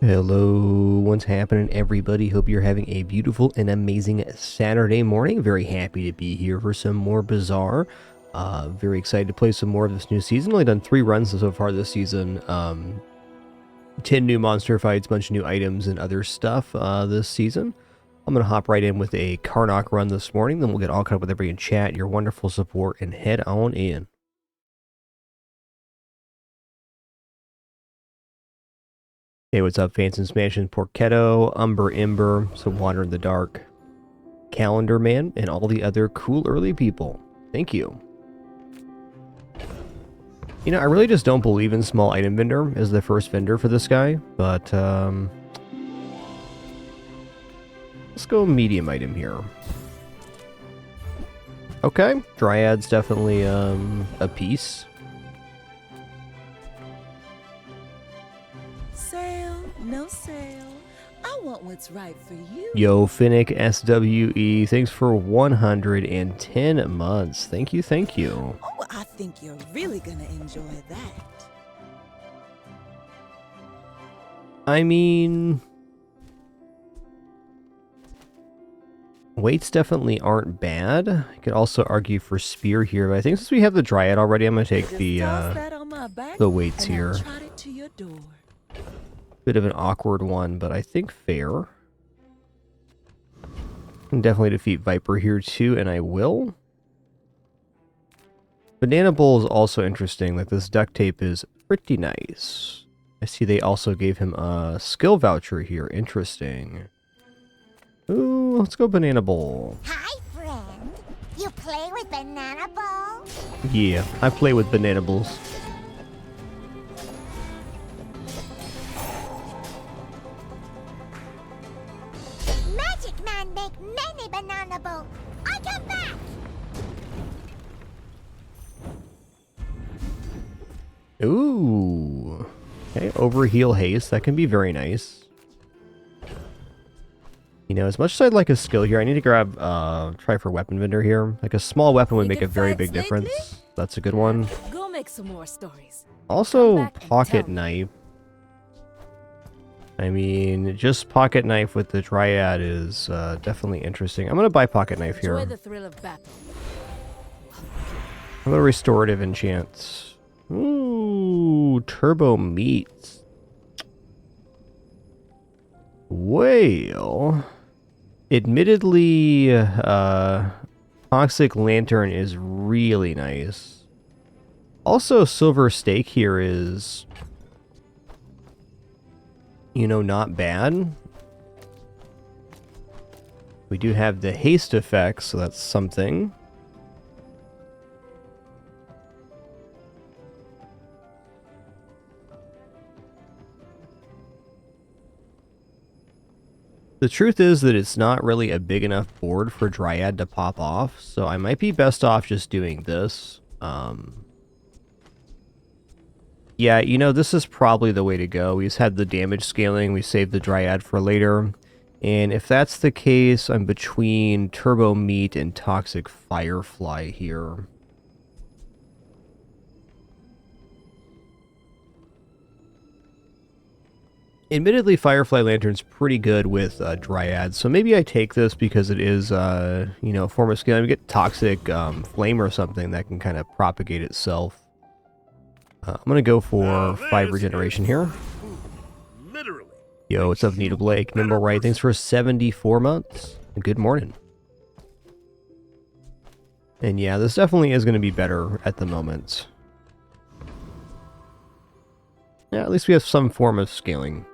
Hello, what's happening, everybody? Hope you're having a beautiful and amazing Saturday morning. Very happy to be here for some more Bazaar. Very excited to play some more of this new season. Only done 3 runs so far this season. 10 new monster fights, bunch of new items and other stuff this season. I'm going to hop right in with a Karnak run this morning. Then we'll get all caught up with everybody in chat, your wonderful support, and head on in. Hey, what's up, Fans and Smashing, Porchetto, Umber Ember, so Wander in the Dark, Calendar Man, and all the other cool early people. Thank you. You know, I really just don't believe in small item vendor as the first vendor for this guy, but let's go medium item here. Okay, Dryad's definitely a piece. No sale. I want what's right for you. Yo, Finnick SWE, thanks for 110 months. Thank you, thank you. Oh, I think you're really gonna enjoy that. I mean, weights definitely aren't bad. I could also argue for spear here, but I think since we have the Dryad already, I'm gonna take the weights here. Bit of an awkward one, but I think fair. Can definitely defeat Viper here too, and I will. Banana Bowl is also interesting. Like, this duct tape is pretty nice. I see they also gave him a skill voucher here. Interesting. Ooh, let's go Banana Bowl. Hi, friend. You play with Banana Bowl? Yeah, I play with Banana Bowls. Make many banana boats. I come back. Ooh. Okay, overheal haste. That can be very nice. You know, as much as I'd like a skill here, I need to grab try for weapon vendor here. Like, a small weapon would make a very big difference. That's a good one. Go make some more stories. Also, pocket knife. I mean, just pocket knife with the Dryad is definitely interesting. I'm going to buy pocket knife here. Enjoy the thrill of battle. I'm going to restorative enchant. Ooh, turbo meat. Well, admittedly, Toxic Lantern is really nice. Also, Silver Steak here is, you know, not bad. We do have the haste effect, so that's something. The truth is that it's not really a big enough board for Dryad to pop off, so I might be best off just doing this. Yeah, you know, this is probably the way to go. We just had the damage scaling. We saved the Dryad for later. And if that's the case, I'm between Turbo Meat and Toxic Firefly here. Admittedly, Firefly Lantern's pretty good with Dryad, so maybe I take this because it is, you know, a form of scaling. We get Toxic Flame or something that can kind of propagate itself. I'm going to go for 5 regeneration here. Literally. Yo, what's up, Nita Blake? Nimble Right, thanks for 74 months. Good morning. And yeah, this definitely is going to be better at the moment. Yeah, at least we have some form of scaling.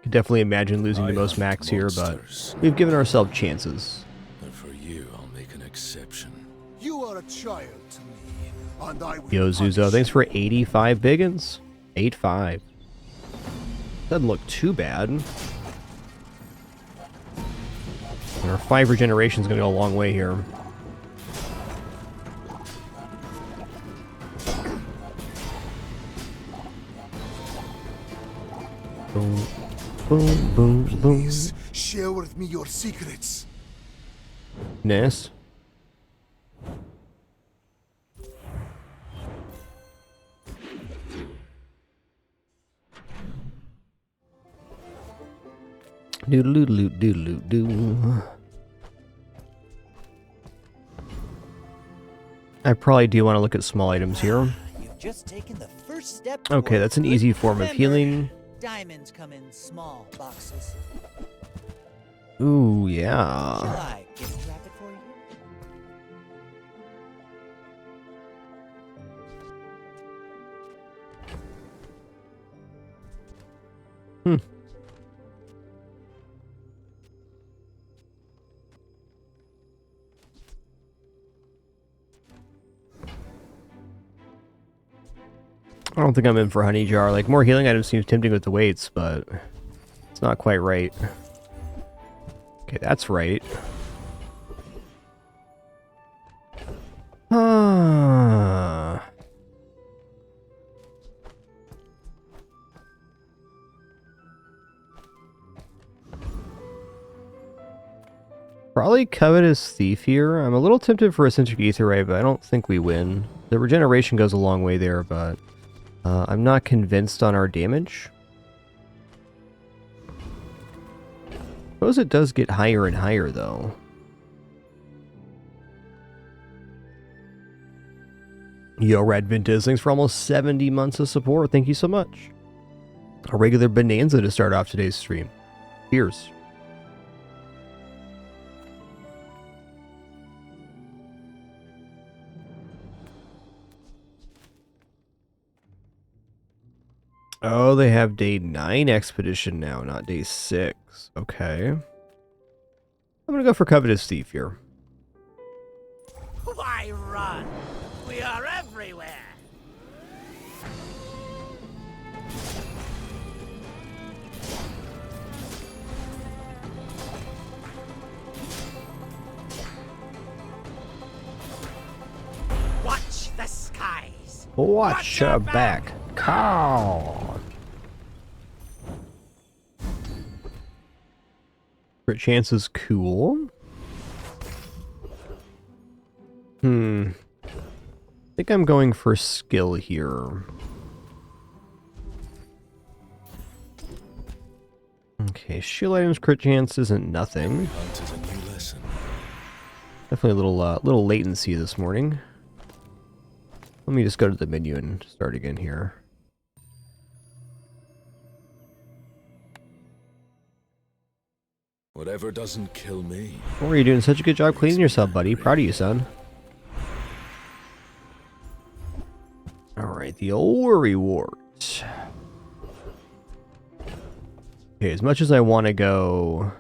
Could definitely imagine losing the most max here, but we've given ourselves chances. But for you, I'll make an exception. You are a child to me. And I will Yo, Zuzo, thanks for 85 biggins. 8-5. Doesn't look too bad. And our 5 regeneration is going to go a long way here. Boom, boom, boom, boom. Please share with me your secrets. Ness. Doodle doodle doodle doo. I probably do want to look at small items here. You've just taken the first step. Okay, toward that's an good. easy form of Remember, healing. Diamonds come in small boxes. Ooh, Shall yeah. I gift wrap it for you? I don't think I'm in for honey jar. Like, more healing items seems tempting with the weights, but it's not quite right. Okay, that's right. Ah. Probably Covetous Thief here. I'm a little tempted for Eccentric Ether Ray, but I don't think we win. The regeneration goes a long way there, but I'm not convinced on our damage. Suppose it does get higher and higher, though. Yo, Red Vintage, thanks for almost 70 months of support. Thank you so much. A regular bonanza to start off today's stream. Cheers. Oh, they have day 9 expedition now, not day 6. Okay. I'm gonna go for Covetous Thief here. Why run? We are everywhere. Watch the skies. Watch your back. Call. Crit chance is cool. I think I'm going for skill here. Okay, shield items crit chance isn't nothing. Hunt is a new lesson. Definitely a little latency this morning. Let me just go to the menu and start again here. Whatever doesn't kill me. Oh, you're doing such a good job cleaning yourself, buddy. Proud of you, son. Alright, the old rewards. Okay, as much as I want to go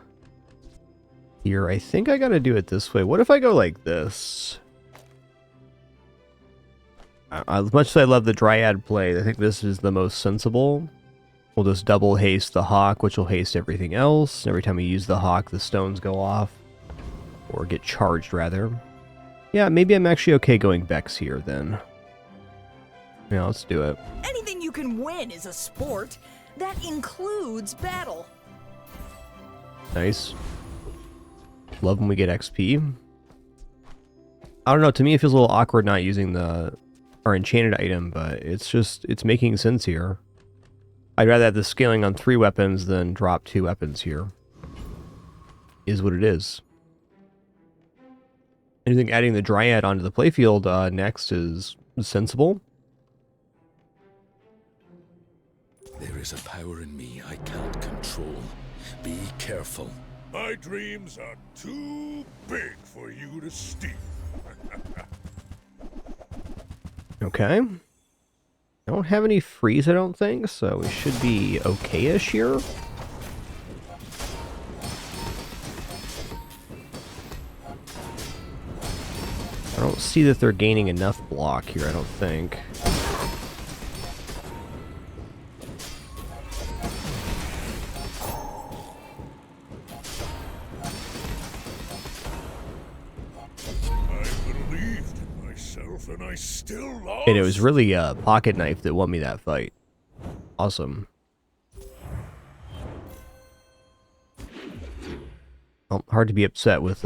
here, I think I gotta do it this way. What if I go like this? As much as I love the Dryad play, I think this is the most sensible. We'll just double haste the Hawk, which will haste everything else. Every time we use the Hawk, the stones go off. Or get charged, rather. Yeah, maybe I'm actually okay going Vex here, then. Yeah, let's do it. Anything you can win is a sport. That includes battle. Nice. Love when we get XP. I don't know, to me it feels a little awkward not using our enchanted item, but it's making sense here. I'd rather have the scaling on 3 weapons than drop 2 weapons here. Is what it is. I think adding the Dryad onto the playfield next is sensible. There is a power in me I can't control. Be careful. My dreams are too big for you to steal. Okay. I don't have any freeze, I don't think, so we should be okay-ish here. I don't see that they're gaining enough block here, I don't think. I believed in myself and I still lost. And it was really Pocket Knife that won me that fight. Awesome. Well, hard to be upset with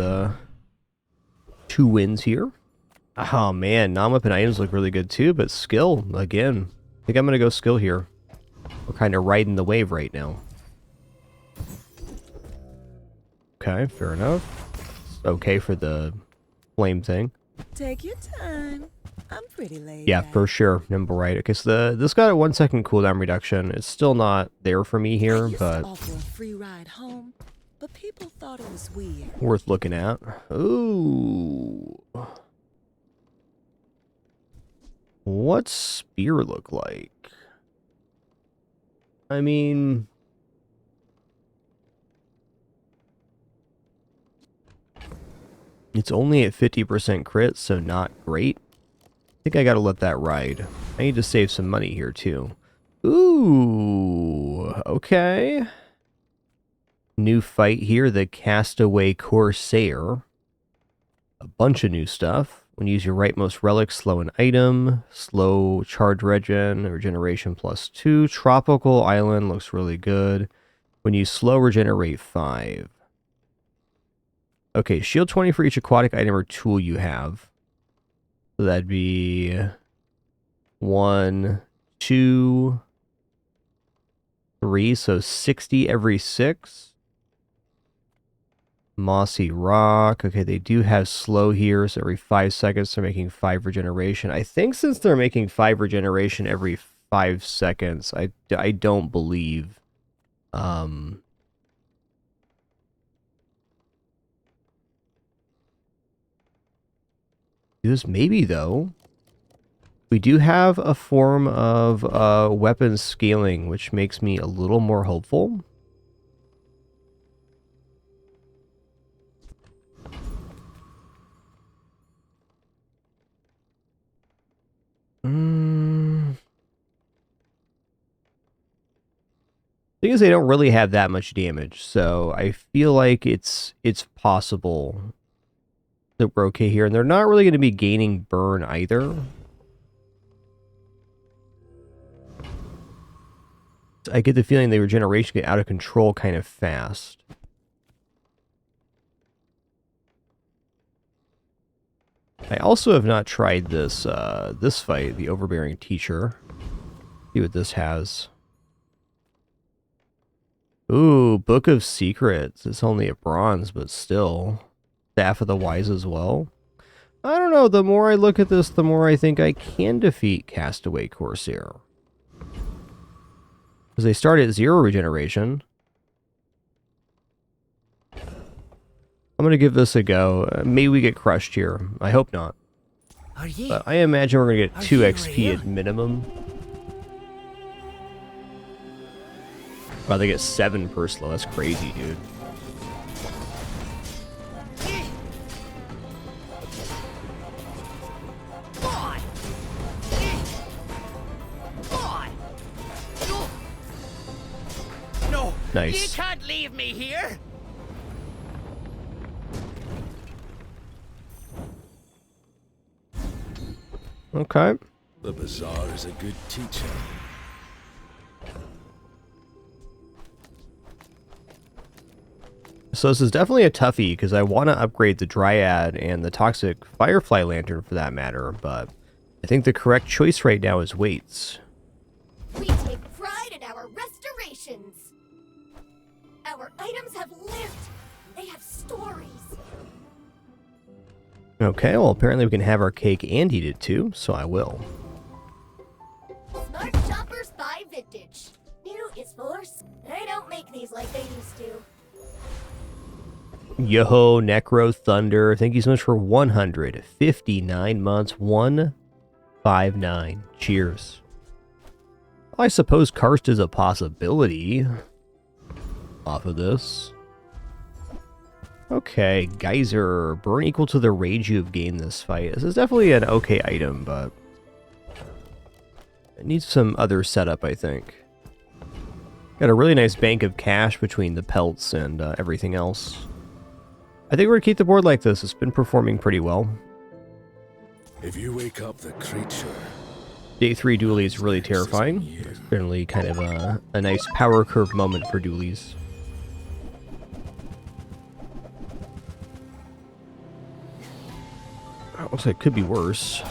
2 wins here. Oh man, non-weapon items look really good too, but skill, again. I think I'm going to go skill here. We're kind of riding the wave right now. Okay, fair enough. Okay for the flame thing. Take your time. I'm pretty laid Yeah, back. for sure. Nimble right. Okay, so this got a 1 second cooldown reduction. It's still not there for me I here, used but to offer a free ride home, but people thought it was weird. worth looking at. Ooh. What's spear look like? I mean, it's only at 50% crit, so not great. I think I gotta let that ride. I need to save some money here, too. Ooh, okay. New fight here, the Castaway Corsair. A bunch of new stuff. When you use your rightmost relic, slow an item. Slow charge regeneration +2. Tropical Island looks really good. When you slow, regenerate 5. Okay, shield 20 for each aquatic item or tool you have. So that'd be 1, 2, 3, so 60 every 6. Mossy Rock. Okay, they do have slow here, so every 5 seconds they're making 5 regeneration. I think since they're making 5 regeneration every 5 seconds, I don't believe this maybe though. We do have a form of weapon scaling, which makes me a little more hopeful. Thing is, they don't really have that much damage, so I feel like it's possible that we're okay here, and they're not really going to be gaining burn either. I get the feeling the regeneration get out of control kind of fast. I also have not tried this this fight, the Overbearing Teacher. See what this has. Ooh, Book of Secrets. It's only a bronze, but still. Staff of the Wise as well. I don't know, the more I look at this, the more I think I can defeat Castaway Corsair. Because they start at 0 regeneration. I'm going to give this a go. Maybe we get crushed here. I hope not. Are ye? But I imagine we're going to get 2 you XP real? at minimum. Wow, they get 7 per slow. That's crazy, dude. No, Nice. You can't leave me here. Okay. The Bazaar is a good teacher. So this is definitely a toughie, because I want to upgrade the Dryad and the Toxic Firefly Lantern for that matter, but I think the correct choice right now is weights. We take pride in our restorations. Our items have lived. They have stories. Okay, well apparently we can have our cake and eat it too, so I will. Smart shoppers buy vintage. New is force. They don't make these like they used to. Yo-ho, Necro Thunder, thank you so much for 159 months, 159. Cheers. I suppose Karst is a possibility off of this. Okay, Geyser, burn equal to the rage you've gained this fight. This is definitely an okay item, but it needs some other setup, I think. Got a really nice bank of cash between the pelts and everything else. I think we're going to keep the board like this. It's been performing pretty well. If you wake up the creature, Day 3 dually is really terrifying. It's generally kind of a nice power curve moment for dualies. Looks like it could be worse.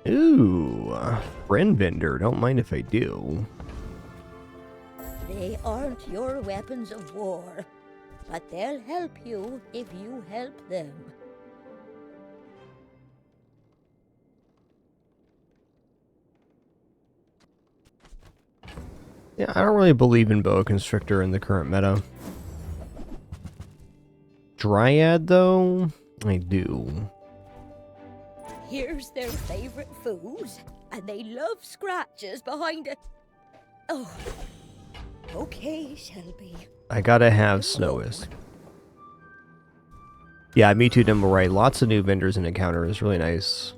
Ooh, friend vendor. Don't mind if I do. They aren't your weapons of war, but they'll help you if you help them. Yeah, I don't really believe in boa constrictor in the current meta. Dryad, though, I do. Here's their favorite food, and they love scratches behind it. Oh, okay, Shelby. I gotta have Snow Wisp. Yeah, me too, Dimble, right. Lots of new vendors in encounter is really nice.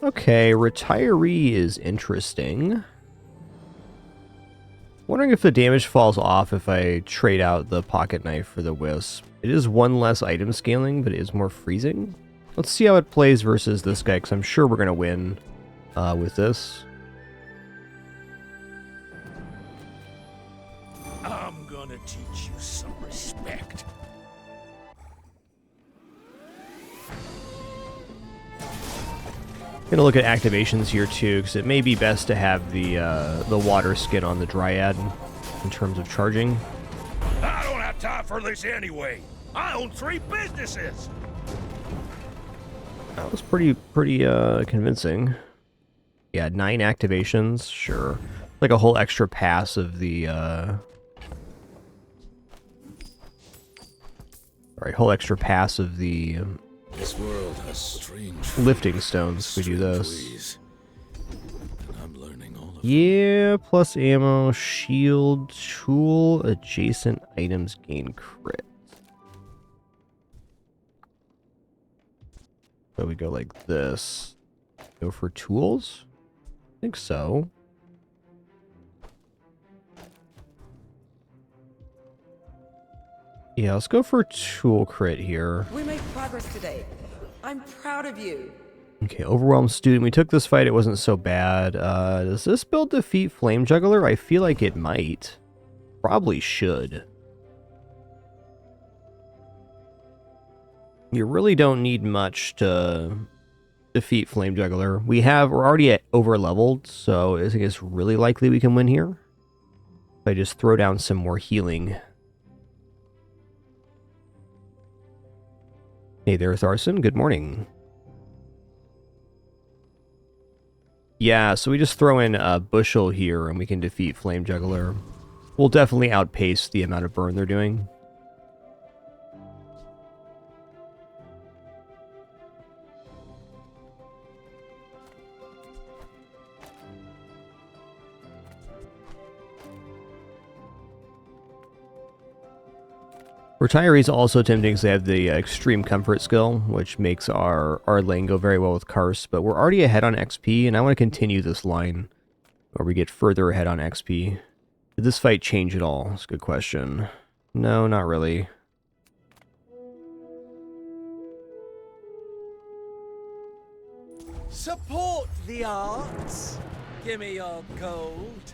Okay, retiree is interesting. Wondering if the damage falls off if I trade out the pocket knife for the wisp. It is one less item scaling, but it is more freezing. Let's see how it plays versus this guy, because I'm sure we're going to win with this. I'm gonna teach you some respect. Gonna look at activations here too, because it may be best to have the water skin on the Dryad in terms of charging. I don't have time for this anyway. I own 3 businesses. That was pretty convincing. Yeah, 9 activations, sure. Like a whole extra pass of the Alright, whole extra pass of the This world has strange lifting stones. We do this. ways. And I'm learning all of Yeah, plus ammo, shield, tool, adjacent items gain crit. So we go like this. Go for tools? I think so. Yeah, let's go for tool crit here. We made progress today. I'm proud of you. Okay, overwhelmed student. We took this fight, it wasn't so bad. Does this build defeat Flame Juggler? I feel like it might. Probably should. You really don't need much to defeat Flame Juggler. We're already at over leveled, so I think it's really likely we can win here. If I just throw down some more healing. Hey there, Tharson. Good morning. Yeah, so we just throw in a bushel here and we can defeat Flame Juggler. We'll definitely outpace the amount of burn they're doing. Retiree is also tempting because they have the extreme comfort skill, which makes our lane go very well with Karst, but we're already ahead on XP, and I want to continue this line where we get further ahead on XP. Did this fight change at all? That's a good question. No, not really. Support the arts. Give me your gold.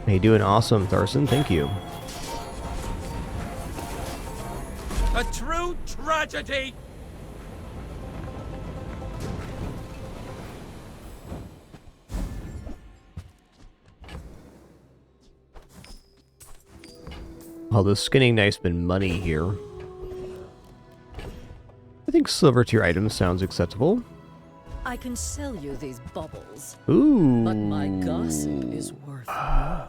Hey, doing awesome, Tharson. Thank you. A true tragedy. Oh, the skinning knife's been money here. I think silver tier items sounds acceptable. I can sell you these bubbles, Ooh. but my gossip is worth more.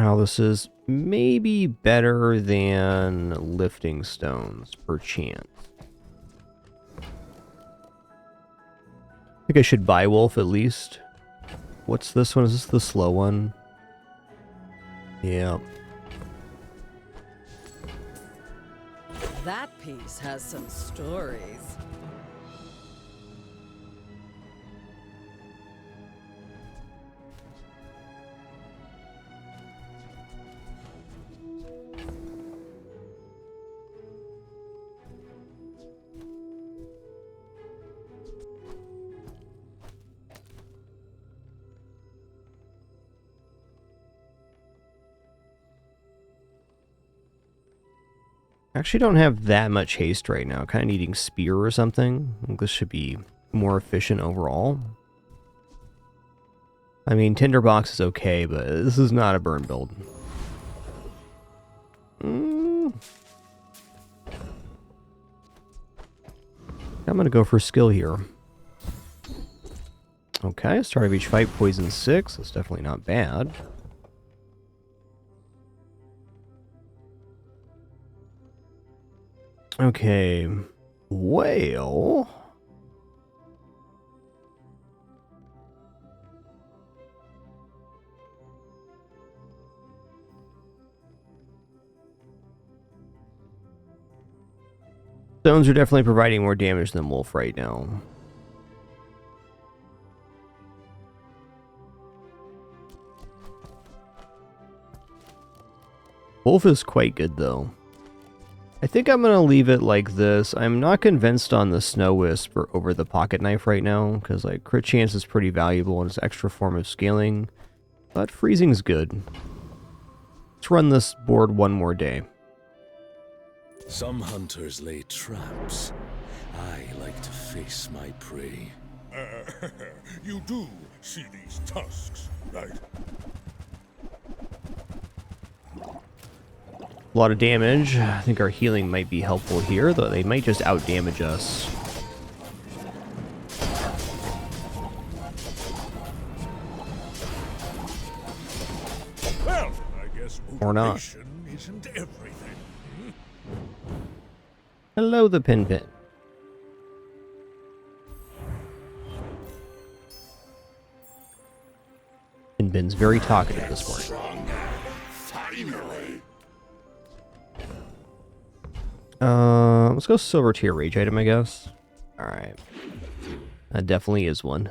Well, this is maybe better than lifting stones, per chance. I think I should buy Wolf at least. What's this one? Is this the slow one? Yeah. That piece has some stories. Actually don't have that much haste right now. Kind of needing spear or something. I think this should be more efficient overall. I mean, Tinderbox is okay, but this is not a burn build. I'm going to go for skill here. Okay, start of each fight, poison 6. That's definitely not bad. Okay, well... Stones are definitely providing more damage than Wolf right now. Wolf is quite good though. I think I'm going to leave it like this. I'm not convinced on the Snow Wisp or over the Pocket Knife right now, because like crit chance is pretty valuable and it's extra form of scaling, but freezing's good. Let's run this board one more day. Some hunters lay traps. I like to face my prey. You do see these tusks, right? A lot of damage. I think our healing might be helpful here, though they might just out-damage us. Well, I guess Or not. motivation isn't everything. Hello, the Pin Pin. Pin Pin's very talkative this morning. Finally. Let's go silver tier rage item, I guess. Alright. That definitely is one.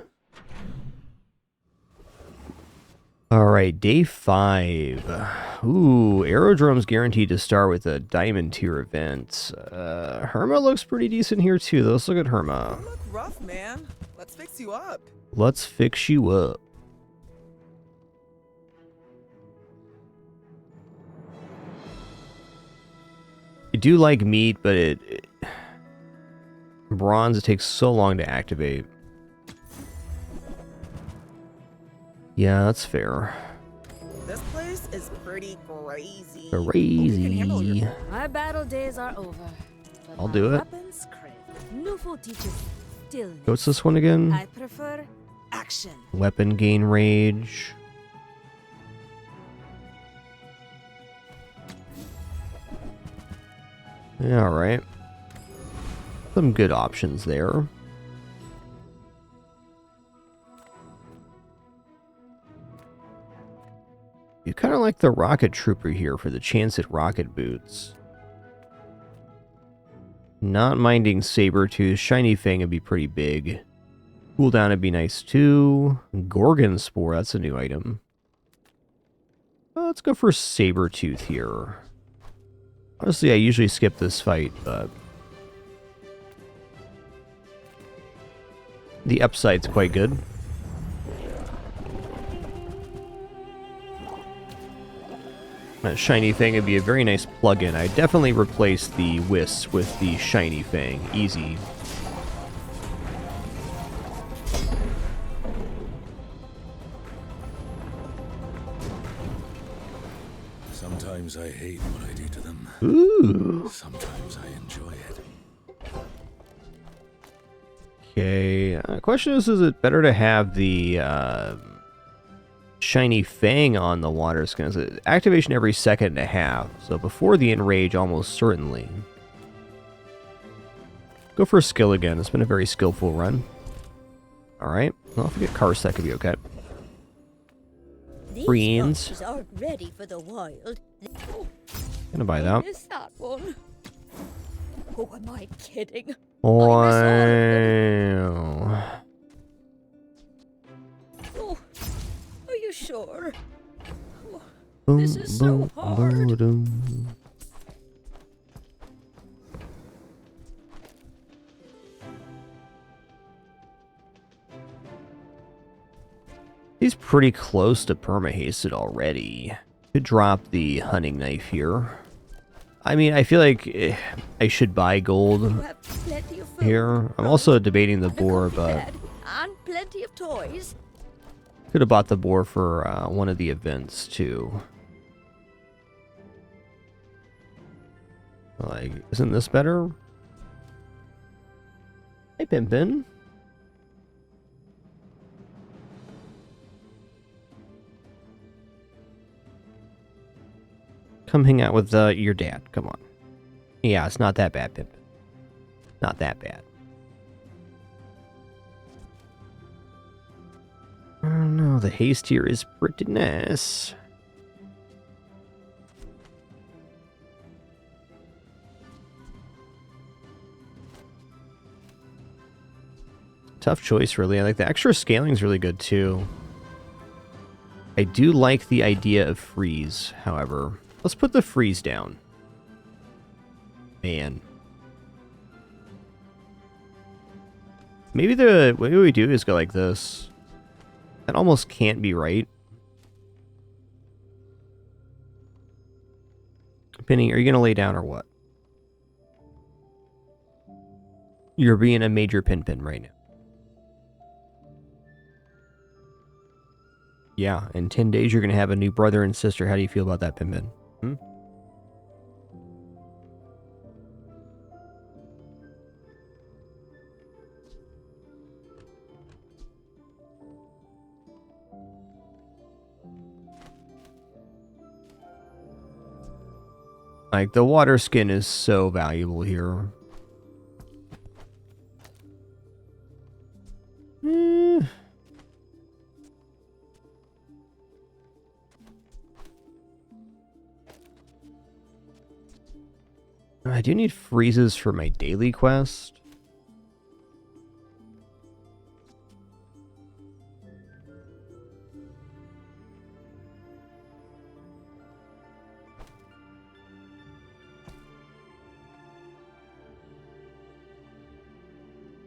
Alright, day 5. Ooh, Aerodrome's guaranteed to start with a diamond tier event. Herma looks pretty decent here too. Let's look at Herma. You look rough, man. Let's fix you up. Let's fix you up. I do like meat, but bronze, it takes so long to activate. Yeah, that's fair. This place is pretty crazy. Crazy. My battle days are over. But I'll my do it. Weapons crave. Nufu teaches stillness. What's this one again? I prefer action. Weapon gain rage. Yeah, alright. Some good options there. You kind of like the Rocket Trooper here for the chance at rocket boots. Not minding Sabertooth. Shiny Fang would be pretty big. Cooldown would be nice too. Gorgon Spore, that's a new item. Let's go for Sabertooth here. Honestly, I usually skip this fight, but the upside's quite good. That Shiny Fang would be a very nice plug-in. I definitely replace the Wisp with the Shiny Fang. Easy. Sometimes I hate what I do to them. Ooh. Sometimes I enjoy it. Okay. Question is it better to have the Shiny Fang on the water skins. Activation every second and a half. So before the Enrage, almost certainly. Go for a skill again. It's been a very skillful run. Alright. Well, if we get Karst, that could be okay. These Greens. foxes aren't ready for the wild. Oh, Gonna buy that. is that one? Oh, am I kidding? Wow. Oh, are you sure? Oh, this is so hard. He's pretty close to perma-hasted already. Could drop the hunting knife here. I mean, I feel like I should buy gold You have plenty of food, here. I'm also debating the and a boar, comfy but bed, and plenty of toys. could have bought the boar for one of the events too. Like, isn't this better? Hey, Pimpin. Come hang out with your dad. Come on. Yeah, it's not that bad, Pimpin. Not that bad. I don't know. The haste here is pretty nice. Tough choice, really. I like the extra scaling is really good, too. I do like the idea of freeze, however. Let's put the freeze down. Man. Maybe what we do is go like this. That almost can't be right. Penny, are you going to lay down or what? You're being a major pin right now. Yeah, in 10 days you're going to have a new brother and sister. How do you feel about that, Pin? Hmm? Like, the water skin is so valuable here. I do need freezes for my daily quest.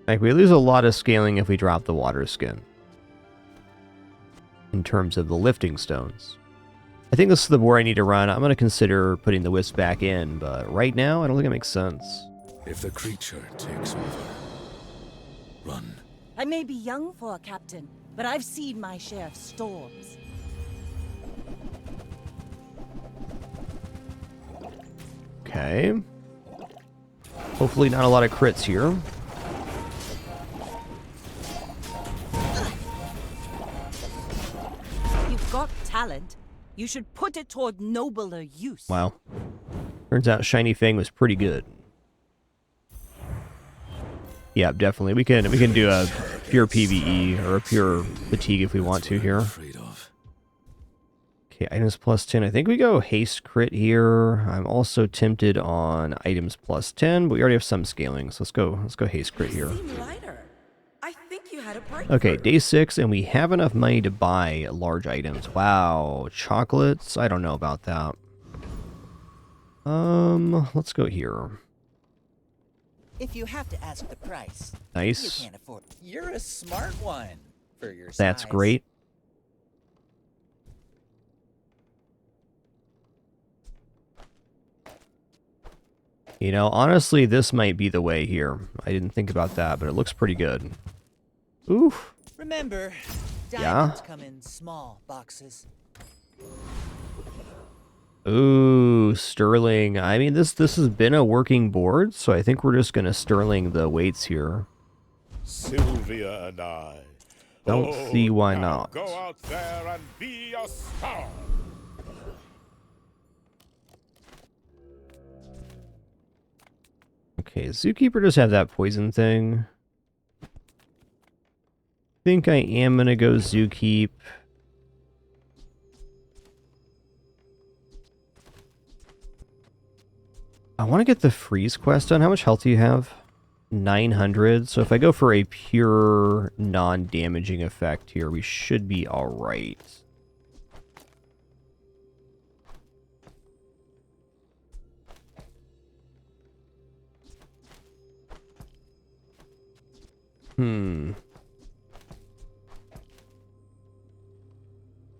Like, we lose a lot of scaling if we drop the water skin. In terms of the lifting stones. I think this is the boar I need to run. I'm going to consider putting the wisp back in, but right now, I don't think it makes sense. If the creature takes over, run. I may be young for a captain, but I've seen my share of storms. Okay. Hopefully not a lot of crits here. You've got talent. You should put it toward nobler use. Wow. Turns out Shiny Fang was pretty good. Yeah, definitely. We can do a pure PvE or a pure fatigue if we want to here. Okay, items plus 10. I think we go haste crit here. I'm also tempted on items plus 10, but we already have some scaling, so let's go haste crit here. I think you had a breakthrough. Okay, day 6, and we have enough money to buy large items. Wow, chocolates? I don't know about that. Let's go here. If you have to ask the price, Nice. you can't afford. You're a smart one for your size. That's great. You know, honestly, this might be the way here. I didn't think about that, but it looks pretty good. Oof. Remember, Yeah? diamonds come in small boxes. Ooh, Sterling. I mean, this has been a working board, so I think we're just going to Sterling the weights here. Sylvia and I Don't see why now not. Go out there and be a star. Okay, Zookeeper does have that poison thing. Think I am gonna go Zookeep. I want to get the freeze quest done. How much health do you have? 900. So if I go for a pure non-damaging effect here, we should be all right.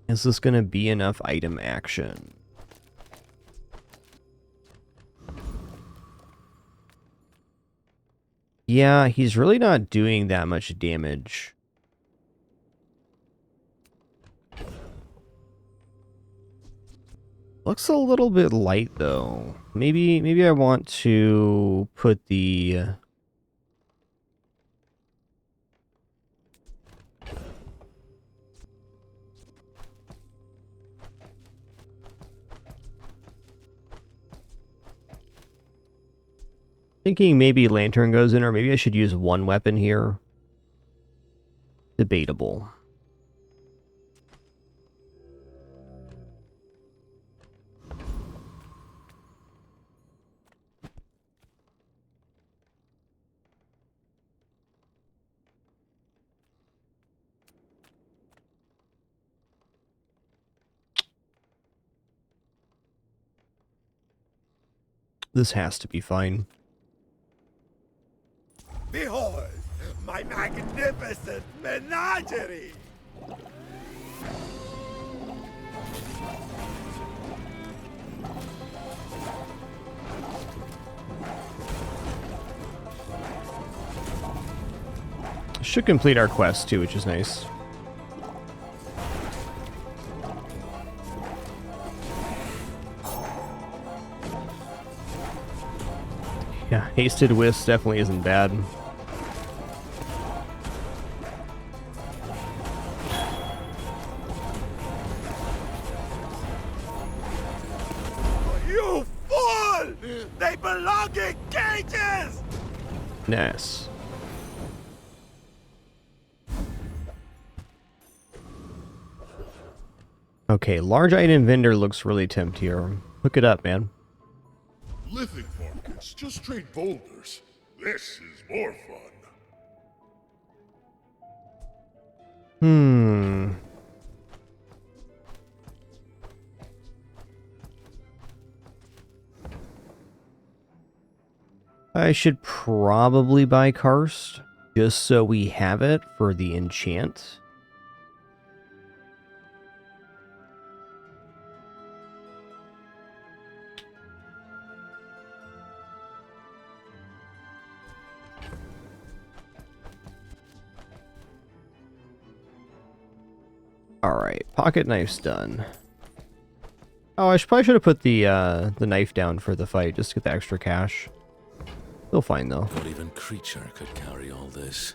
Is this going to be enough item action? Yeah, he's really not doing that much damage. Looks a little bit light though. Maybe I want to put the thinking maybe Lantern goes in, or maybe I should use one weapon here. Debatable. This has to be fine. Behold, my magnificent menagerie! Should complete our quest too, which is nice. Yeah, Hasted Wisp definitely isn't bad. You fool! They belong in cages! Nice. Okay, large item vendor looks really tempting here. Hook it up, man. Lithic markets just trade boulders. This is more fun. I should probably buy Karst, just so we have it for the enchant. Alright, pocket knife's done. Oh, probably should have put the knife down for the fight, just to get the extra cash. Still fine, though. Not even creature could carry all this.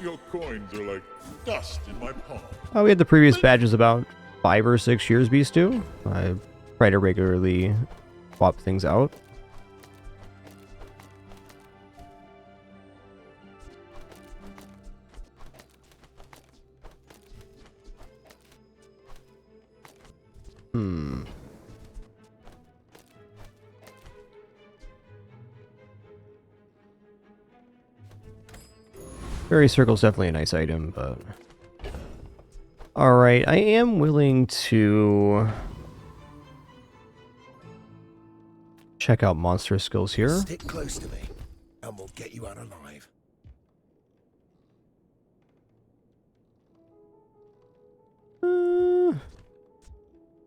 Your coins are like dust in my palm. Oh, we had the previous badges about 5 or 6 years, Beastu. I try to regularly swap things out. Fairy Circle's definitely a nice item, but... Alright, I am willing to... check out monster skills here. Stick close to me, and we'll get you out alive.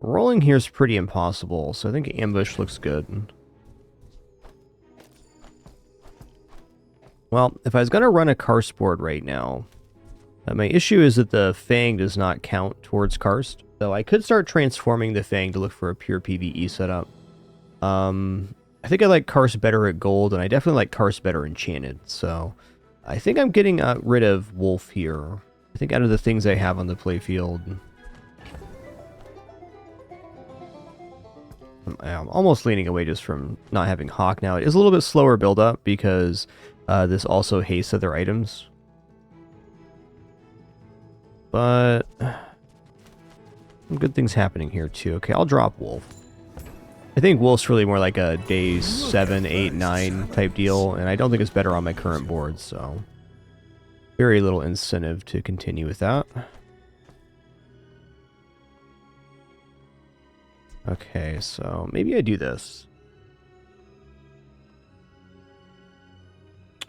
Rolling here is pretty impossible, so I think ambush looks good. Well, if I was going to run a Karst board right now, my issue is that the Fang does not count towards Karst. So I could start transforming the Fang to look for a pure PvE setup. I think I like Karst better at gold, and I definitely like Karst better enchanted. So I think I'm getting rid of Wolf here. I think out of the things I have on the playfield, I'm almost leaning away just from not having Hawk now. It is a little bit slower build up because this also hastes other items. But some good things happening here too. Okay, I'll drop Wolf. I think Wolf's really more like a day 7, 8, 9 type deal, and I don't think it's better on my current board, so very little incentive to continue with that. Okay, so maybe I do this.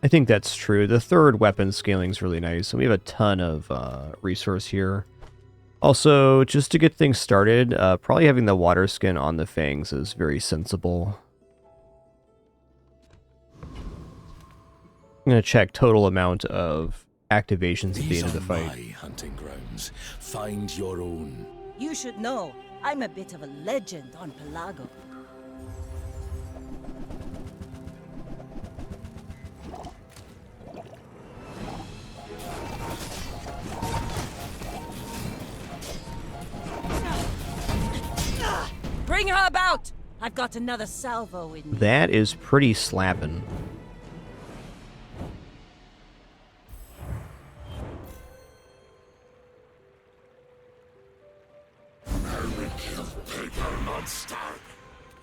I think that's true. The third weapon scaling is really nice, and we have a ton of resource here. Also, just to get things started, probably having the water skin on the fangs is very sensible. I'm going to check total amount of activations at the end of the fight. These are my hunting grounds. Find your own. You should know, I'm a bit of a legend on Pelago. Bring her about! I've got another salvo in me. That is pretty slapping.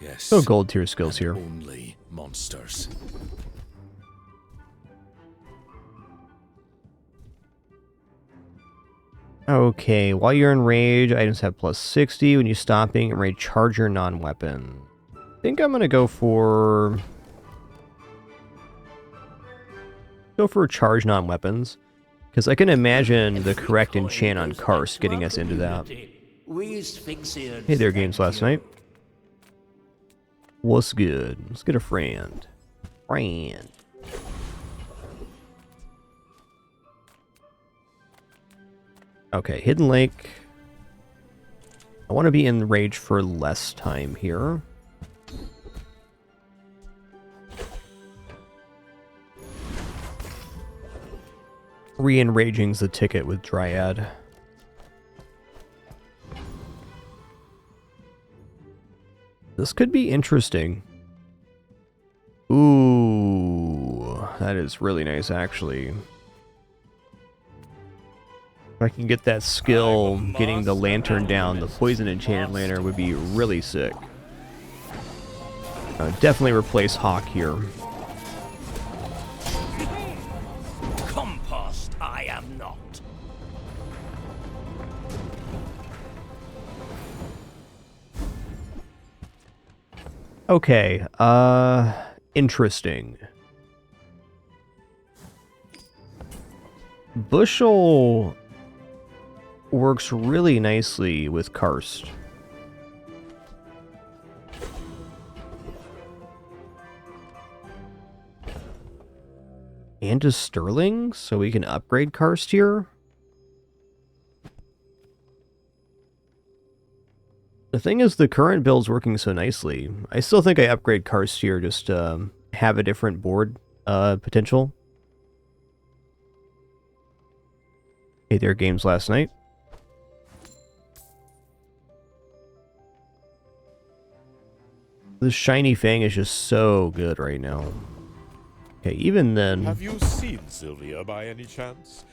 Yes. So gold tier skills here. Only monsters. Okay, while you're in rage, items have plus 60. When you stop being in rage, charge your non-weapon. I think I'm gonna go for charge non-weapons, because I can imagine the correct enchant on Karst getting us into that. Hey there, games last night. What's good? Let's get a friend. Friend. Okay, Hidden Lake. I want to be in rage for less time here. Re-enraging's the ticket with Dryad. This could be interesting. Ooh, that is really nice, actually. If I can get that skill, getting the lantern down, the poison enchanted lantern would be really sick. Definitely replace Hawk here. Compost, I am not. Okay, interesting. Bushel works really nicely with Karst. And to Sterling, so we can upgrade Karst here. The thing is, the current build's working so nicely. I still think I upgrade Karst here just to have a different board potential. Hey there, games last night. This shiny fang is just so good right now. Okay, even then... Have you seen Sylvia by any chance?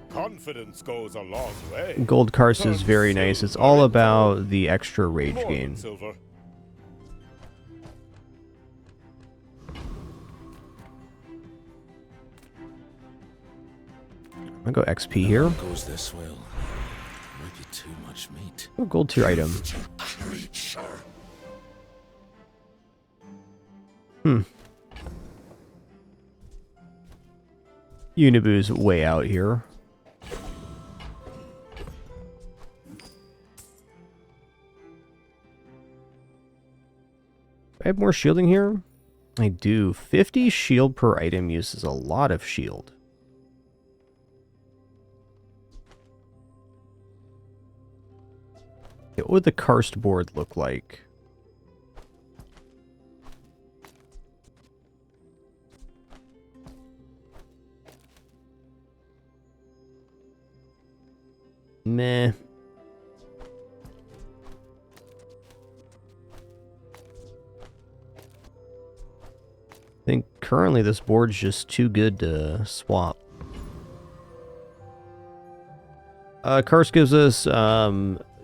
Confidence goes a long way. Gold Karst is very nice. It's all about the extra rage More gain. than silver. I'm gonna go XP here. Goes this well. Might be too much meat. Oh, gold tier item. Unibu's way out here. I have more shielding here? I do. 50 shield per item use is a lot of shield. What would the Karst board look like? meh. I think currently this board's just too good to swap. Karst gives us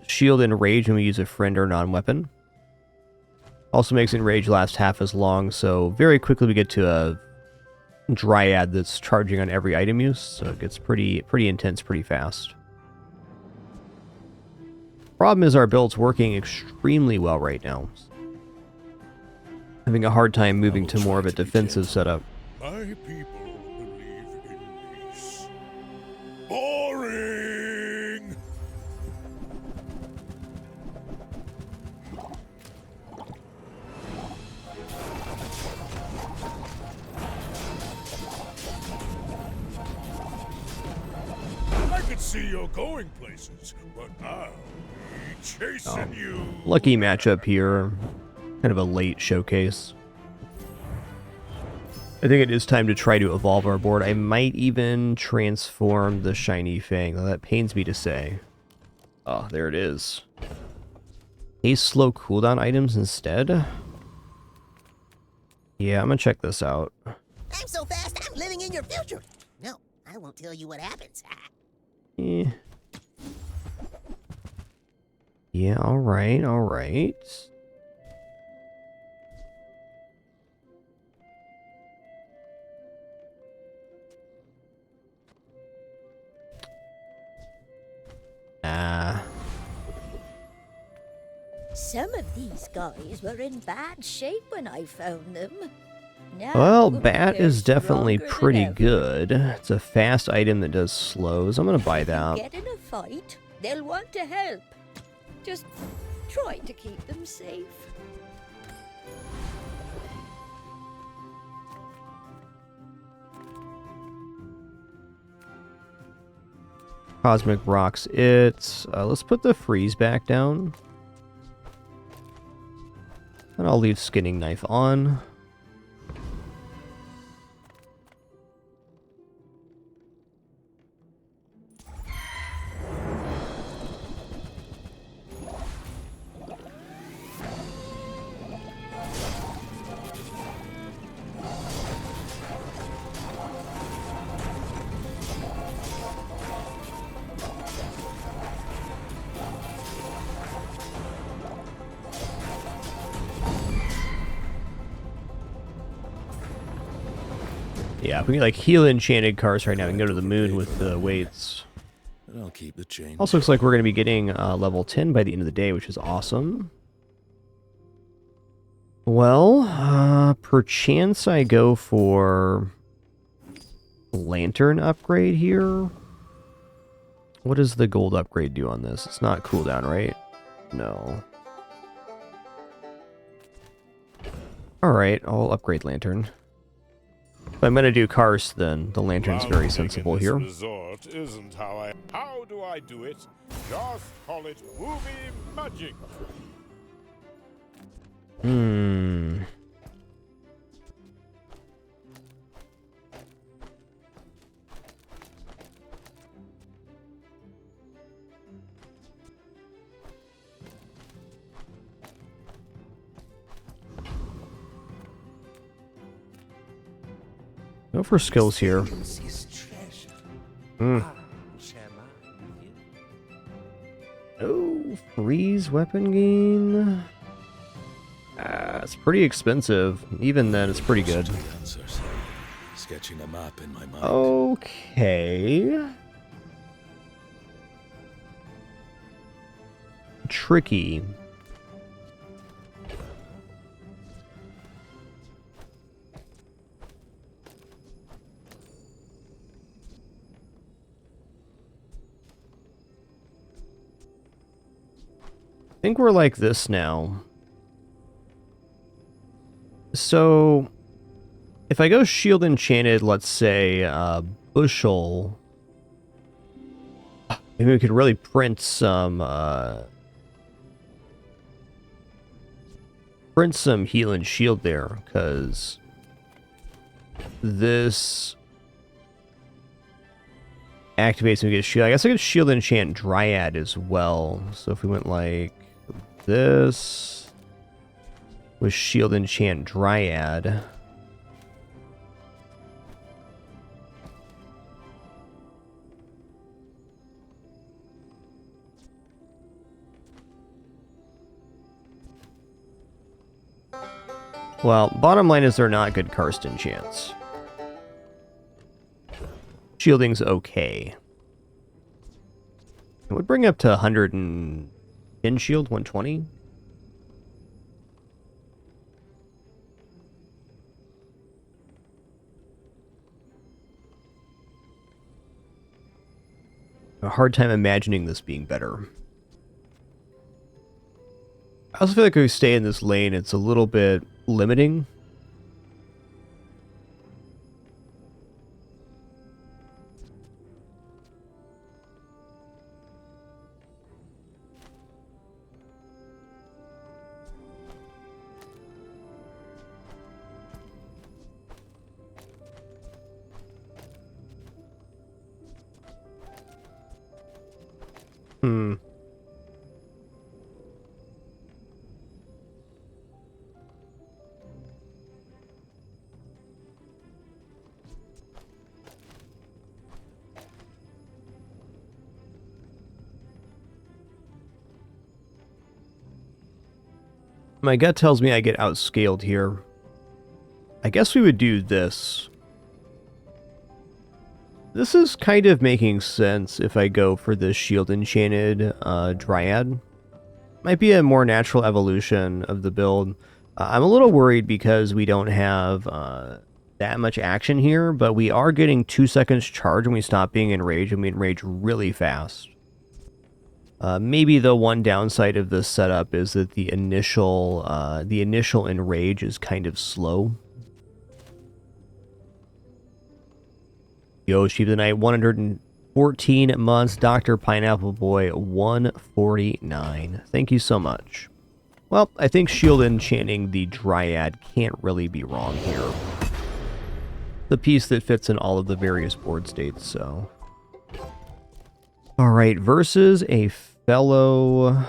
shield and rage when we use a friend or non-weapon. Also makes enrage last half as long, so very quickly we get to a dryad that's charging on every item use, so it gets pretty intense pretty fast. Problem is our build's working extremely well right now. Having a hard time moving to more of a defensive setup. My people believe in peace. Boring! I could see you're going places, but I'll be chasing you. Lucky matchup here. Kind of a late showcase. I think it is time to try to evolve our board. I might even transform the Shiny Fang, though that pains me to say. Oh, there it is. A slow cooldown items instead? Yeah, I'm gonna check this out. I'm so fast, I'm living in your future. No, I won't tell you what happens. Eh. Yeah, alright, alright. Some of these guys were in bad shape when I found them. Now, Well, Bat they're is definitely stronger than pretty ever. good. It's a fast item that does slows. I'm gonna buy that. Get in a fight, they'll want to help. Just try to keep them safe. Cosmic rocks it. Let's put the freeze back down. And I'll leave skinning knife on. Yeah, if we can like heal enchanted cars right now and go to the moon with the weights. And I'll keep the change. Also looks like we're going to be getting level 10 by the end of the day, which is awesome. Well, perchance I go for lantern upgrade here. What does the gold upgrade do on this? It's not cooldown, right? No. Alright, I'll upgrade lantern. If I'm gonna do Karst, then the lantern's very sensible here. Resort isn't how do I do it? Just call it movie magic. Go for skills here. Oh, freeze weapon gain. It's pretty expensive. Even then, it's pretty good. Sketching a map in my mind. Okay. Tricky. I think we're like this now. So, if I go shield enchanted, let's say, bushel, maybe we could really print some heal and shield there, because this activates and we get shield. I guess I could shield enchant Dryad as well. So if we went like this with shield enchant Dryad. Well, bottom line is they're not good Karsten chants. Shielding's okay. It would bring up to 110 shield, 120. A hard time imagining this being better. I also feel like if we stay in this lane, it's a little bit limiting. My gut tells me I get outscaled here. I guess we would do this. This is kind of making sense if I go for this shield enchanted Dryad. Might be a more natural evolution of the build. I'm a little worried because we don't have that much action here, but we are getting 2 seconds charge when we stop being enraged, and we enrage really fast. Maybe the one downside of this setup is that the initial enrage is kind of slow. Yo, Sheep of the Night, 114 months. Dr. Pineapple Boy, 149. Thank you so much. Well, I think shield enchanting the Dryad can't really be wrong here. The piece that fits in all of the various board states, so. Alright, versus a fellow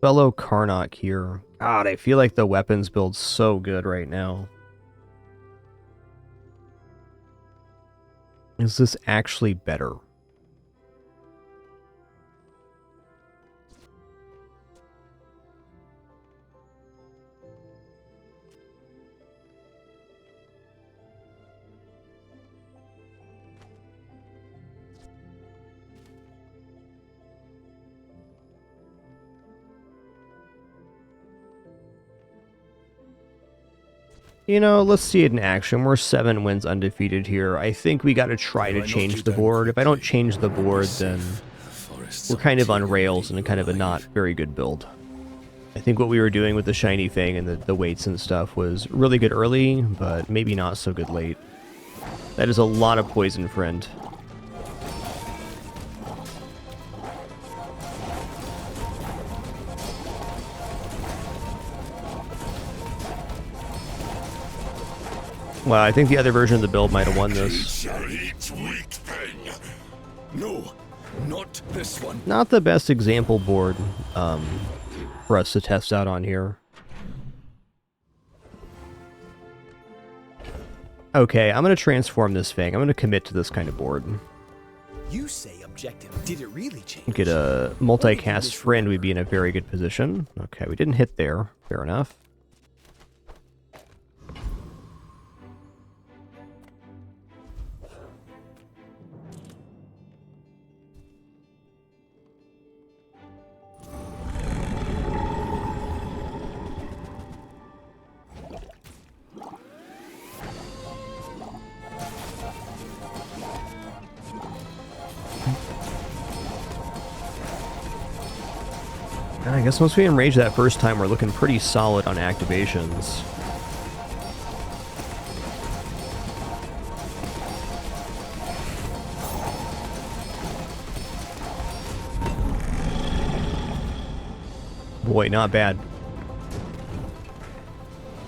Karnak here. God, I feel like the weapons build's so good right now. Is this actually better? You know, let's see it in action. We're 7 wins undefeated here. I think we got to try to change the board. If I don't change the board, then we're kind of on rails and kind of a not very good build. I think what we were doing with the shiny thing and the weights and stuff was really good early, but maybe not so good late. That is a lot of poison, friend. Well, I think the other version of the build might have won this. No, not this one. Not the best example board for us to test out on here. Okay, I'm going to transform this thing. I'm going to commit to this kind of board. You say objective. Did it really change? Get a multicast friend, we'd be in a very good position. Okay, we didn't hit there. Fair enough. I guess once we enrage that first time, we're looking pretty solid on activations. Boy, not bad.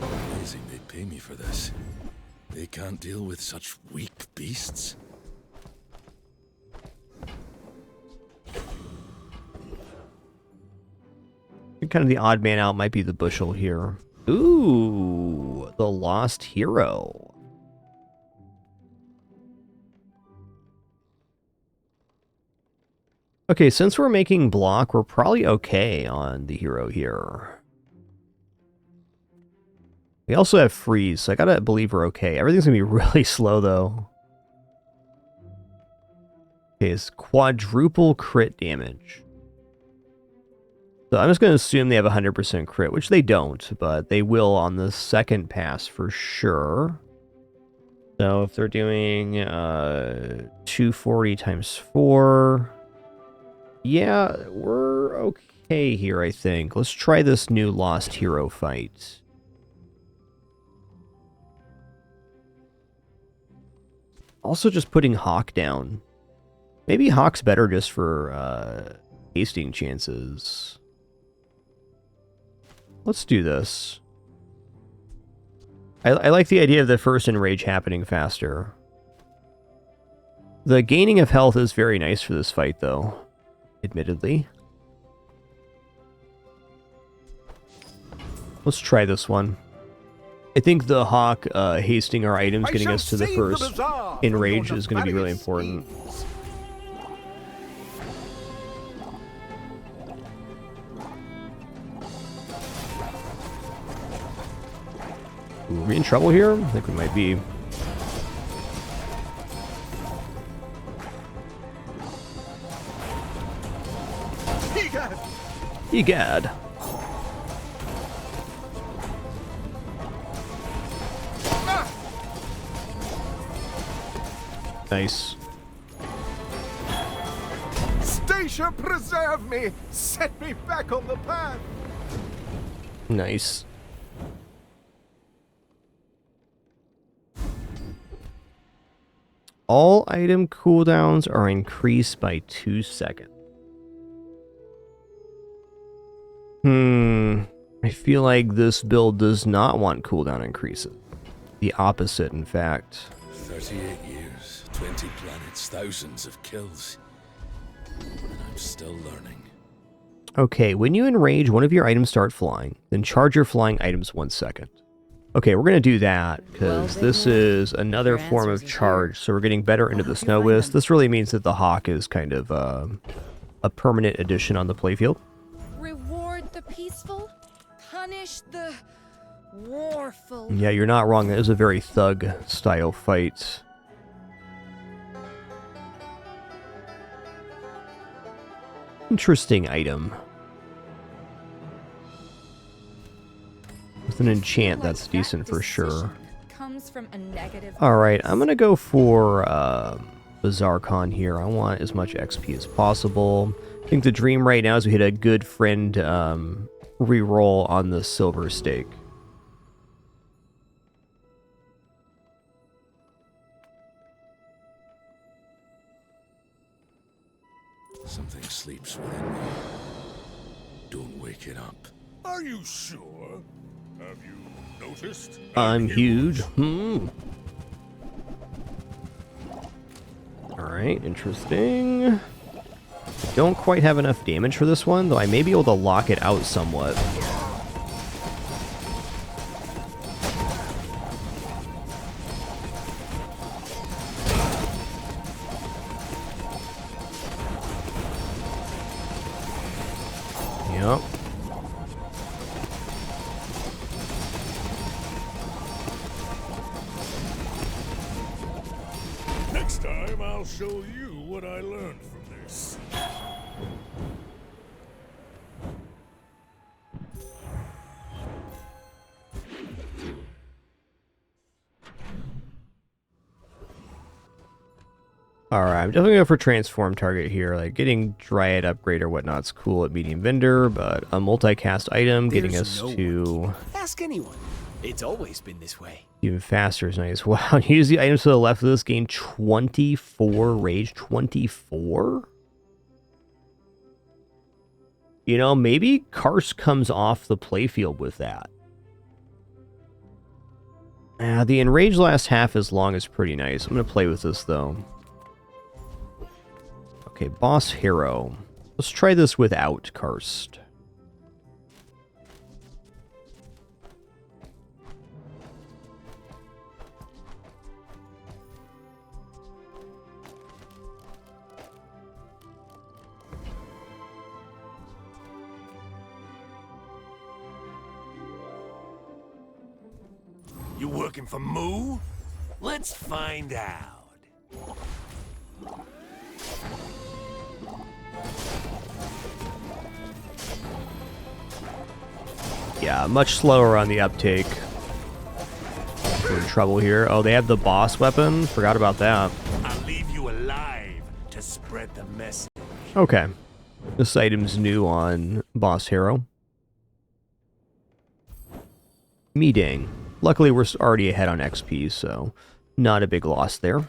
Amazing they'd pay me for this. They can't deal with such weak beasts. Kind of the odd man out might be the bushel here. Ooh, the lost hero. Okay, since we're making block, we're probably okay on the hero here. We also have freeze, so I gotta believe we're okay. Everything's gonna be really slow, though. Okay, it's quadruple crit damage. So I'm just gonna assume they have 100% crit, which they don't, but they will on the second pass for sure. So if they're doing 240 times 4... Yeah, we're okay here, I think. Let's try this new Lost Hero fight. Also just putting Hawk down. Maybe Hawk's better just for hasting chances. Let's do this. I like the idea of the first enrage happening faster. The gaining of health is very nice for this fight, though. Admittedly. Let's try this one. I think the Hawk hasting our items, getting us to the first enrage is going to be really important. Ooh, are we in trouble here? I think we might be. Egad. Nice. Stacia, preserve me! Set me back on the path! Nice. All item cooldowns are increased by 2 seconds. I feel like this build does not want cooldown increases. The opposite, in fact. 38 years, 20 planets, thousands of kills. And I'm still learning. Okay, when you enrage, one of your items start flying. Then charge your flying items 1 second. Okay, we're going to do that, because this is another form of charge, so we're getting better into the snow wisp. This really means that the Hawk is kind of a permanent addition on the playfield. Reward the peaceful, punish the warful. Yeah, you're not wrong. That is a very thug-style fight. Interesting item. With an enchant, that's decent for sure. Comes from a negative. Alright, I'm gonna go for Bazaar here. I want as much XP as possible. I think the dream right now is we hit a good friend reroll on the silver stake. Something sleeps within me. Don't wake it up. Are you sure? Have you noticed? I'm huge. Alright, interesting. Don't quite have enough damage for this one, though I may be able to lock it out somewhat. Yep. Next time, I'll show you what I learned from this. Alright, I'm definitely going for transform target here. Like, getting Dryad upgrade or whatnot's cool at medium vendor, but a multicast item getting us to... Ask anyone. It's always been this way. Even faster is nice. Wow, use the items to the left of this, gain 24 rage. 24? You know, maybe Karst comes off the playfield with that. The enrage last half as long is pretty nice. I'm going to play with this, though. Okay, boss hero. Let's try this without Karst. You working for Moo? Let's find out. Yeah, much slower on the uptake. We're in trouble here. Oh, they have the boss weapon? Forgot about that. I'll leave you alive to spread the message. Okay. This item's new on boss hero. Meeting. Luckily, we're already ahead on XP, so not a big loss there.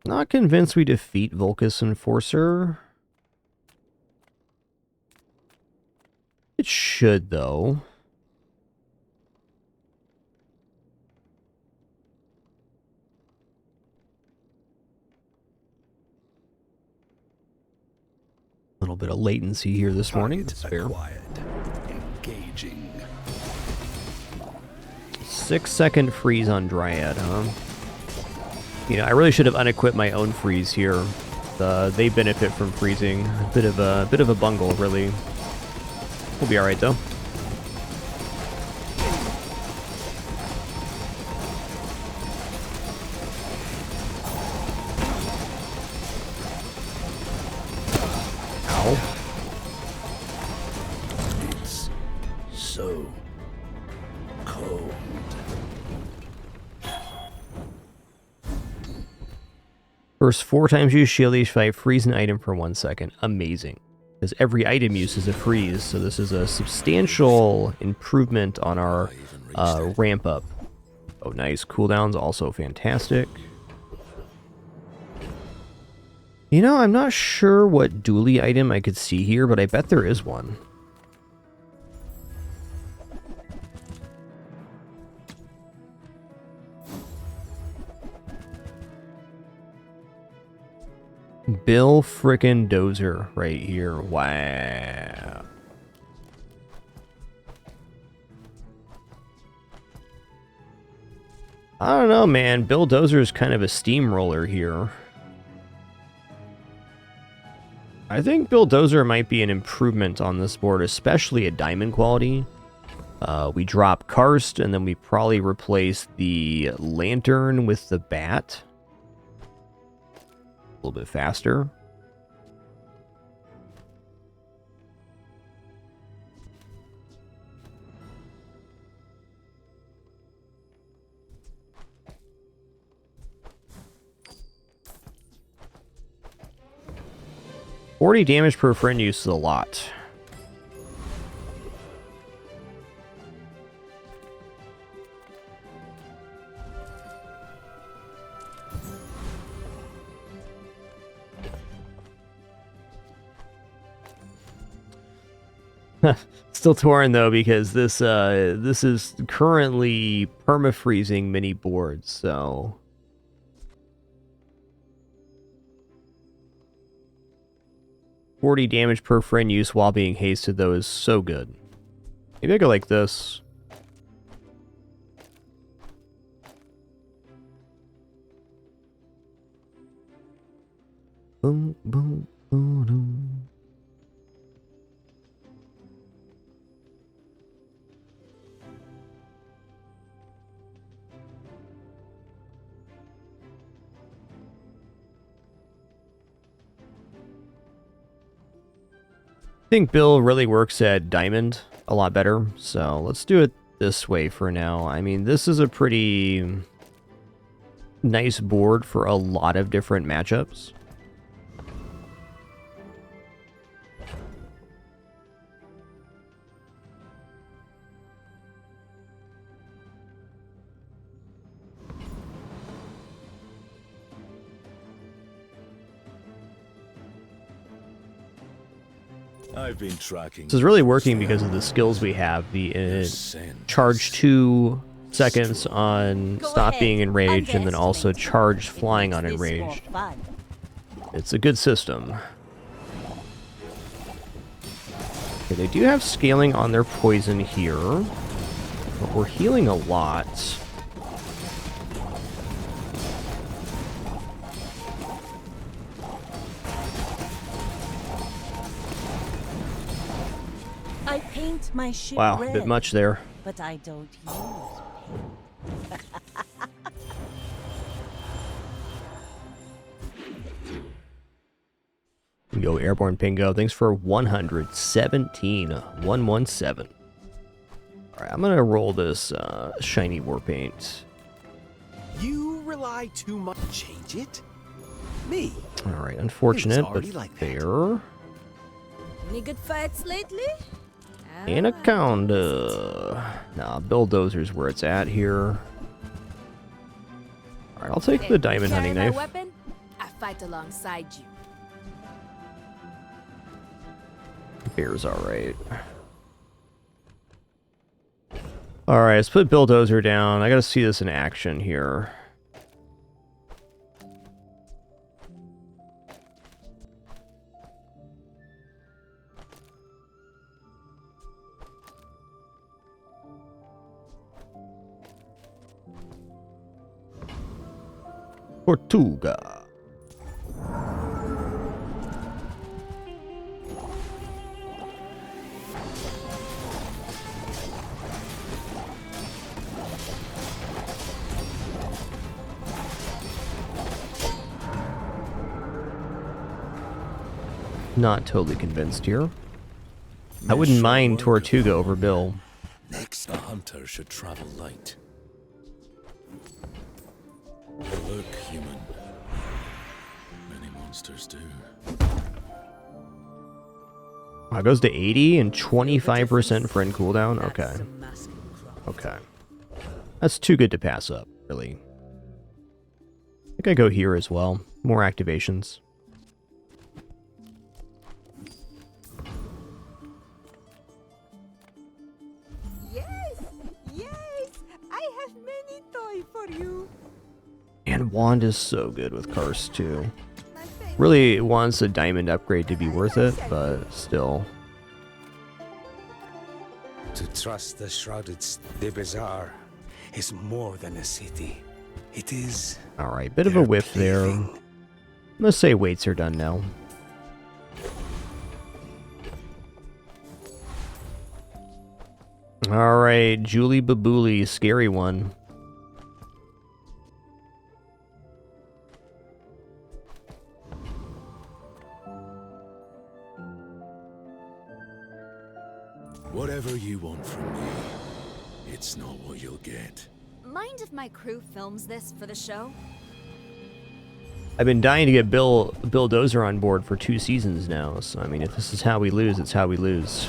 Not convinced we defeat Vulcus Enforcer. It should, though. A little bit of latency here this morning. It's fair. Engaging. 6-second freeze on Dryad, huh? You know, I really should have unequipped my own freeze here. They benefit from freezing. A bit of a bungle, really. We'll be all right, though. Ow. It's so cold. First 4 times use shield H5, freeze an item for 1 second. Amazing. Because every item uses a freeze, so this is a substantial improvement on our ramp up. Oh, nice. Cooldown's also fantastic. You know, I'm not sure what dually item I could see here, but I bet there is one. Bill frickin' Dozer right here. Wow. I don't know, man. Bill Dozer is kind of a steamroller here. I think Bill Dozer might be an improvement on this board, especially at diamond quality. We drop Karst, and then we probably replace the lantern with the bat. A little bit faster. $40 damage per friend use is a lot. Still torn though, because this is currently permafreezing mini boards, so 40 damage per friend use while being hasted though is so good. Maybe I go like this. Boom, boom, boom, boom. I think Bill really works at Diamond a lot better, so let's do it this way for now. I mean, this is a pretty nice board for a lot of different matchups. I've been tracking. This is really working because of the skills we have. The charge 2 seconds on stop being enraged, and then also charge flying on enraged. It's a good system. Okay, they do have scaling on their poison here, but we're healing a lot. I paint my ship Wow, red, a bit much there. but I don't use paint. Yo, Airborne Pingo, thanks for 117. 117. Alright, I'm gonna roll this shiny war paint. You rely too much. Change it? Me? Alright, unfortunate, but like fair. Any good fights lately? Anaconda. Nah, Bulldozer's where it's at here. Alright, I'll take the diamond hunting knife. Weapon? I fight alongside you. Bear's alright. Alright, let's put Bulldozer down. I gotta see this in action here. Tortuga. Not totally convinced here. I wouldn't mind Tortuga over Bill. Next, a hunter should travel light. Look, human. Many monsters do. It goes to 80 and 25% friend cooldown. Okay. Okay. That's too good to pass up, really. I think I go here as well. More activations. And Wand is so good with Karst too. Really wants a diamond upgrade to be worth it, but still. To trust the shrouded the Bazaar is more than a city. It is. Alright, bit of a whiff there. I'm gonna say weights are done now. Alright, Julie Babooli, scary one. Whatever you want from me, it's not what you'll get. Mind if my crew films this for the show? I've been dying to get Bill Dozer on board for 2 seasons now, so I mean, if this is how we lose, it's how we lose.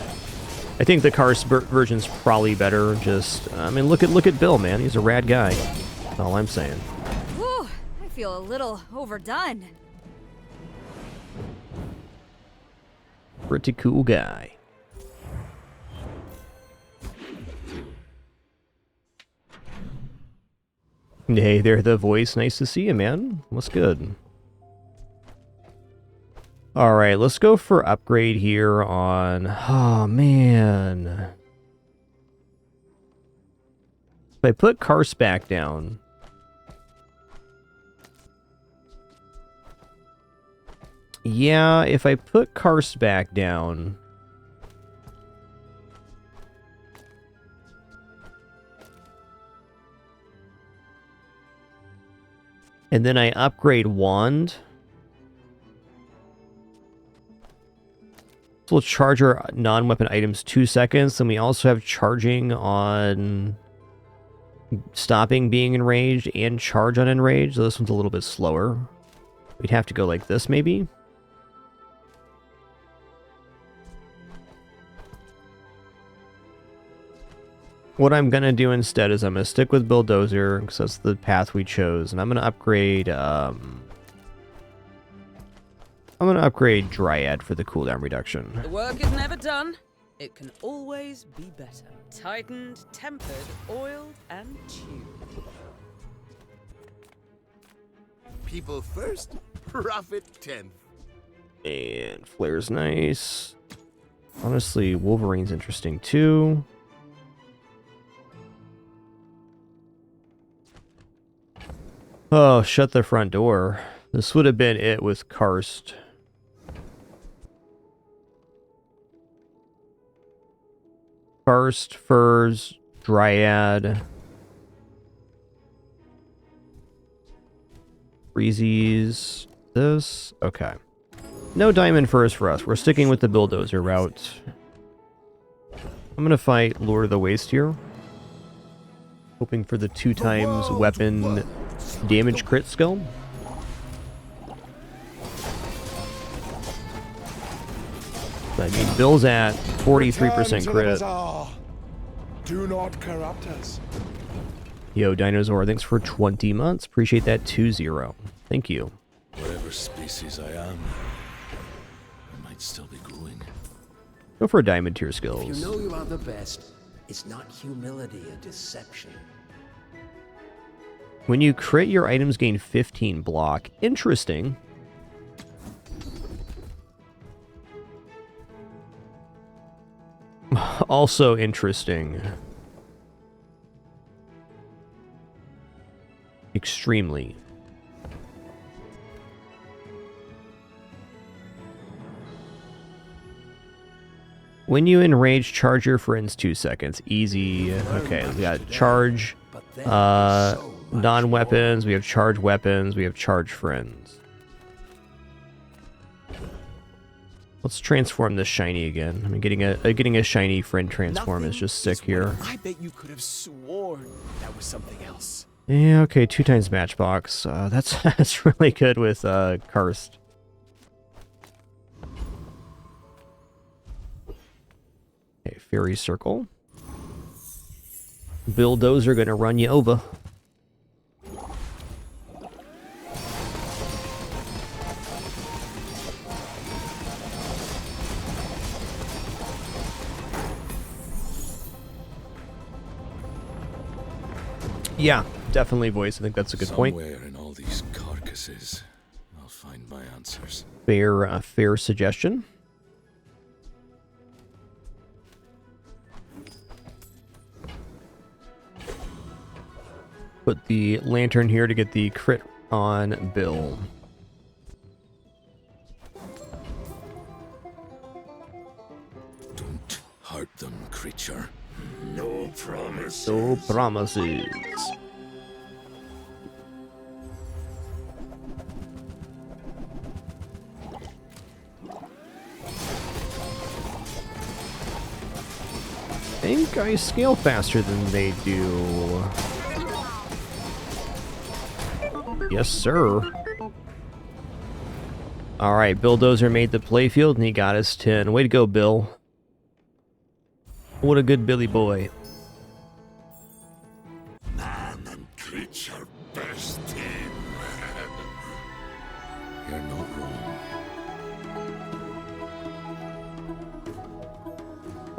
I think the Karst version's probably better. Just, I mean, look at Bill, man. He's a rad guy. That's all I'm saying. Whew, I feel a little overdone. Pretty cool guy. Hey there, The Voice. Nice to see you, man. What's good? Alright, let's go for upgrade here on... Oh, man. If I put Karst back down... Yeah, if I put Karst back down... And then I upgrade Wand. So we'll charge our non-weapon items 2 seconds. Then we also have charging on stopping being enraged and charge on enraged. So this one's a little bit slower. We'd have to go like this maybe. What I'm going to do instead is I'm going to stick with Bulldozer, because that's the path we chose. And I'm going to upgrade... I'm gonna upgrade Dryad for the cooldown reduction. The work is never done. It can always be better. Tightened, tempered, oiled, and tuned. People first, profit 10th. And Flare's nice. Honestly, Wolverine's interesting too. Oh, shut the front door. This would have been it with Karst. Karst, Furs, Dryad. Breezies. This. Okay. No diamond furs for us. We're sticking with the bulldozer route. I'm going to fight Lord of the Waste here. Hoping for the 2 times weapon damage crit skill. I mean, Bill's at 43% crit. Do not corrupt us. Yo, Dinosaur, thanks for 20 months. Appreciate that 2-0. Thank you. Whatever species I am, I might still be growing. Go for diamond tier skills. If you know you are the best, it's not humility, a deception. When you crit, your items gain 15 block. Interesting. Also interesting. Extremely. When you enrage, charge your friends 2 seconds. Easy. Okay, we got charge non-weapons, we have charge weapons, we have charge friends. Let's transform this shiny again. I mean, getting a shiny friend transform is just sick here. I bet you could have sworn that was something else. Yeah, okay, 2 times matchbox. That's really good with Karst. Okay, Fairy Circle. Bulldozer gonna run you over. Yeah, definitely voice. I think that's a good point. Somewhere in all these carcasses, I'll find my answers. Fair suggestion. Put the lantern here to get the crit on Bill. Don't hurt them, creature. No promises. No promises. I think I scale faster than they do. Yes, sir. Alright, Bulldozer made the playfield and he got us 10. Way to go, Bill. What a good Billy boy. Man and creature, best team. You're not wrong.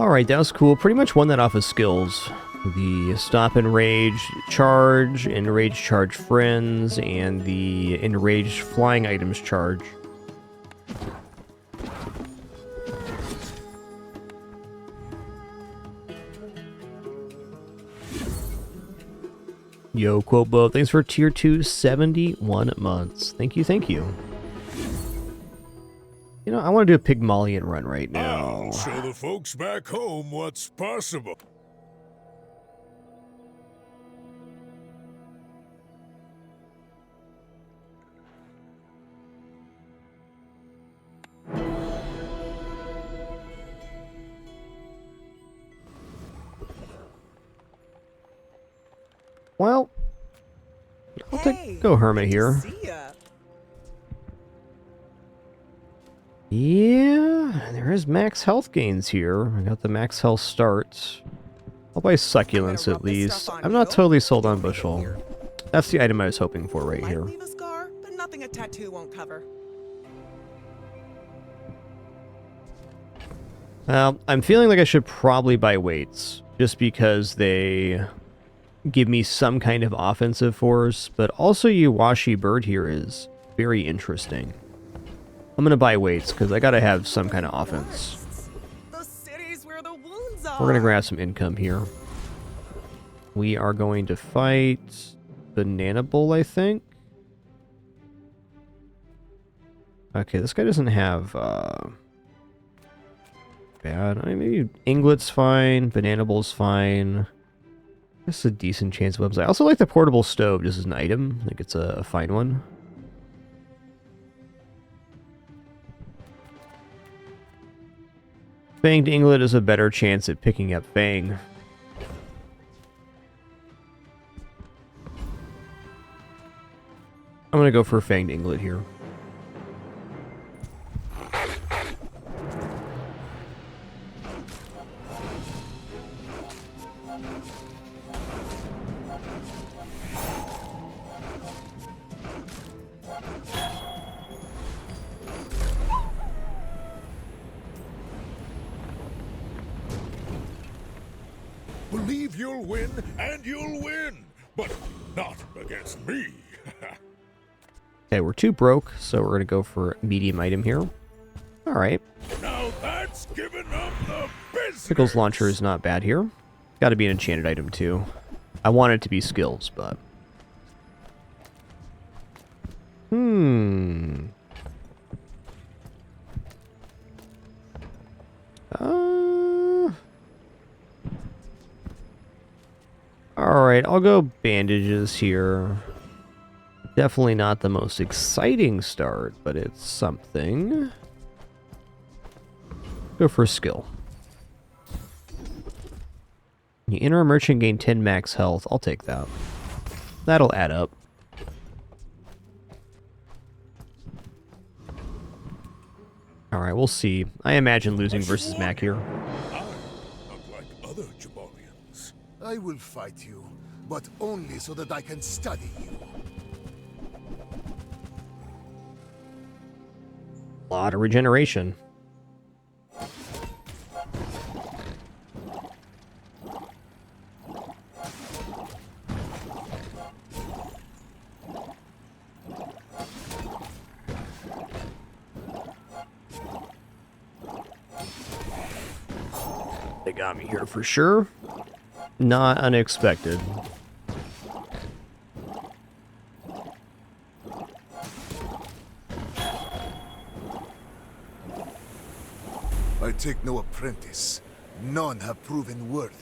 Alright, that was cool. Pretty much won that off of skills. The Stop Enrage charge, Enrage charge friends, and the Enraged flying items charge. Yo, Quobo, thanks for tier 2, 71 months. Thank you, thank you. You know, I want to do a Pygmalion run right now. I'll show the folks back home what's possible. Well, I'll go Hermit here. Yeah, there is max health gains here. I got the max health start. I'll buy succulents at least. I'm not totally sold on Bushel. That's the item I was hoping for right here. Leave a scar, but nothing a tattoo won't cover. Well, I'm feeling like I should probably buy weights, just because they give me some kind of offensive force, but also Yuwashi Bird here is very interesting. I'm gonna buy weights, because I gotta have some kind of offense. The city's where the wounds are. We're gonna grab some income here. We are going to fight Banana Bull, I think. Okay, this guy doesn't have bad. I mean, maybe Inglet's fine, Banana Bull's fine. That's a decent chance of webs. I also like the portable stove just as an item. I think it's a fine one. Fanged Inglet is a better chance at picking up Fang. I'm gonna go for Fanged Inglet here. Believe you'll win, and you'll win, but not against me. Okay, we're too broke, so we're gonna go for a medium item here. All right. Now that's giving up the business. Pickles launcher is not bad here. Got to be an enchanted item too. I want it to be skills, but all right, I'll go bandages here. Definitely not the most exciting start, but it's something. Go for skill. You enter a merchant, gain 10 max health. I'll take that. That'll add up. Alright, we'll see. I imagine losing versus Mac here. Unlike other Jabalians. I will fight you, but only so that I can study you. A lot of regeneration. They got me here for sure. Not unexpected. I take no apprentice. None have proven worthy.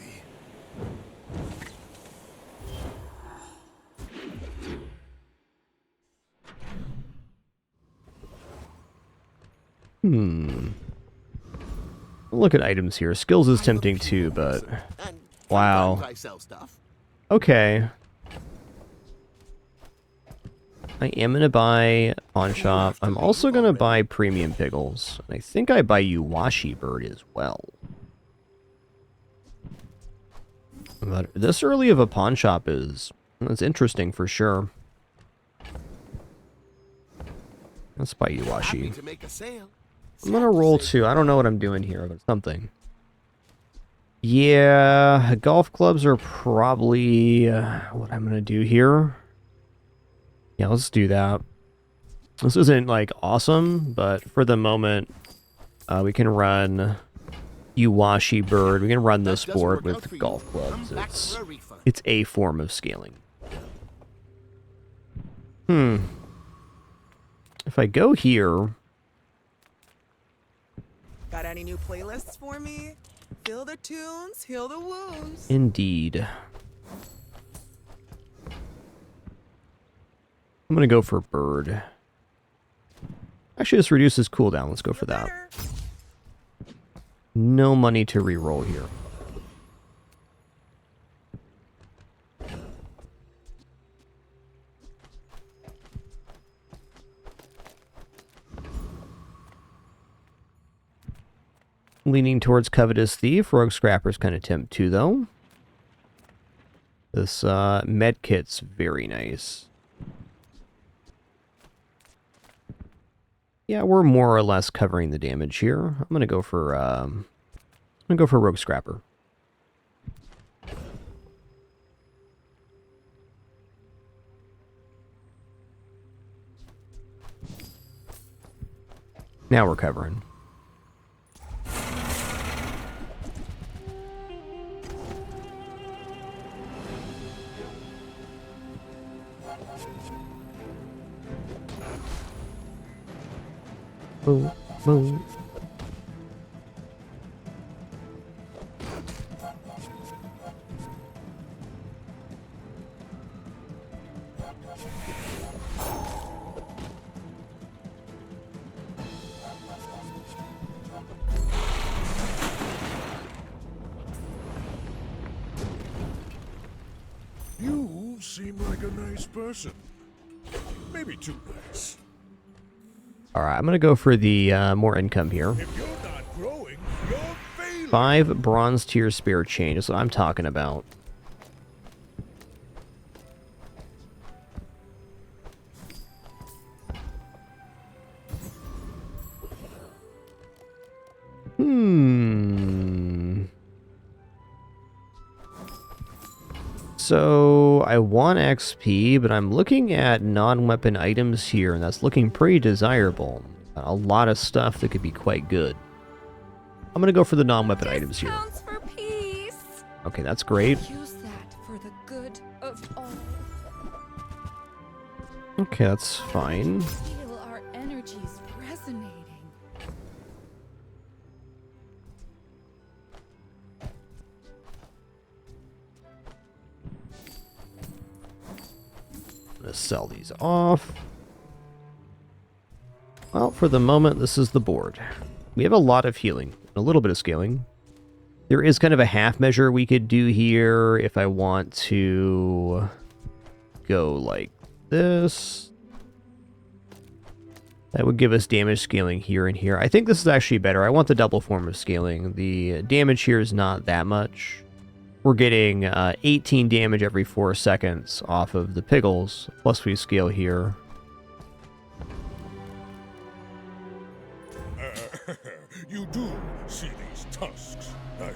Look at items here. Skills is tempting too, but wow. Okay. I am gonna buy pawn shop. I'm also gonna buy premium pickles. And I think I buy Yuwashi Bird as well. But this early of a pawn shop that's interesting for sure. Let's buy Yuwashi. I'm gonna roll two. I don't know what I'm doing here, but something. Yeah, golf clubs are probably what I'm gonna do here. Yeah, let's do that. This isn't like awesome, but for the moment, we can run Yuwashi Bird. We can run this board with golf clubs. It's a form of scaling. If I go here. Got any new playlists for me? Feel the tunes, heal the wounds. Indeed. I'm gonna go for Bird. Actually, this reduces cooldown. Let's go for that. No money to re-roll here. Leaning towards Covetous Thief. Rogue Scrapper's kind of tempt too, though. This med kit's very nice. Yeah, we're more or less covering the damage here. I'm going to go for I'm gonna go for Rogue Scrapper. Now we're covering. Boom, boom. You seem like a nice person. Maybe too nice. Alright, I'm gonna go for the more income here. If you're not growing, you're failing. 5 bronze tier spare chain is what I'm talking about. So, I want XP, but I'm looking at non-weapon items here, and that's looking pretty desirable. A lot of stuff that could be quite good. I'm gonna go for the non-weapon items here. For peace. Okay, that's great. Use that for the good of all. Okay, that's fine. Feel our energies resonating. I'm gonna sell these off. Well, for the moment, this is the board. We have a lot of healing, a little bit of scaling. There is kind of a half measure we could do here if I want to go like this. That would give us damage scaling here and here. I think this is actually better. I want the double form of scaling. The damage here is not that much. We're getting 18 damage every 4 seconds off of the piggles, plus we scale here. You do see these tusks, right?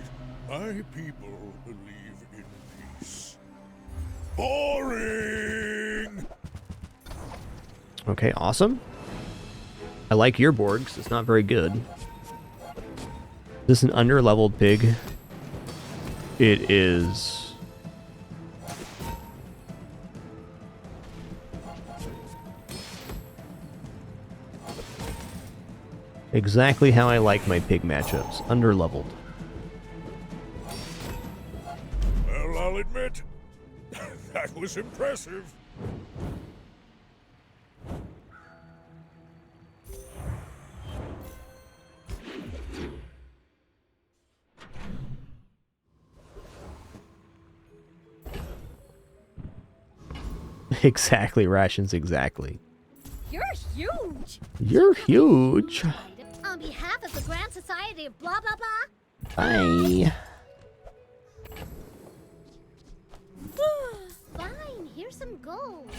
My people believe in peace. Boring! Okay, awesome. I like your board, because it's not very good. Is this an under-leveled pig? It is. Exactly how I like my pig matchups. Under-leveled. Well, I'll admit, that was impressive. Exactly, rations, exactly. You're huge! You're huge. On behalf of the Grand Society of blah blah blah. Bye. Fine, here's some gold.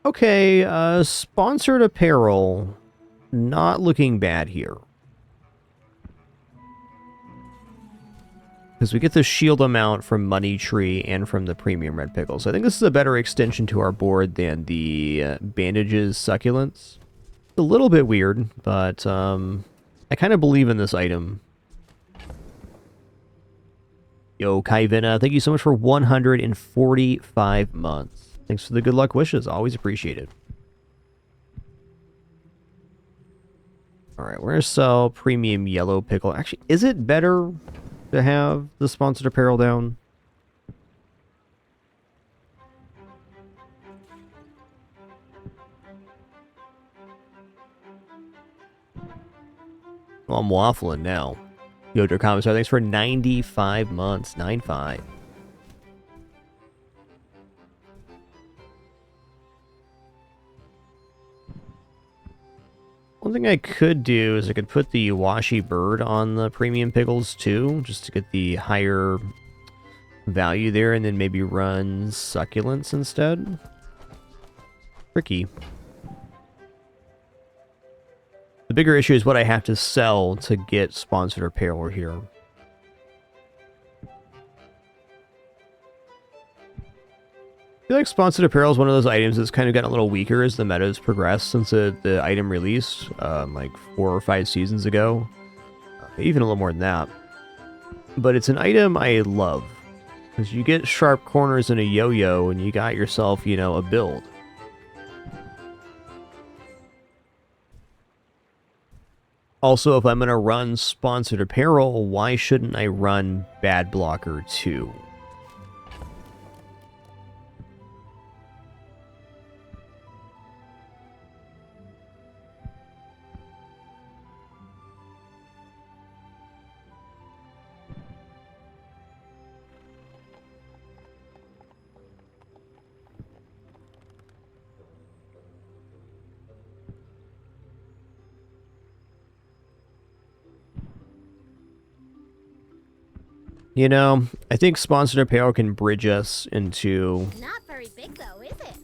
Okay, sponsored apparel. Not looking bad here. Because we get the shield amount from Money Tree and from the premium red pickles. I think this is a better extension to our board than the bandages succulents. A little bit weird, but I kind of believe in this item. Yo, Kaivina, thank you so much for 145 months. Thanks for the good luck wishes. Always appreciated. Alright, we're going to sell premium yellow pickle. Actually, is it better to have the sponsored apparel down? Well, I'm waffling now. Yoder Commissar, thanks for 95 months. 9-5. One thing I could do is I could put the Washi Bird on the premium pickles too, just to get the higher value there, and then maybe run succulents instead. Tricky. The bigger issue is what I have to sell to get sponsored apparel here. I feel like sponsored apparel is one of those items that's kind of gotten a little weaker as the meta's progressed since the item release, like 4 or 5 seasons ago. Even a little more than that. But it's an item I love. Because you get sharp corners in a yo-yo and you got yourself, you know, a build. Also, if I'm going to run sponsored apparel, why shouldn't I run Bad Blocker too? You know, I think sponsored apparel can bridge us into Not very big though, is it?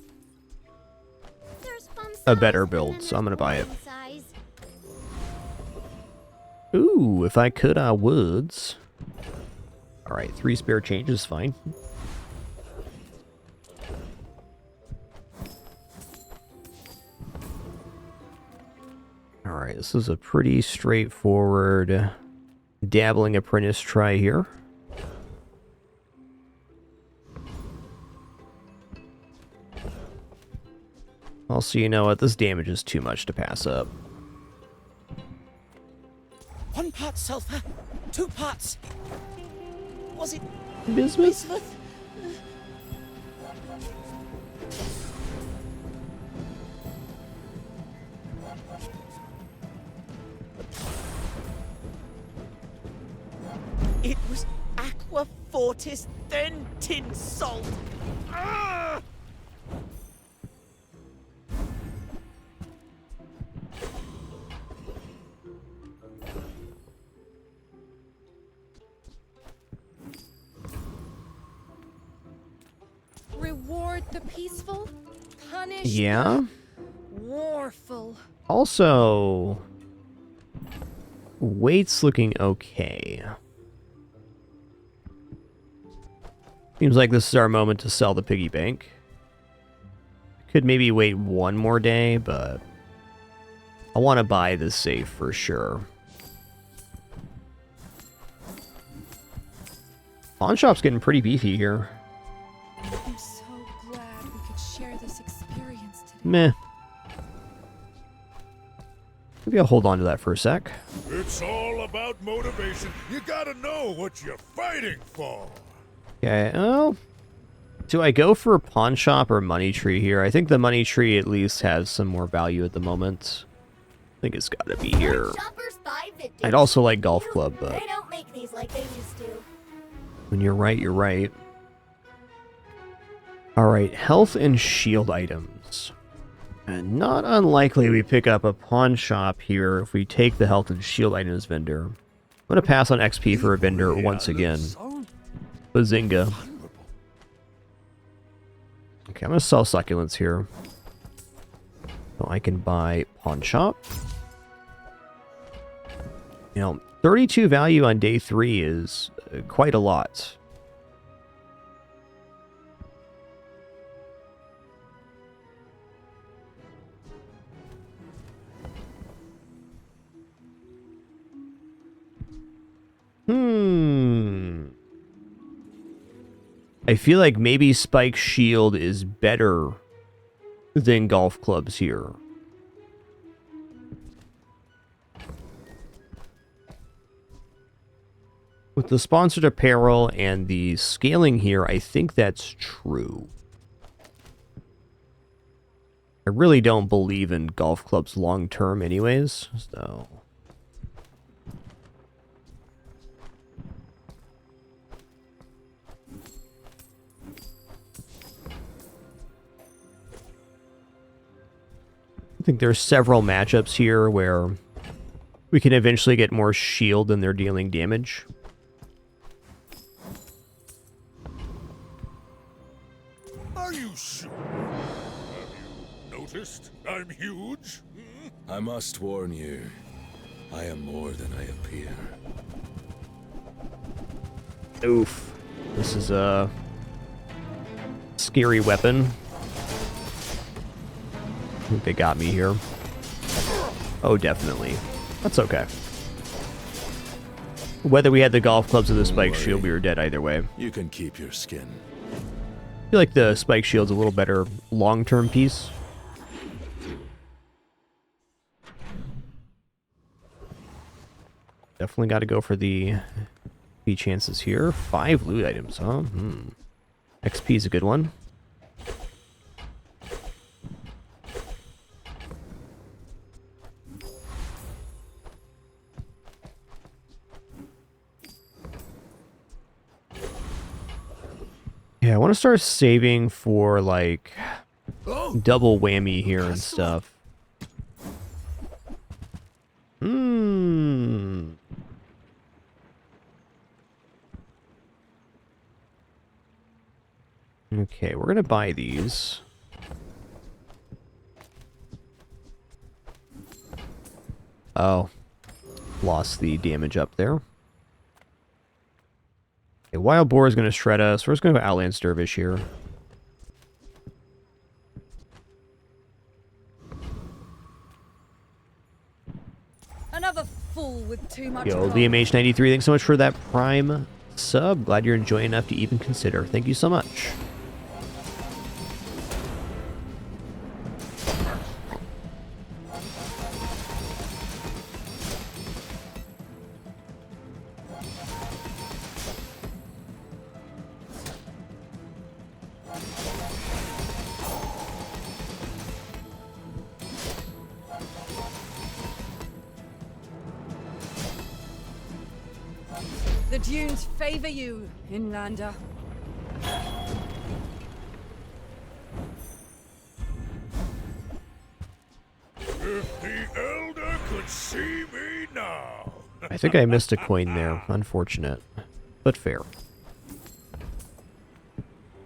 There's a better build, so I'm gonna buy it. Ooh, if I could, I would. Alright, 3 spare change is fine. Alright, this is a pretty straightforward dabbling apprentice try here. Also, you know what? This damage is too much to pass up. 1 part sulfur, 2 parts. Was it bismuth? It was aqua fortis, then tin salt. Ah! Reward the peaceful, punish Yeah. the warful. Also, weight's looking okay. Seems like this is our moment to sell the piggy bank. Could maybe wait 1 more day, but I want to buy this safe for sure. Pawn shop's getting pretty beefy here. I'm so glad we could share this experience today. Meh. Maybe I'll hold on to that for a sec. It's all about motivation. You gotta know what you're fighting for. Okay, oh. Do I go for a pawn shop or money tree here? I think the money tree at least has some more value at the moment. I think it's gotta be here. I'd also like golf club, but They don't make these like they used to. when you're right, you're right. Alright, health and shield items. And not unlikely we pick up a pawn shop here if we take the health and shield items vendor. I'm going to pass on XP for a vendor once again. Bazinga. Okay, I'm going to sell succulents here. So I can buy pawn shop. You know, 32 value on day 3 is quite a lot. I feel like maybe Spike Shield is better than golf clubs here. With the sponsored apparel and the scaling here, I think that's true. I really don't believe in golf clubs long term anyways, so... I think there's several matchups here where we can eventually get more shield than they're dealing damage. Are you sure? Have you noticed I'm huge? I must warn you, I am more than I appear. Oof. This is a scary weapon. I think they got me here. Oh, definitely. That's okay. Whether we had the golf clubs or the spike shield, we were dead either way. You can keep your skin. I feel like the spike shield's a little better long-term piece. Definitely got to go for the chances here. 5 loot items, huh? XP is a good one. Yeah, I want to start saving for, like, double whammy here and stuff. Okay, we're going to buy these. Oh. Lost the damage up there. Okay, Wild Boar is going to shred us. We're just going to go Outlands Dervish here. Another fool with too much. Yo, LiamH93, thanks so much for that Prime sub. Glad you're enjoying enough to even consider. Thank you so much. The dunes favor you, Inlander. If the Elder could see me now. I think I missed a coin there. Unfortunate. But fair.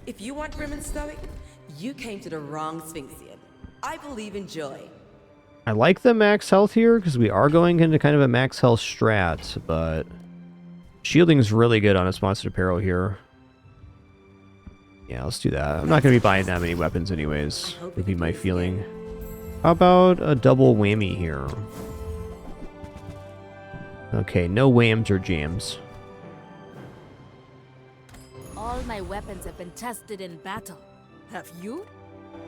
If you want grim and stoic, you came to the wrong Sphinxian. I believe in joy. I like the max health here, because we are going into kind of a max health strat, but shielding's really good on a sponsored apparel here. Yeah, let's do that. I'm not going to be buying that many weapons anyways, would be my feeling. How about a double whammy here? Okay, no whams or jams. All my weapons have been tested in battle. Have you?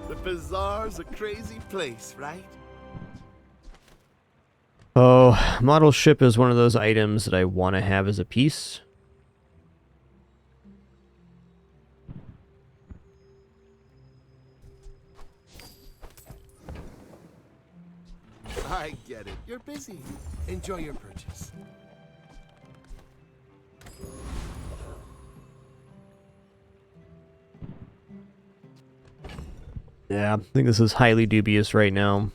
The Bazaar's a crazy place, right? Oh, model ship is one of those items that I want to have as a piece. I get it. You're busy. Enjoy your purchase. Yeah, I think this is highly dubious right now.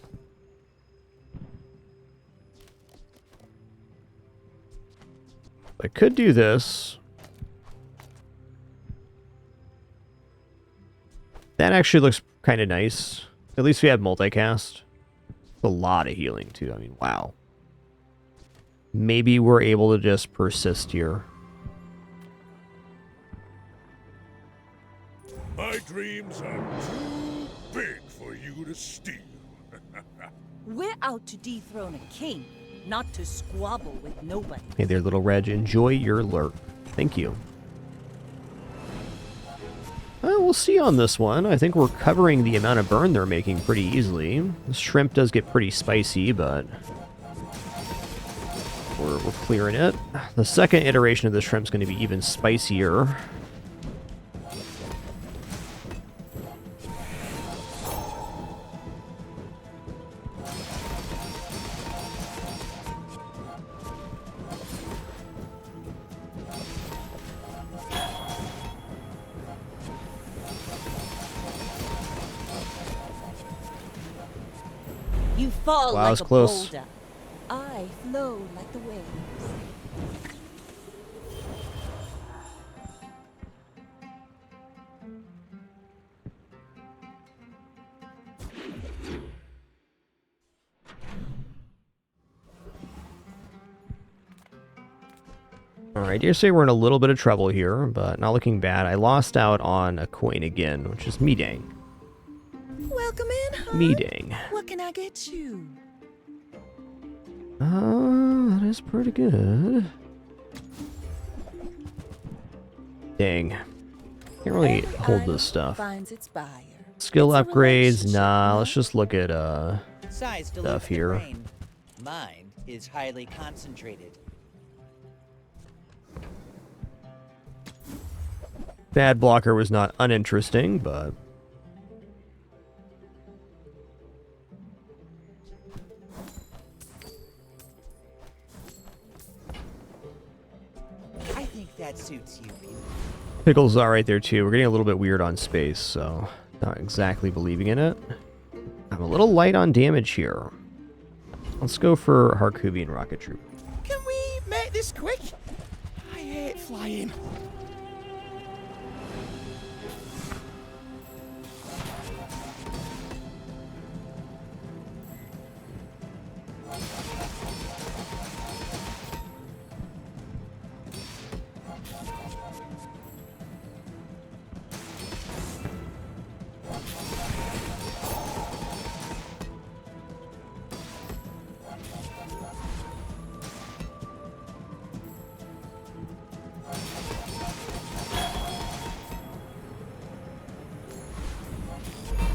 I could do this. That actually looks kind of nice. At least we have multicast. A lot of healing, too. I mean, wow. Maybe we're able to just persist here. My dreams are too big for you to steal. We're out to dethrone a king, not to squabble with nobody. Hey there, little Reg. Enjoy your lurk. Thank you. We'll see on this one. I think we're covering the amount of burn they're making pretty easily. The shrimp does get pretty spicy, but we're clearing it. The second iteration of the shrimp's going to be even spicier. You fall Wow, like it's a close. boulder. I flow like the waves. Alright, dare say we're in a little bit of trouble here, but not looking bad. I lost out on a coin again, which is me dang. Welcome in, hon. Me dang. What can I get you? That is pretty good. Dang. Can't really hold this stuff. Finds its buyer. Skill It's a upgrades? relationship, Nah, let's just look at Size dilutes stuff the here. brain. Mine is highly concentrated. Bad blocker was not uninteresting, but I think that suits you, beauty. Pickles are right there too. We're getting a little bit weird on space, so not exactly believing in it. I'm a little light on damage here. Let's go for Harkuvian Rocket Troop. Can we make this quick? I hate flying.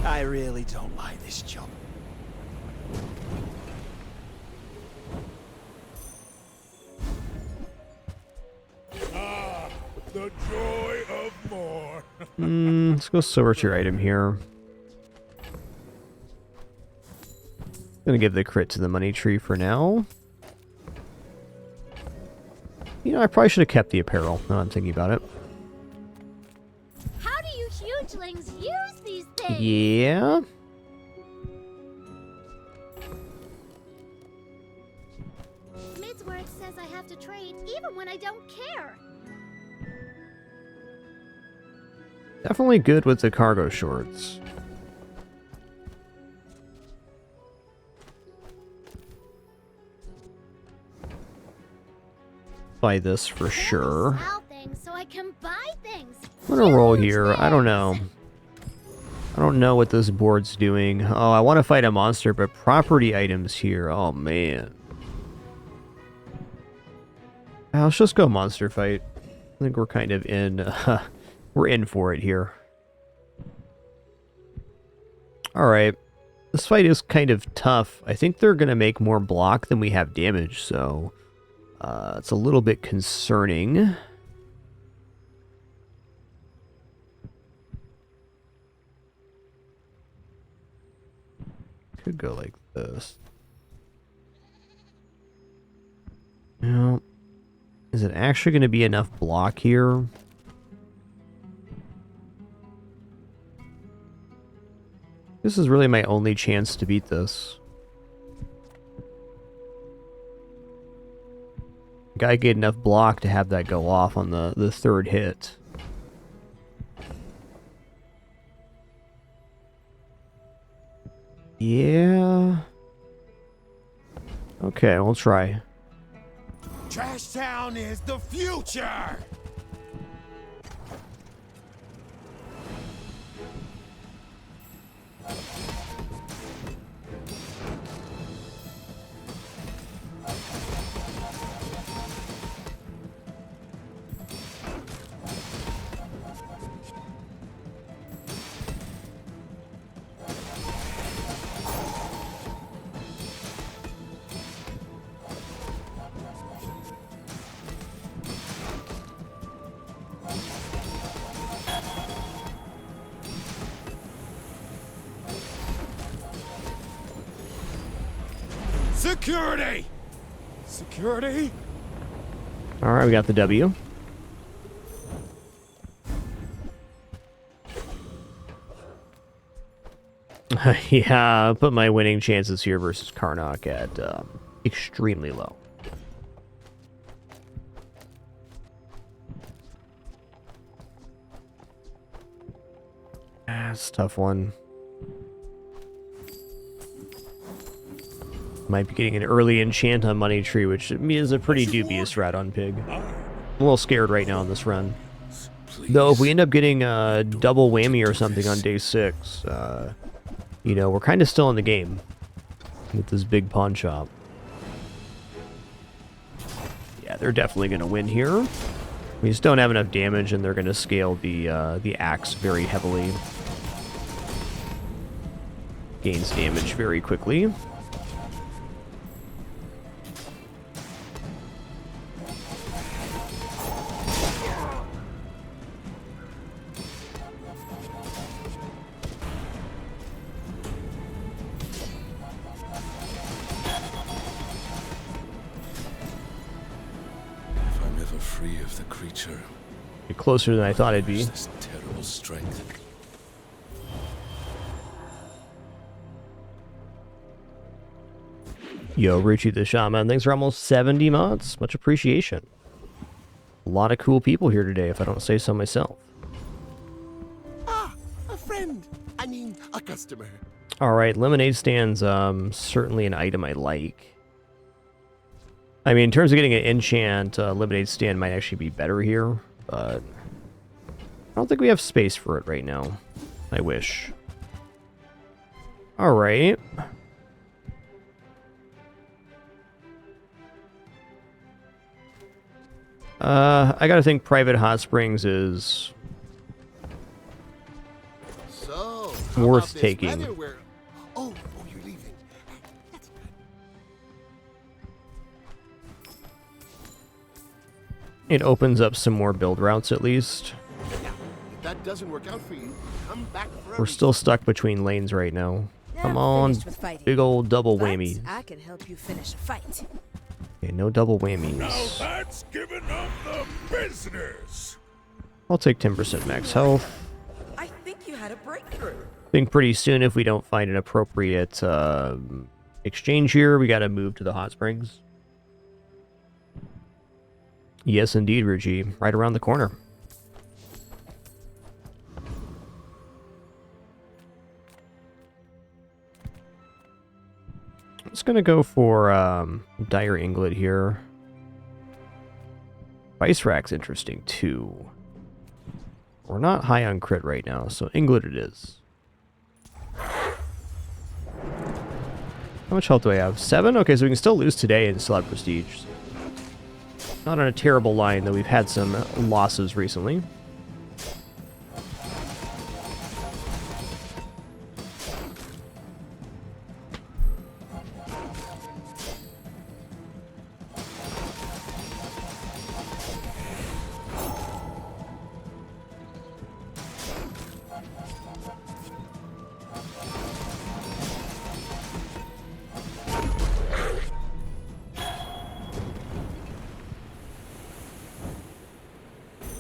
I really don't like this job. Ah, the joy of more. Let's go sort your item here. Gonna give the crit to the money tree for now. You know, I probably should have kept the apparel, now I'm thinking about it. How do you hugelings use these things? Yeah. Midsworth says I have to trade even when I don't care. Definitely good with the cargo shorts. Buy this for sure. Sell things so I can buy things. I'm gonna roll here. I don't know. I don't know what this board's doing. Oh, I want to fight a monster, but property items here. Oh, man. Let's just go monster fight. I think we're kind of in... we're in for it here. Alright. This fight is kind of tough. I think they're going to make more block than we have damage, so... it's a little bit concerning. Could go like this. Now, is it actually going to be enough block here? This is really my only chance to beat this. Gotta get enough block to have that go off on the third hit. Yeah. Okay, we'll try. Trash Town is the future! Security! Security? Alright, we got the W. Yeah, put my winning chances here versus Karnak at extremely low. That's a tough one. Might be getting an early enchant on Money Tree, which to me is a pretty dubious route on Pig. I'm a little scared right now on this run. Though, if we end up getting a double whammy or something on day 6, you know, we're kind of still in the game with this big pawn shop. Yeah, they're definitely going to win here. We just don't have enough damage, and they're going to scale the axe very heavily. Gains damage very quickly. Free of the creature. You're closer than I thought I'd be. This terrible strength. Yo, Ruchi the Shaman, thanks for almost 70 months. Much appreciation. A lot of cool people here today, if I don't say so myself. Ah, a friend. I mean, a customer. Alright, lemonade stand's certainly an item I like. I mean, in terms of getting an enchant, lemonade stand might actually be better here, but I don't think we have space for it right now. I wish. Alright. I gotta think Private Hot Springs is So, worth taking. Oh, you're leaving. It opens up some more build routes at least. Now, if that doesn't work out for you, come back for We're still stuck between lanes right now. Come on, big old double whammies. I can help you finish a fight. Okay, no double whammies. Now that's giving up the business. I'll take 10% max health. I think you had a breakthrough. Think pretty soon if we don't find an appropriate exchange here, we gotta move to the hot springs. Yes, indeed, Ruji. Right around the corner. I'm just gonna go for Dire Inglet here. Vice Rack's interesting too. We're not high on crit right now, so Inglet it is. How much health do I have? 7? Okay, so we can still lose today and still have prestige. Not on a terrible line, though we've had some losses recently.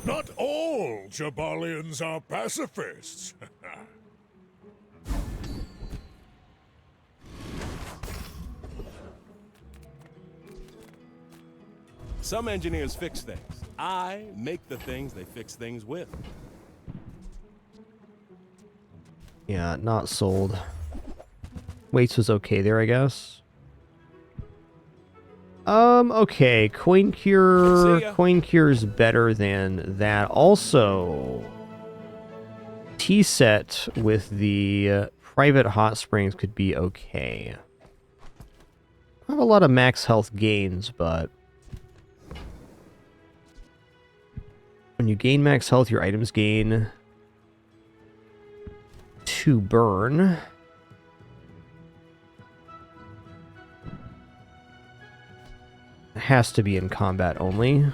Not all Jabalians are pacifists. Some engineers fix things. I make the things they fix things with. Yeah, not sold. Weights was okay there, I guess. Okay, Coin Cure's better than that. Also, T-set with the private hot springs could be okay. I have a lot of max health gains, but when you gain max health, your items gain 2 burn. It has to be in combat only.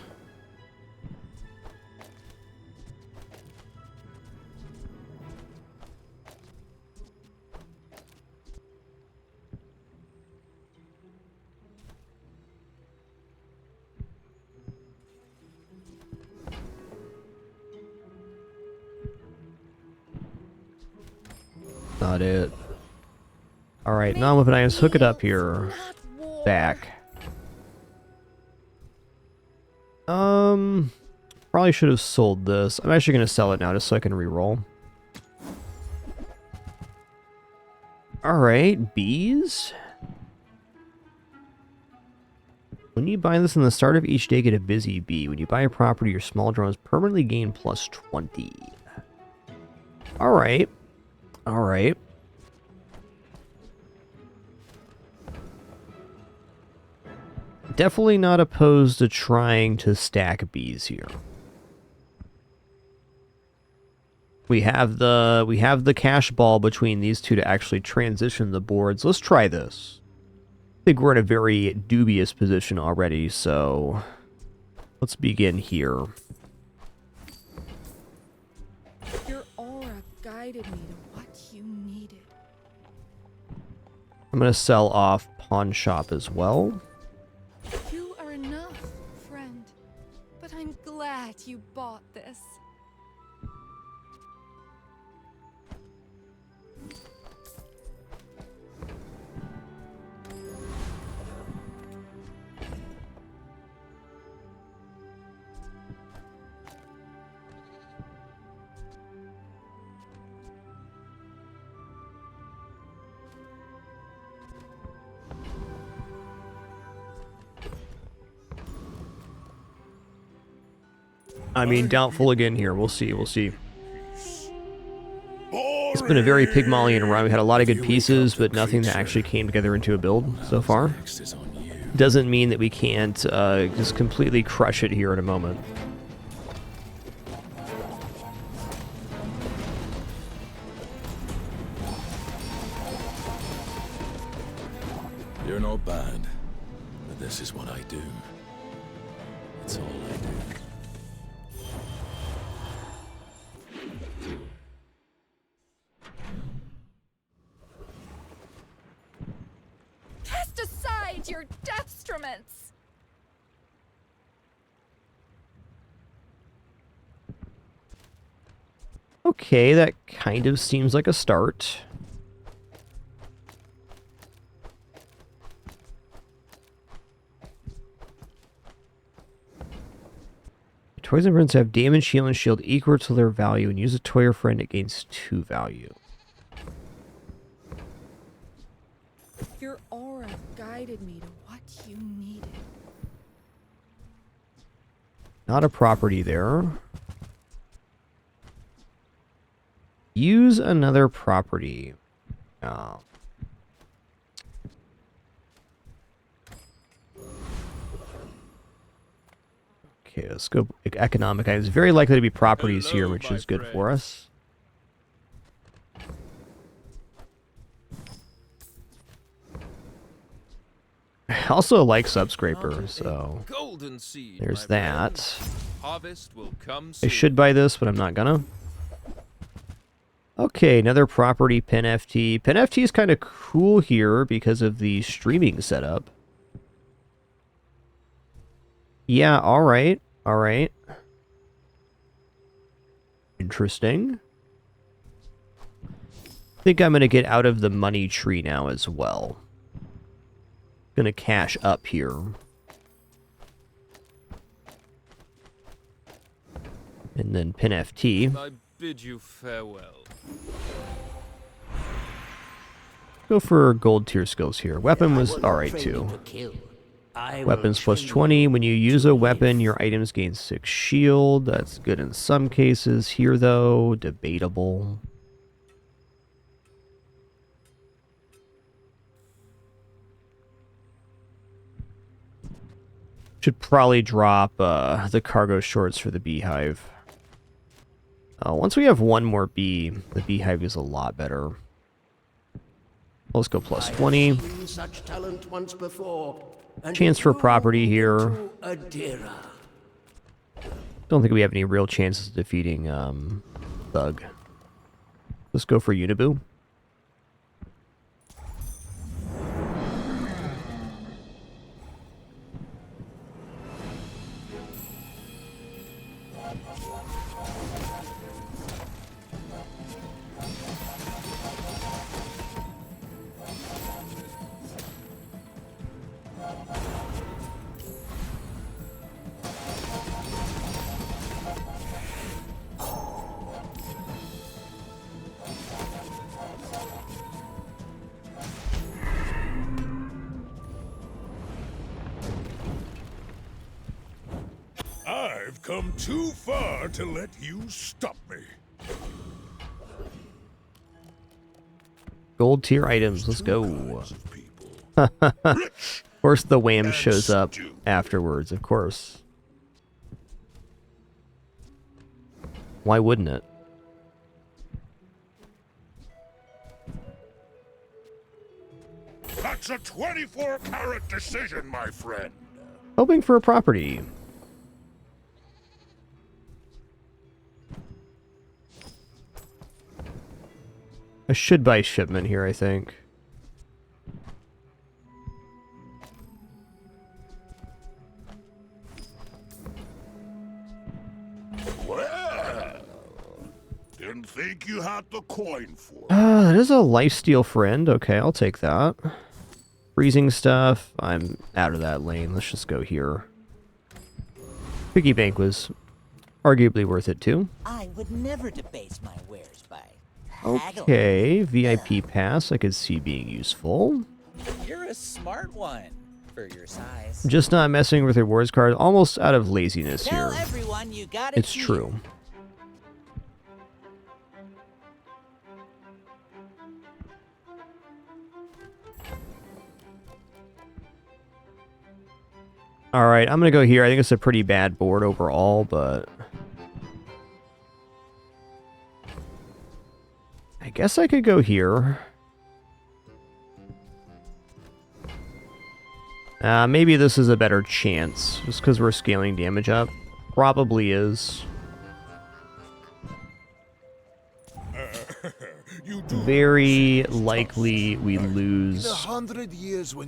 Not it. Alright, non-weapon items, hook it up here. Back. Probably should have sold this. I'm actually going to sell it now just so I can reroll. Alright, bees. When you buy this in the start of each day, get a busy bee. When you buy a property, your small drones permanently gain plus 20. Alright. Alright. Definitely not opposed to trying to stack bees here. We have the cash ball between these two to actually transition the boards. Let's try this. I think we're in a very dubious position already, so let's begin here. Your aura guided me to what you needed. I'm going to sell off pawn shop as well. You are enough, friend. But I'm glad you bought this. I mean, doubtful again here. We'll see. We'll see. It's been a very Pygmalion run. We had a lot of good pieces, but nothing that actually came together into a build so far. Doesn't mean that we can't just completely crush it here in a moment. You're not bad, but this is what I do. It's all I do. Cast aside your deathstruments! Okay, that kind of seems like a start. Toys and friends have damage, heal, and shield equal to their value, and use a toy or friend, it gains 2 value. Your aura guided me to what you needed. Not a property there. Use another property. Oh. Okay, let's go economic items. Very likely to be properties here, which is good for us. I also like Subscraper, so there's that. I should buy this, but I'm not gonna. Okay, another property, Pen FT. Pen FT is kind of cool here because of the streaming setup. Yeah, alright. Alright. Interesting. I think I'm going to get out of the money tree now as well. Gonna cash up here. And then Pin FT. I bid you farewell. Go for gold tier skills here. Weapon was alright too. Weapons plus 20. When you use a weapon, your items gain 6 shield. That's good in some cases. Here though, debatable. Should probably drop the cargo shorts for the beehive. Once we have one more bee, the beehive is a lot better. Let's go plus 20. Such talent once before, Chance for property here. Don't think we have any real chances of defeating Thug. Let's go for Unibu. I've come too far to let you stop me. Gold tier items, let's go. Of course the wham shows up afterwards, of course. Why wouldn't it? That's a 24-carat decision, my friend. Hoping for a property. I should buy shipment here, I think. Well, didn't think you had the coin for. That is a lifesteal friend. Okay, I'll take that. Freezing stuff. I'm out of that lane. Let's just go here. Piggy bank was arguably worth it too. I would never debase my wares by Okay, VIP pass I could see being useful. You're a smart one for your size. Just not messing with rewards card, almost out of laziness Tell here. everyone you got it It's here. true. Alright, I'm gonna go here. I think it's a pretty bad board overall, but I guess I could go here. Maybe this is a better chance, just because we're scaling damage up. Probably is. Very likely we lose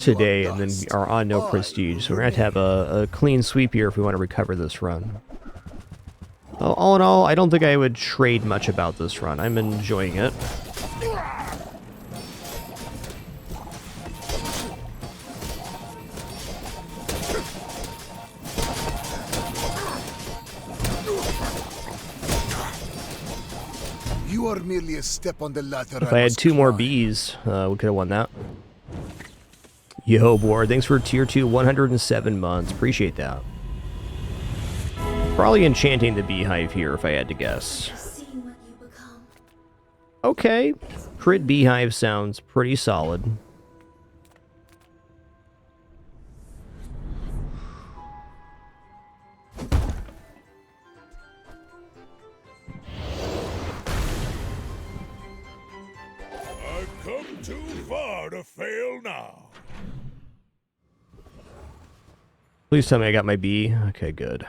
today and then are on no prestige. So we're going to have a clean sweep here if we want to recover this run. All in all, I don't think I would trade much about this run. I'm enjoying it. You are merely a step on the ladder. If I had 2 more Bs, we could have won that. Yo, board, thanks for tier 2, 107 months. Appreciate that. Probably enchanting the beehive here, if I had to guess. Okay, crit beehive sounds pretty solid. I've come too far to fail now. Please tell me I got my B. Okay, good.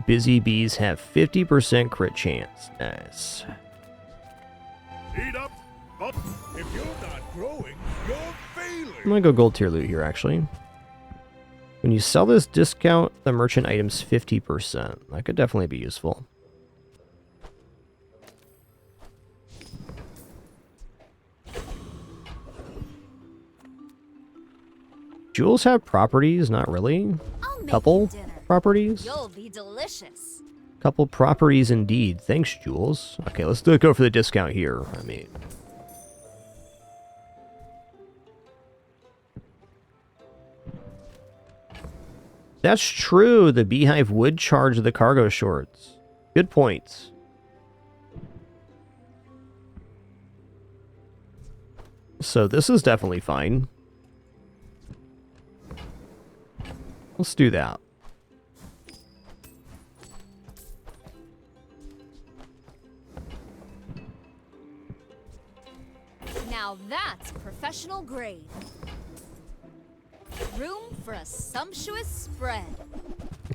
Busy bees have 50% crit chance. Nice. Eat up, but if you're not growing, you're failing. I'm gonna go gold tier loot here, actually. When you sell this, discount the merchant items 50%. That could definitely be useful. Jewels have properties? Not really. Couple properties? You'll be delicious. Couple properties indeed. Thanks, Jules. Okay, let's go for the discount here. I mean, that's true. The beehive would charge the cargo shorts. Good points. So this is definitely fine. Let's do that. Now that's professional grade. Room for a sumptuous spread.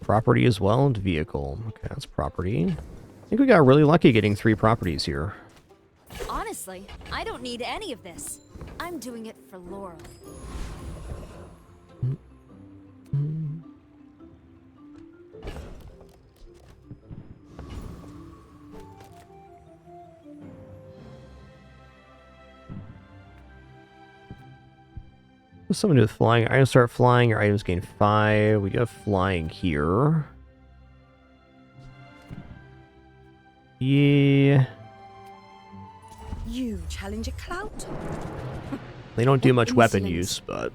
Property as well and vehicle. Okay, that's property. I think we got really lucky getting 3 properties here. Honestly, I don't need any of this. I'm doing it for Laurel. Someone with flying. Items start flying. Your items gain 5. We do have flying here. Yeah. You challenge a clout? They don't do much weapon use, but...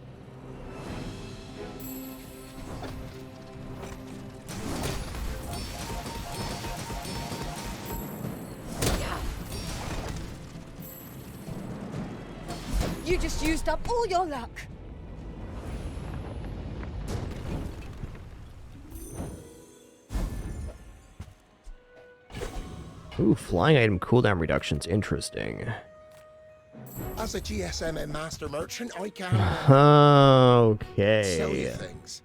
You just used up all your luck. Ooh, flying item cooldown reduction's interesting. As a GSM and master merchant, I can Okay. sell you things.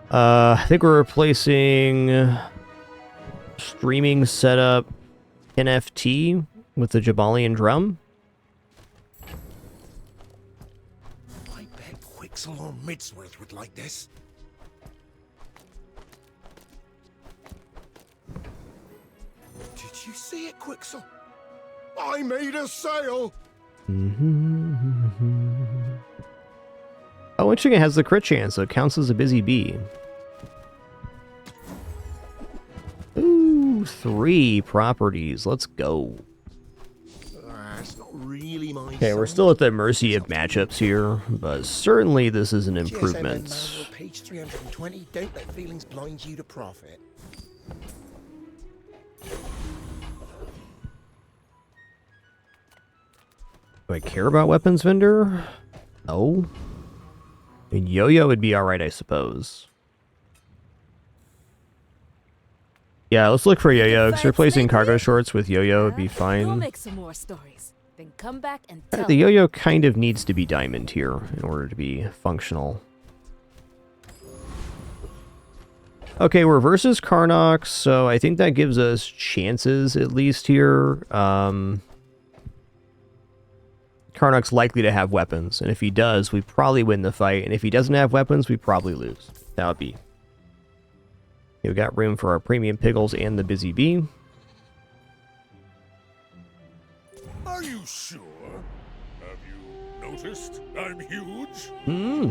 I think we're replacing streaming setup NFT with the Jabalian drum. I bet Quixel or Midsworth would like this. Did you see it, Quixel? I made a sale! Oh, interesting, it has the crit chance, so it counts as a busy bee. Ooh, 3 properties. Let's go. It's not really my Okay, we're still at the mercy of matchups here, but certainly this is an improvement. GSM manual, page 320. Don't let feelings blind you to profit. Do I care about weapons vendor? No. I mean, Yo-Yo would be alright, I suppose. Yeah, let's look for Yo-Yo, because replacing cargo shorts with Yo-Yo would be Go fine. make some more stories. Then come back and tell The Yo-Yo kind of needs to be diamond here in order to be functional. Okay, we're versus Karnox, so I think that gives us chances at least here. Karnok's likely to have weapons, and if he does, we probably win the fight, and if he doesn't have weapons, we probably lose. That would be... Okay, we've got room for our premium pickles and the busy bee. Are you sure? Have you noticed I'm huge?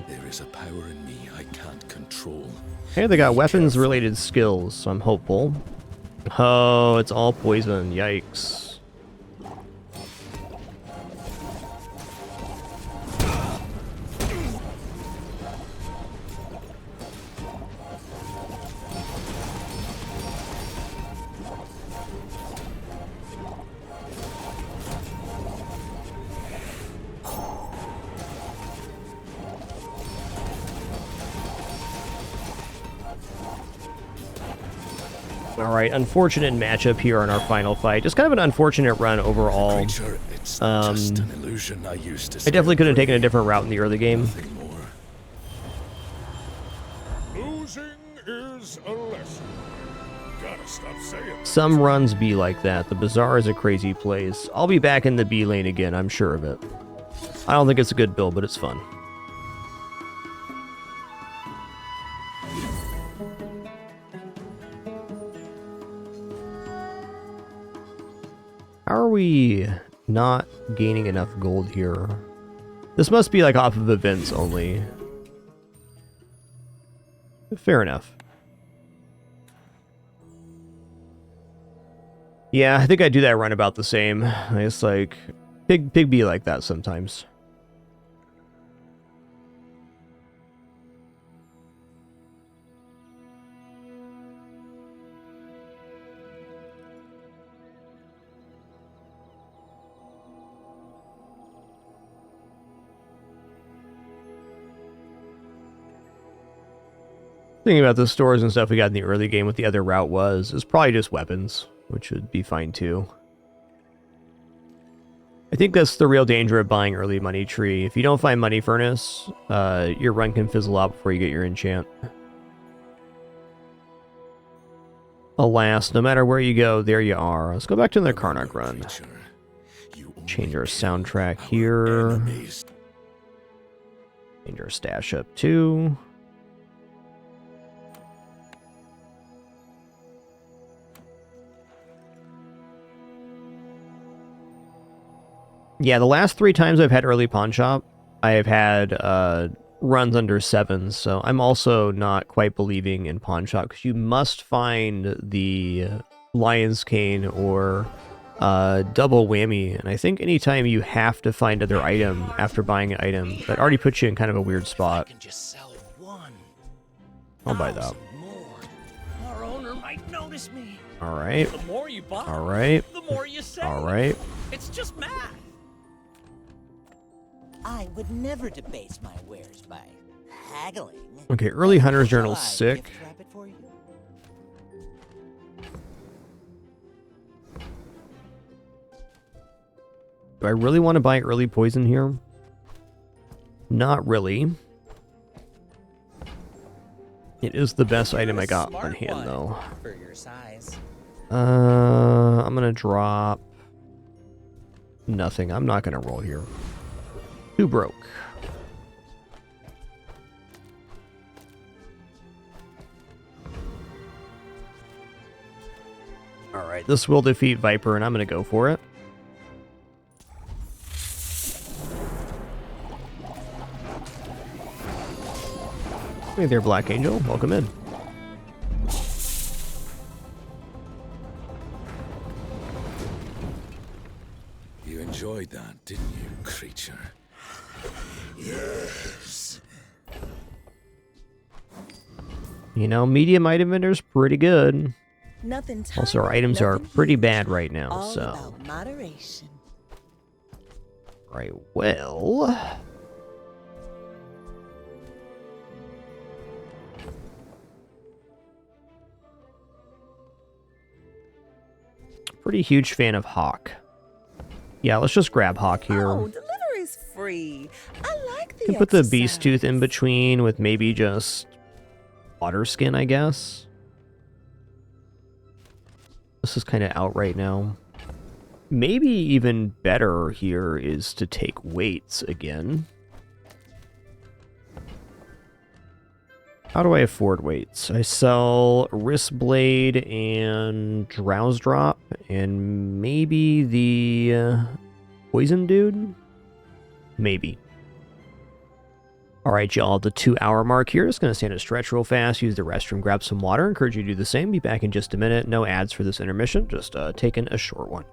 There is a power in me I can't control. Hey, they got weapons-related skills, so I'm hopeful. Oh, it's all poison. Yikes. Alright, unfortunate matchup here on our final fight. Just kind of an unfortunate run overall. It's just an illusion I used to I definitely could have taken a different route in the early game. Losing is a lesson. Gotta stop saying. Some runs be like that. The Bazaar is a crazy place. I'll be back in the B lane again, I'm sure of it. I don't think it's a good build, but it's fun. How are we not gaining enough gold here? This must be like off of events only. Fair enough. Yeah, I think I do that run about the same. It's like Pig be like that sometimes. Thinking about the stores and stuff we got in the early game, what the other route was, is probably just weapons, which would be fine too. I think that's the real danger of buying early money tree. If you don't find money furnace, your run can fizzle out before you get your enchant. Alas, no matter where you go, there you are. Let's go back to the Karnak run. Change our soundtrack here. Change our stash up too. Yeah, the last 3 times I've had early pawn shop, I have had runs under 7s, so I'm also not quite believing in pawn shop, because you must find the Lion's Cane or double whammy. And I think anytime you have to find another item after buying an item, that already puts you in kind of a weird spot. I'll buy that. Our owner might notice me. All right. The more you buy, All right. the more you save. All right. It's just math. I would never debase my wares by haggling. Okay, early Hunter's Journal's sick. Do I really want to buy early poison here? Not really. It is the best item I got on hand, though. For your size. I'm gonna drop nothing. I'm not gonna roll here. Too broke. All right, this will defeat Viper, and I'm gonna go for it. Hey there, Black Angel. Welcome in. You enjoyed that, didn't you, creature? Yes. You know, medium item vendor's pretty good. Nothing Also, our items are pretty bad right now, so. Moderation. Right, well. Pretty huge fan of Hawk. Yeah, let's just grab Hawk here. Oh, delivery's free. I like the Can put the Beast Tooth in between with maybe just Water Skin, I guess. This is kind of out right now. Maybe even better here is to take weights again. How do I afford weights? I sell Wrist Blade and Drowse Drop and maybe the Poison Dude? Maybe. Alright, y'all, the 2-hour mark here. Just going to stand and stretch real fast, use the restroom, grab some water. Encourage you to do the same. Be back in just a minute. No ads for this intermission, just taking a short one.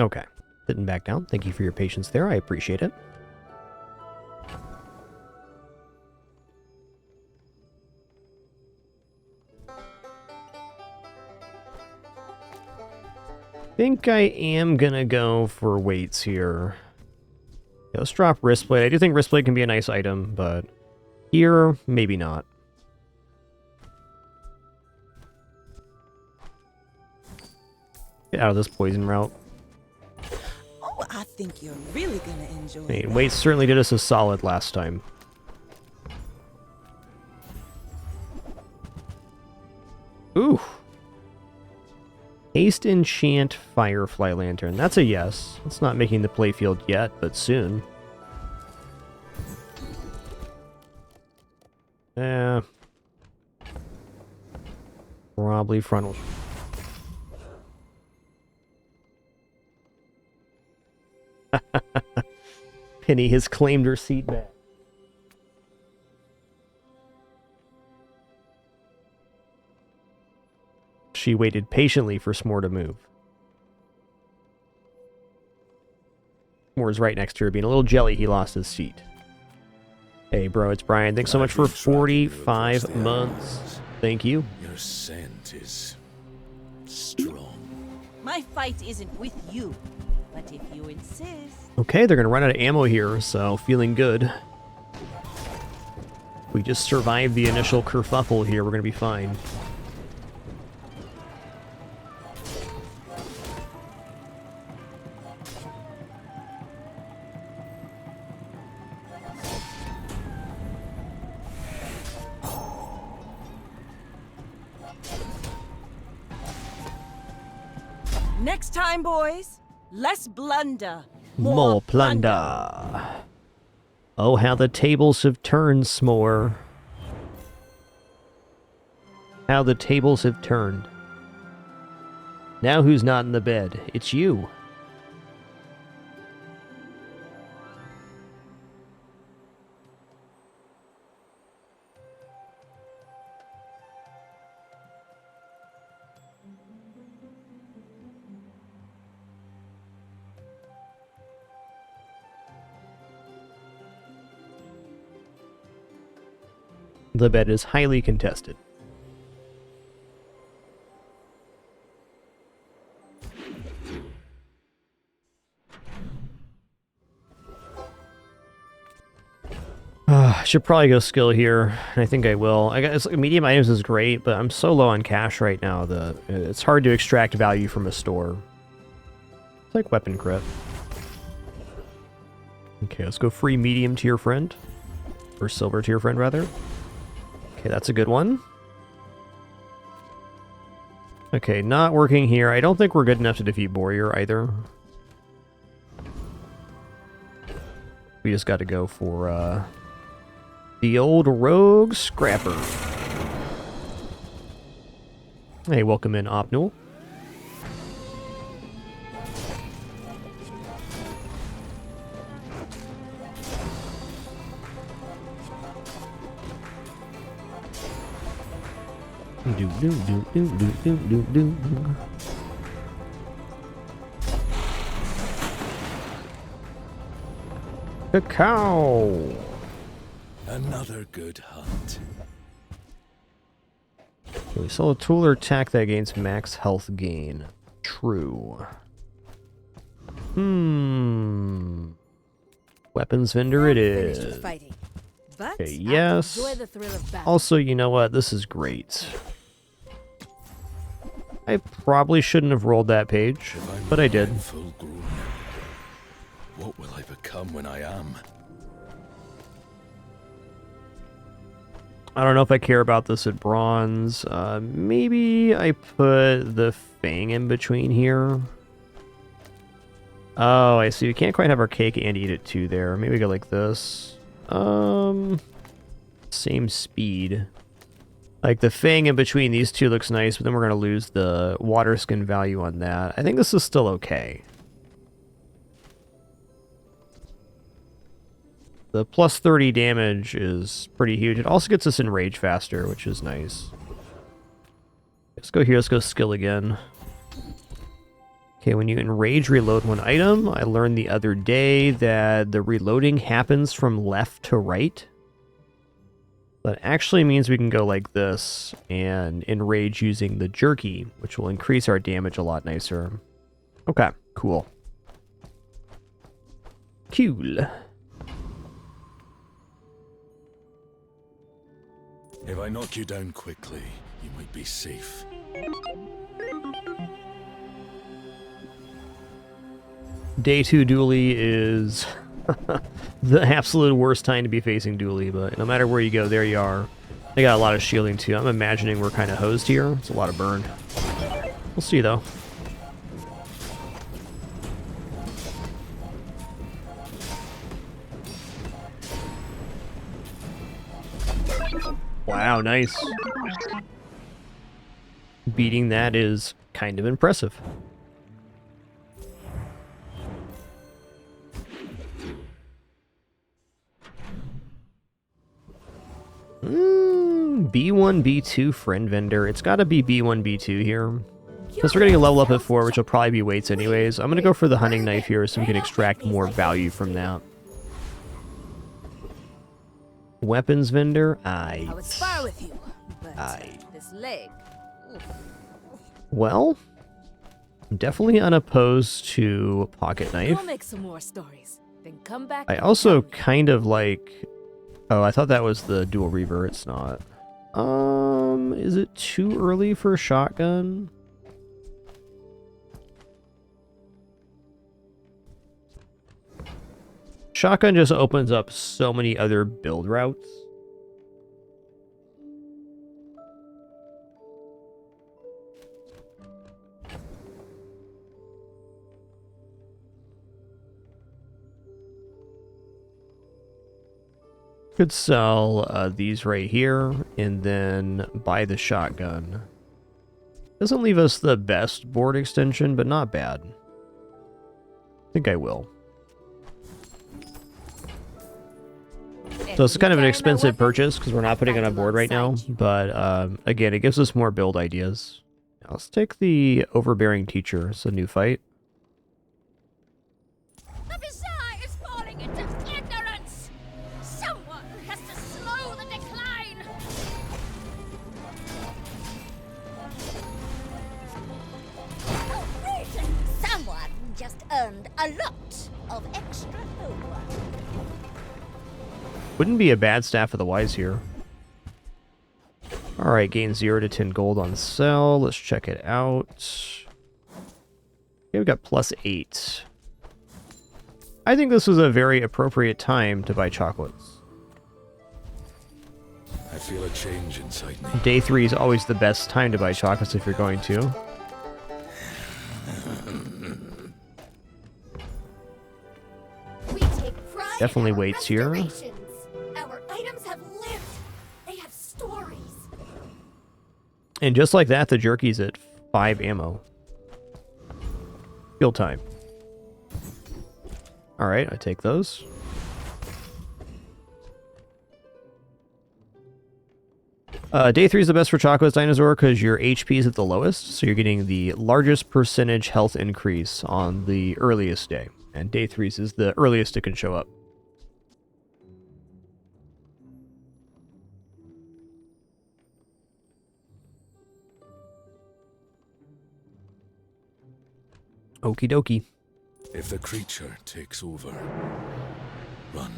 Okay. Sitting back down. Thank you for your patience there. I appreciate it. Think I am gonna go for weights here. Yeah, let's drop wristblade. I do think wristblade can be a nice item, but here, maybe not. Get out of this poison route. Oh, I think you're really gonna enjoy I mean, that. weights certainly did us a solid last time. Ooh. Haste Enchant Firefly Lantern. That's a yes. It's not making the playfield yet, but soon. Probably frontal. Penny has claimed her seat back. She waited patiently for S'more to move. S'more's right next to her, being a little jelly he lost his seat. Hey, bro, it's Brian. Thanks so much for 45 months. Thank you. Your scent is strong. My fight isn't with you, but if you insist. Okay, they're going to run out of ammo here, so feeling good. We just survived the initial kerfuffle here. We're going to be fine. Next time, boys, less blunder. More plunder. Oh, how the tables have turned, S'more. How the tables have turned. Now who's not in the bed? It's you. The bed is highly contested. I should probably go skill here, and I think I will. I guess medium items is great, but I'm so low on cash right now that it's hard to extract value from a store. It's like weapon crit. Okay, let's go free medium to your friend. Or silver to your friend, rather. Okay, that's a good one. Okay, not working here. I don't think we're good enough to defeat Warrior either. We just got to go for the old rogue scrapper. Hey, welcome in, Opnul. Do do do do do do do. Cacao. Another good hunt. Okay, sell a tool or attack that gains max health gain. True. Weapons vendor it is. Okay, yes. Also, you know what? This is great. I probably shouldn't have rolled that page, but I did. Full grown. What will I become when I am? I don't know if I care about this at bronze. Maybe I put the Fang in between here. Oh, I see. We can't quite have our cake and eat it too there. Maybe we go like this. Same speed. Like the Fang in between these two looks nice, but then we're going to lose the water skin value on that. I think this is still okay. The plus 30 damage is pretty huge. It also gets us enraged faster, which is nice. Let's go here. Let's go skill again. Okay, when you enrage, reload one item. I learned the other day that the reloading happens from left to right. That actually means we can go like this and enrage using the jerky, which will increase our damage a lot nicer. Okay, cool. Cool. If I knock you down quickly, you might be safe. Day 2 dually is the absolute worst time to be facing dually, but no matter where you go, there you are. They got a lot of shielding too. I'm imagining we're kind of hosed here. It's a lot of burn. We'll see though. Wow, nice. Beating that is kind of impressive. B1, B2 friend vendor. It's got to be B1, B2 here. Since we're getting a level up at 4, which will probably be weights anyways, I'm going to go for the hunting knife here so we can extract more value from that. Weapons vendor? I would spar with you, but this leg. Oof. Well, I'm definitely unopposed to a pocket knife. We'll make some more stories. Then come back. I also kind of like... Oh, I thought that was the dual reaver. It's not. Is it too early for a shotgun? Shotgun just opens up so many other build routes. Could sell these right here and then buy the shotgun. Doesn't leave us the best board extension, but not bad. I think I will. So it's kind of an expensive purchase because we're not putting it on board right now. But again, it gives us more build ideas. Now, let's take the overbearing teacher. It's a new fight. The Bazaar is falling into ignorance! Someone has to slow the decline! Someone just earned a lot of extra homework. Wouldn't be a bad Staff of the Wise here. Alright, gain 0 to 10 gold on sell. Let's check it out. Okay, we've got +8. I think this was a very appropriate time to buy chocolates. I feel a change inside me. Day 3 is always the best time to buy chocolates if you're going to. We take pride Definitely in our weights here. restorations. Our items have lived. They have stories. And just like that, the jerky's at 5 ammo. Field time. Alright, I take those. Day 3 is the best for chocolates, Dinosaur, because your HP is at the lowest, so you're getting the largest percentage health increase on the earliest day. And day 3 is the earliest it can show up. Okie dokie. If the creature takes over, run.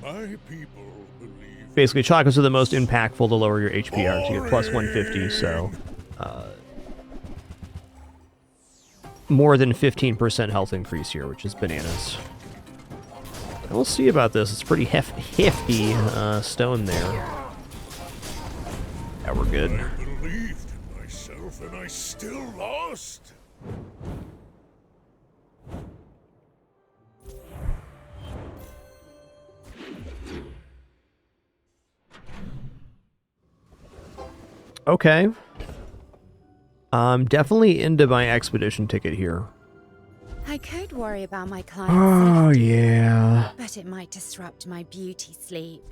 My people believe. Basically, chocolates are the most impactful to lower your HPR to get plus 150, so more than 15% health increase here, which is bananas. And we'll see about this. It's pretty hefty stone there. Yeah, we're good. I believed in myself and I still lost. Okay. I'm definitely into my expedition ticket here. I could worry about my client's Oh, safety, yeah. but it might disrupt my beauty sleep.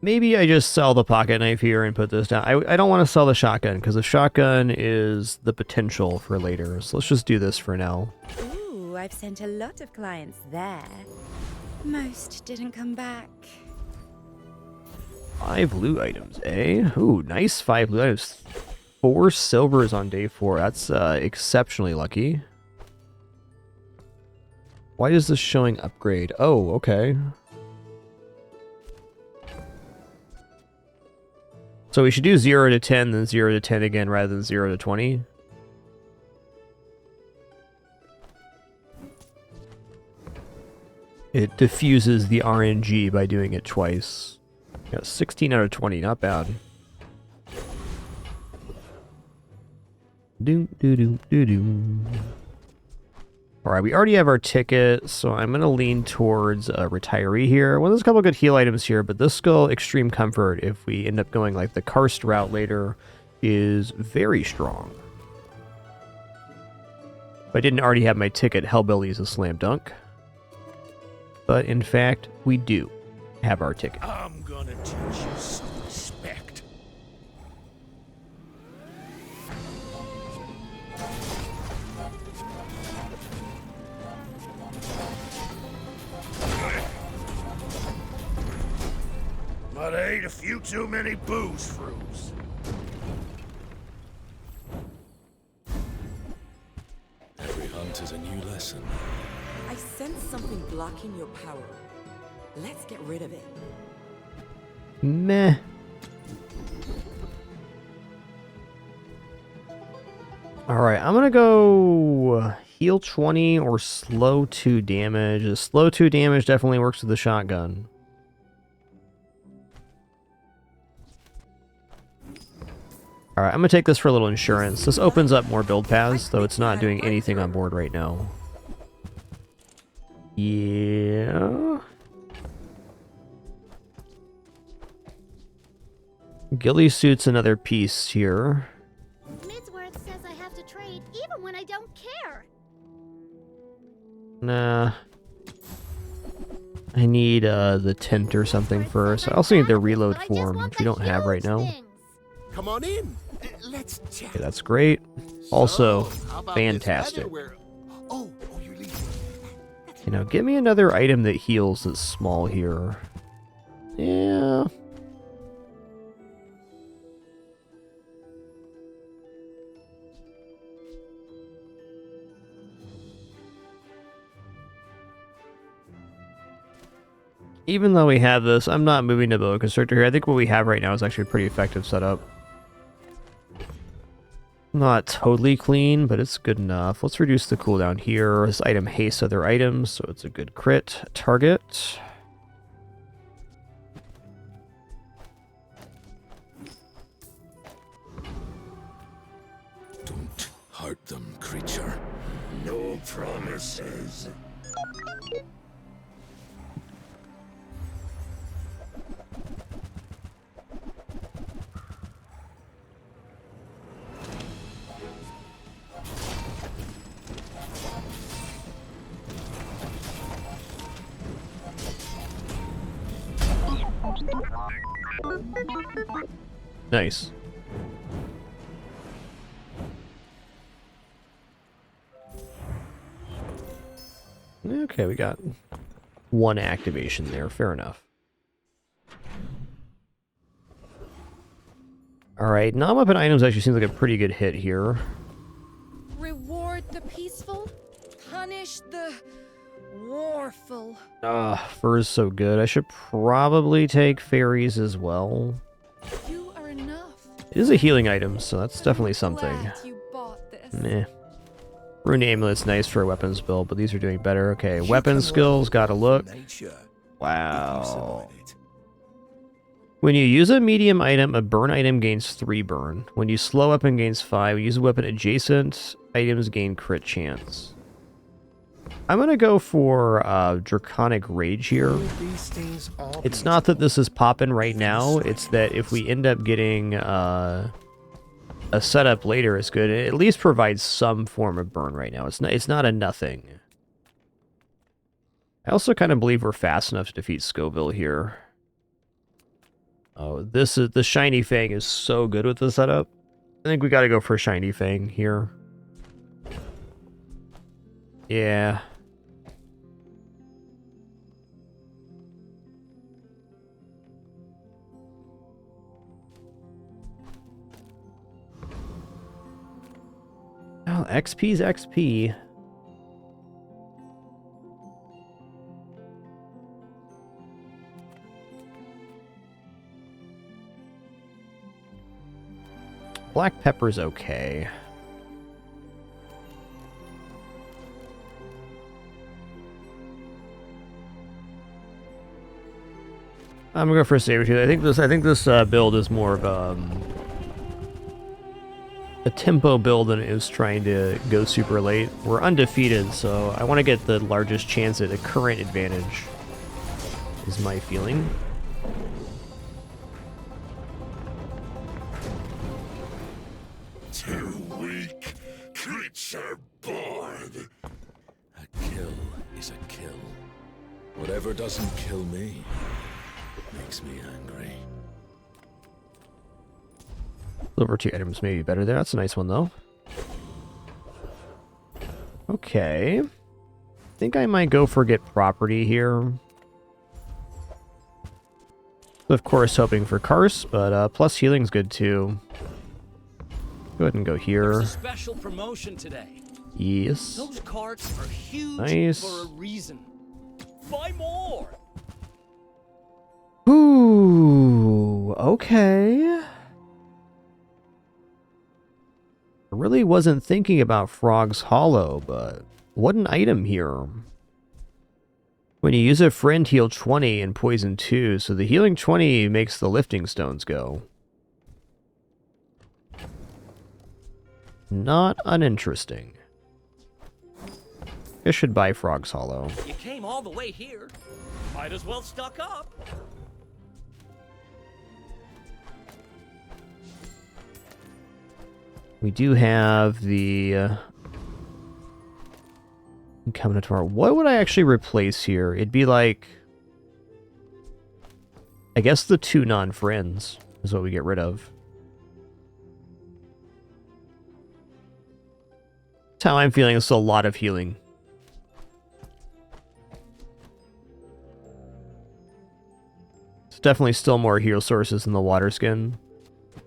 Maybe I just sell the pocket knife here and put this down. I don't want to sell the shotgun, because the shotgun is the potential for later. So let's just do this for now. Ooh, I've sent a lot of clients there. Most didn't come back. 5 loot items, eh? Ooh, nice 5 loot items. 4 silvers on day 4. That's exceptionally lucky. Why is this showing upgrade? Oh, okay. So we should do 0 to 10, then 0 to 10 again, rather than 0 to 20. It diffuses the RNG by doing it twice. Yeah, 16 out of 20, not bad. Alright, we already have our ticket, so I'm going to lean towards a retiree here. Well, there's a couple good heal items here, but this skill, Extreme Comfort, if we end up going like the Karst route later, is very strong. If I didn't already have my ticket, Hellbilly is a slam dunk. But in fact, we do have our ticket. I'm gonna teach you some respect. But I ate a few too many booze fruits. Every hunt is a new lesson. I sense something blocking your power. Let's get rid of it. Meh. Alright, I'm gonna go heal 20 or slow 2 damage. The slow 2 damage definitely works with the shotgun. Alright, I'm gonna take this for a little insurance. This opens up more build paths, though it's not doing anything on board right now. Yeah. Ghillie suit's another piece here. Midsworth says I have to trade even when I don't care. Nah. I need the tint or something first. I also need the reload form, which we don't have right now. Come on in. Let's chat. Okay, that's great. Also, How about fantastic. this weather? Oh, you're leaving. You know, give me another item that heals that's small here. Yeah. Even though we have this, I'm not moving to Boa Constrictor here. I think what we have right now is actually a pretty effective setup. Not totally clean, but it's good enough. Let's reduce the cooldown here. This item hastes other items, so it's a good crit target. Don't hurt them, creature. No promises. Nice. Okay, we got one activation there. Fair enough. Alright, non-weapon items actually seems like a pretty good hit here. Reward the peaceful, punish the warful. Fur's so good. I should probably take fairies as well. You are enough. It is a healing item, so that's definitely something. Glad you bought this. Meh. Rune Amulet's nice for a weapons build, but these are doing better. Okay, weapon skills, gotta look. Wow. When you use a medium item, a burn item gains 3 burn. When you slow up and gains 5, use a weapon adjacent, items gain crit chance. I'm gonna go for Draconic Rage here. It's not that this is popping right now, it's that if we end up getting a setup later, it's good. It at least provides some form of burn right now. It's not a nothing. I also kind of believe we're fast enough to defeat Scoville here. Oh, this is the Shiny Fang is so good with the setup. I think we got to go for Shiny Fang here. Yeah. Oh, XP's XP. Black pepper's okay. I'm gonna go for a Sabertooth. I think this build is more of a tempo build than it is trying to go super late. We're undefeated, so I want to get the largest chance at a current advantage, is my feeling. Too weak, creature born. A kill is a kill. Whatever doesn't kill me makes me angry. Silver 2 items may be better there. That's a nice one, though. Okay. I think I might go for get property here. Of course, hoping for Karst, but plus healing's good, too. Go ahead and go here. There's a special promotion today. Yes. Those carts are huge Nice. for a reason. Buy more. Ooh, okay. I really wasn't thinking about Frog's Hollow, but what an item here. When you use a friend, heal 20 and poison 2, so the healing 20 makes the lifting stones go. Not uninteresting. I should buy Frog's Hollow. You came all the way here. Might as well stock up. We do have the coming tomorrow. What would I actually replace here? It'd be like, I guess the 2 non-friends is what we get rid of. That's how I'm feeling. It's a lot of healing. It's definitely still more heal sources than the water skin.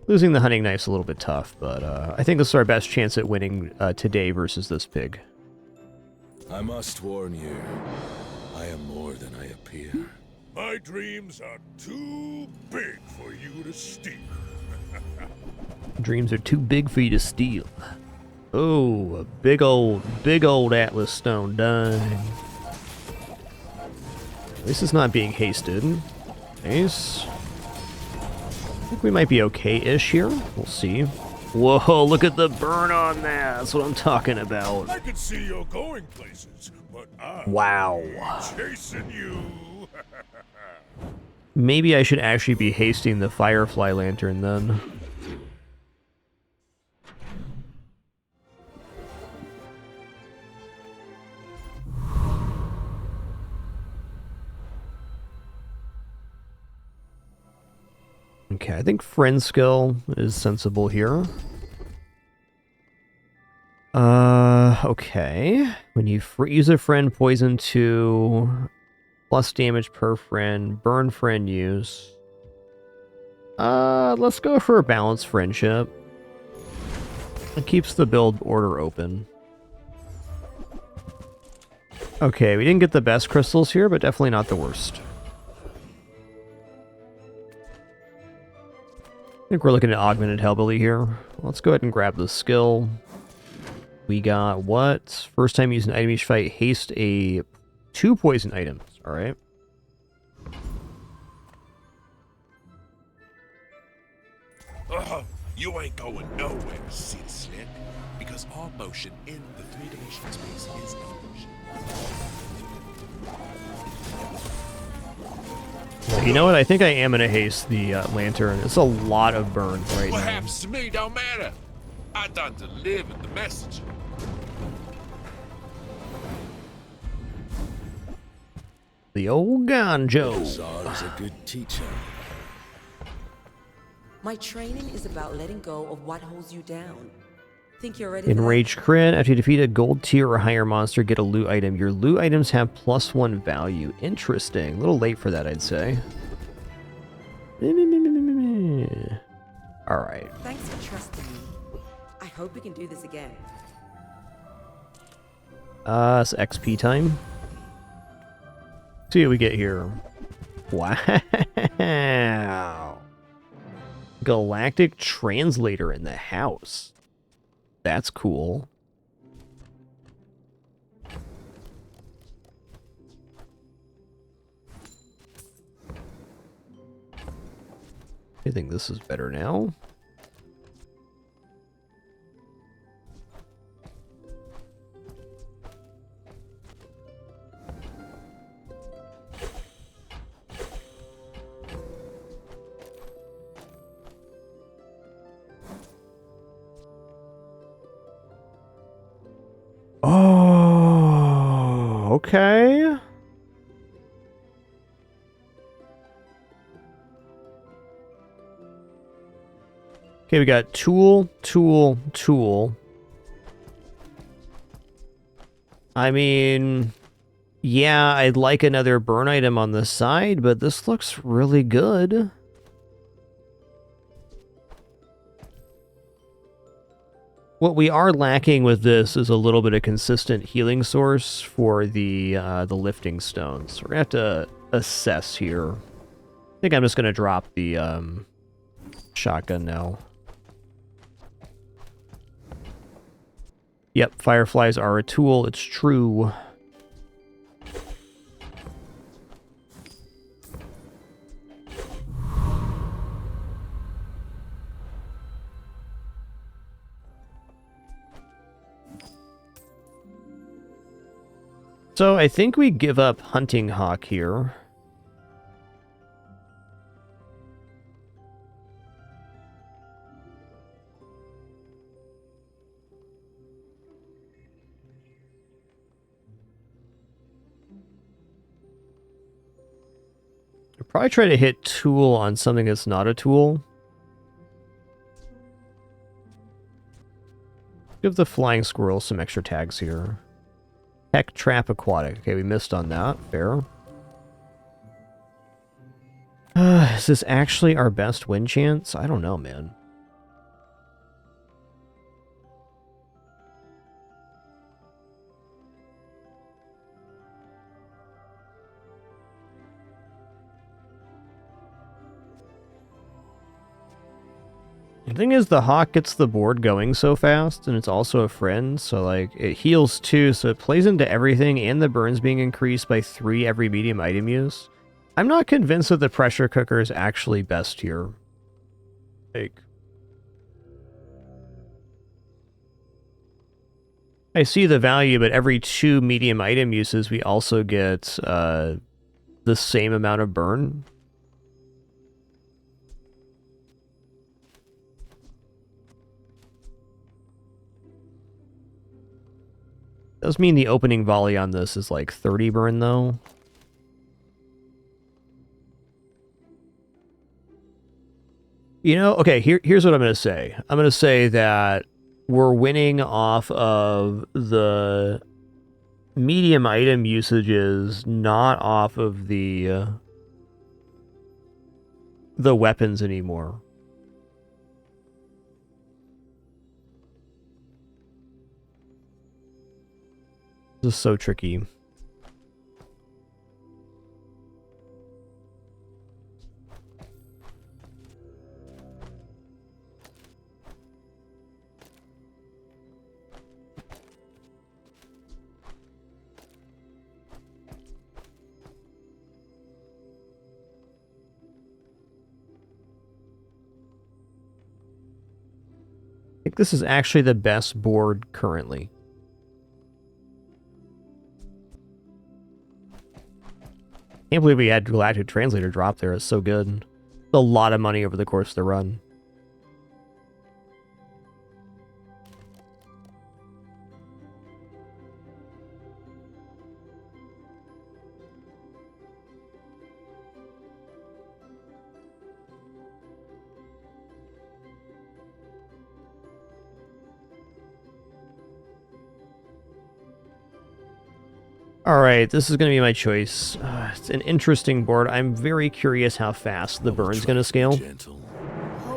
Losing the hunting knife's a little bit tough, but I think this is our best chance at winning today versus this pig. I must warn you, I am more than I appear. My dreams are too big for you to steal. Dreams are too big for you to steal. Oh, a big old Atlas stone done. This is not being hasted. Nice. I think we might be okay-ish here. We'll see. Whoa, look at the burn on that. That's what I'm talking about. I can see you're going places, but Wow. chasing you. Maybe I should actually be hasting the Firefly Lantern then. Okay, I think friend skill is sensible here. Okay. When you use a friend, poison 2, plus damage per friend, burn friend use. Let's go for a balanced friendship. It keeps the build order open. Okay, we didn't get the best crystals here, but definitely not the worst. I think we're looking at augmented hellbilly here. Let's go ahead and grab the skill. We got what? First time using item each fight, haste 2 poison items. Alright. You ain't going nowhere, Sid Slick, because all motion in the 3-dimensional space is illusion. You know what? I think I am gonna haste the lantern. It's a lot of burn right What now. happens to me don't matter. I done delivered the message. The old Ganjo. Bazaar is a good teacher. My training is about letting go of what holds you down. Think you're ready for that? Enraged crit. After you defeat a gold tier or higher monster, get a loot item. Your loot items have +1 value. Interesting. A little late for that, I'd say. Alright. Thanks for trusting me. I hope we can do this again. It's XP time. See what we get here. Wow. Galactic Translator in the house. That's cool. I think this is better now. Oh, okay. Okay, we got tool, tool, tool. I mean, yeah, I'd like another burn item on the side, but this looks really good. What we are lacking with this is a little bit of consistent healing source for the lifting stones. We're gonna have to assess here. I think I'm just gonna drop the shotgun now. Yep, fireflies are a tool, it's true. So I think we give up Hunting Hawk here. I'll probably try to hit tool on something that's not a tool. Give the flying squirrel some extra tags here. Heck Trap Aquatic. Okay, we missed on that. Fair. Is this actually our best win chance? I don't know, man. The thing is, the hawk gets the board going so fast, and it's also a friend, so like it heals too, so it plays into everything, and the burns being increased by 3 every medium item use. I'm not convinced that the pressure cooker is actually best here. Like, I see the value, but every 2 medium item uses, we also get the same amount of burn. Does mean the opening volley on this is like 30 burn, though. You know, okay, here's what I'm going to say. I'm going to say that we're winning off of the medium item usages, not off of the weapons anymore. This is so tricky. I think this is actually the best board currently. Can't believe we had Galactic Translator drop there. It's so good. It's a lot of money over the course of the run. Alright, this is going to be my choice. It's an interesting board. I'm very curious how fast the burn's going to scale.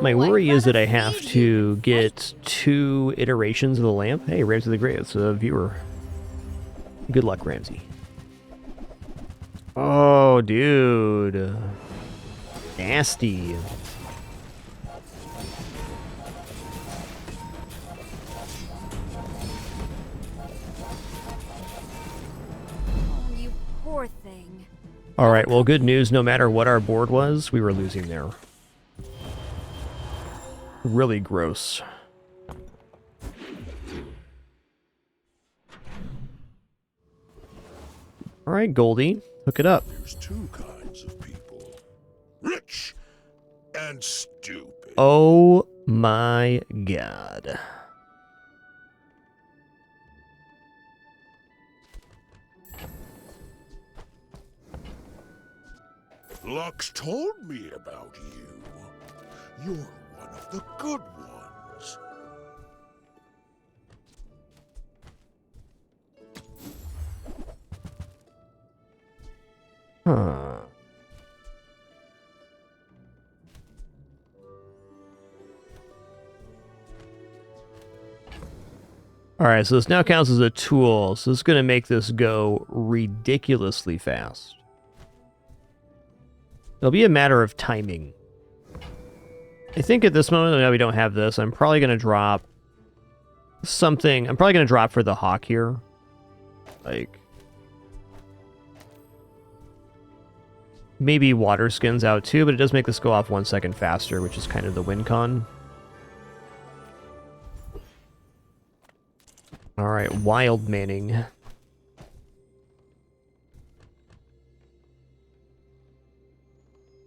My worry is that I have to get 2 iterations of the lamp. Hey, Ramsey the Great, it's a viewer. Good luck, Ramsey. Oh, dude. Nasty. You poor thing. Alright, well, good news. No matter what our board was, we were losing there. Really gross. Alright, Goldie. Hook it up. There's 2 kinds of people. Rich and stupid. Oh my god. Lux told me about you. You're one of the good ones. Huh. Alright, so this now counts as a tool, so this is going to make this go ridiculously fast. It'll be a matter of timing. I think at this moment, now we don't have this, I'm probably going to drop something. I'm probably going to drop for the hawk here. Like, maybe water skins out too, but it does make this go off 1 second faster, which is kind of the win con. Alright, Wild Manning.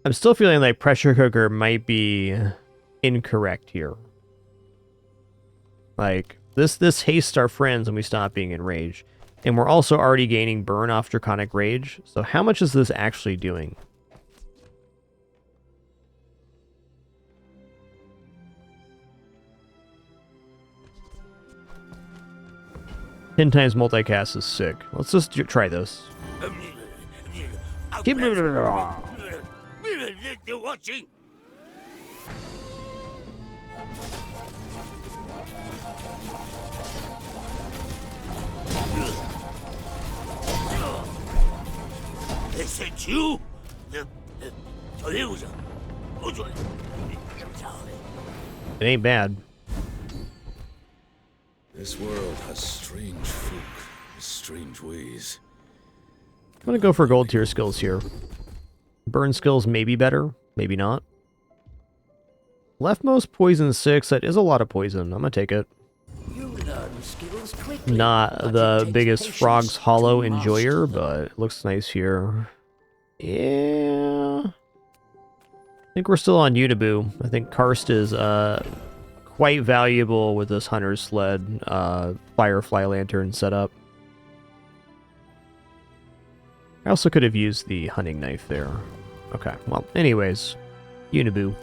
I'm still feeling like Pressure Cooker might be incorrect here. Like, this hastes our friends when we stop being enraged. And we're also already gaining burn off Draconic Rage, so how much is this actually doing? Ten times multicast is sick. Let's just try this. Keep it. Watching. Is it you? It ain't bad. This world has strange folk, strange ways. I'm gonna go for gold tier skills here. Burn skills may be better, maybe not. Leftmost poison 6, that is a lot of poison. I'm gonna take it. You learn skills quickly, Not the biggest Frog's Hollow enjoyer, but it looks nice here. Yeah. I think we're still on Uniboo. I think Karst is quite valuable with this Hunter's Sled Firefly Lantern setup. I also could have used the hunting knife there. Okay, well, anyways, Uniboo.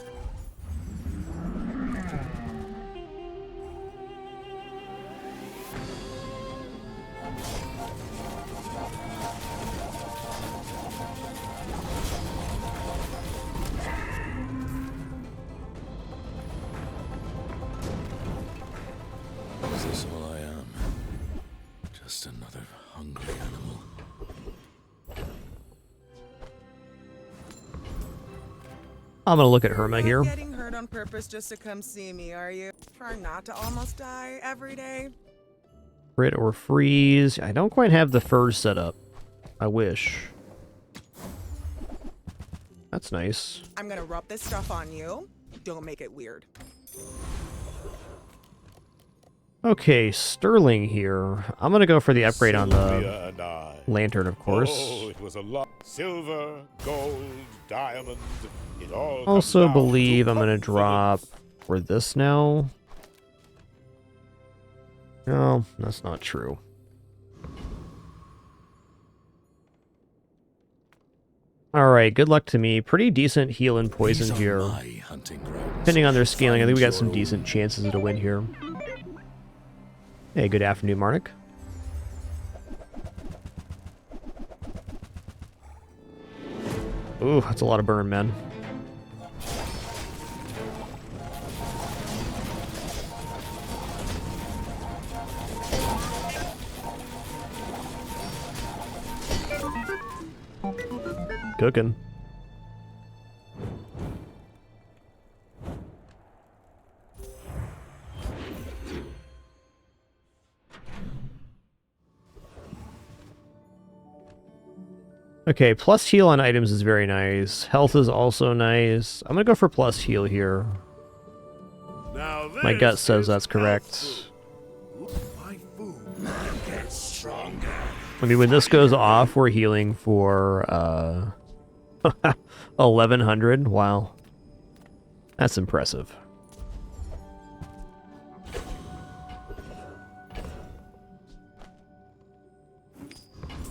Is this all I am? Just another hungry animal. I'm gonna look at Herma here. Getting hurt on purpose just to come see me, are you? Try not to almost die every day. Crit or freeze. I don't quite have the furs set up. I wish. That's nice. I'm gonna rub this stuff on you. Don't make it weird. Okay, Sterling here. I'm gonna go for the upgrade on the lantern, of course. Oh, it was a lot. Silver, gold, diamond. It all Also comes down believe to I'm gonna drop for this now. No, that's not true. Alright, good luck to me. Pretty decent heal and poison here. Depending on their scaling, I think we got some decent chances to win here. Hey, good afternoon, Marnik. Ooh, that's a lot of burn, man. Cooking. Okay, plus heal on items is very nice. Health is also nice. I'm gonna go for plus heal here. My gut says that's correct. I mean, when this goes off, we're healing for 1100. Wow. That's impressive.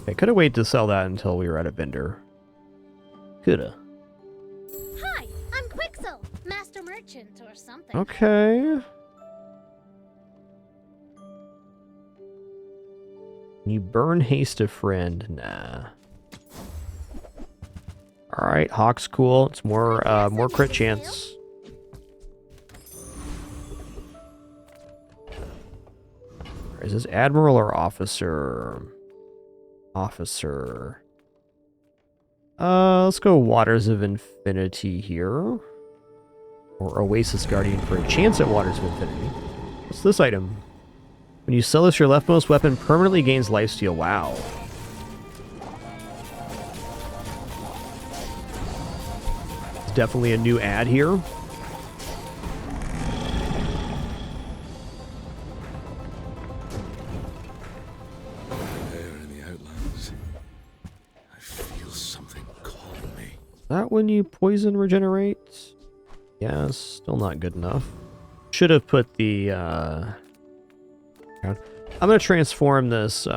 I could have waited to sell that until we were at a vendor. Coulda. Hi, I'm Quixel, Master Merchant or something. Okay. You burn haste a friend. Nah. Alright, Hawk's cool. It's more more crit chance. Is this Admiral or Officer? Officer. Let's go Waters of Infinity here. Or Oasis Guardian for a chance at Waters of Infinity. What's this item? When you sell this, your leftmost weapon permanently gains lifesteal. Wow. It's definitely a new ad here. That when you poison regenerate? Yeah, still not good enough. Should have put the I'm gonna transform this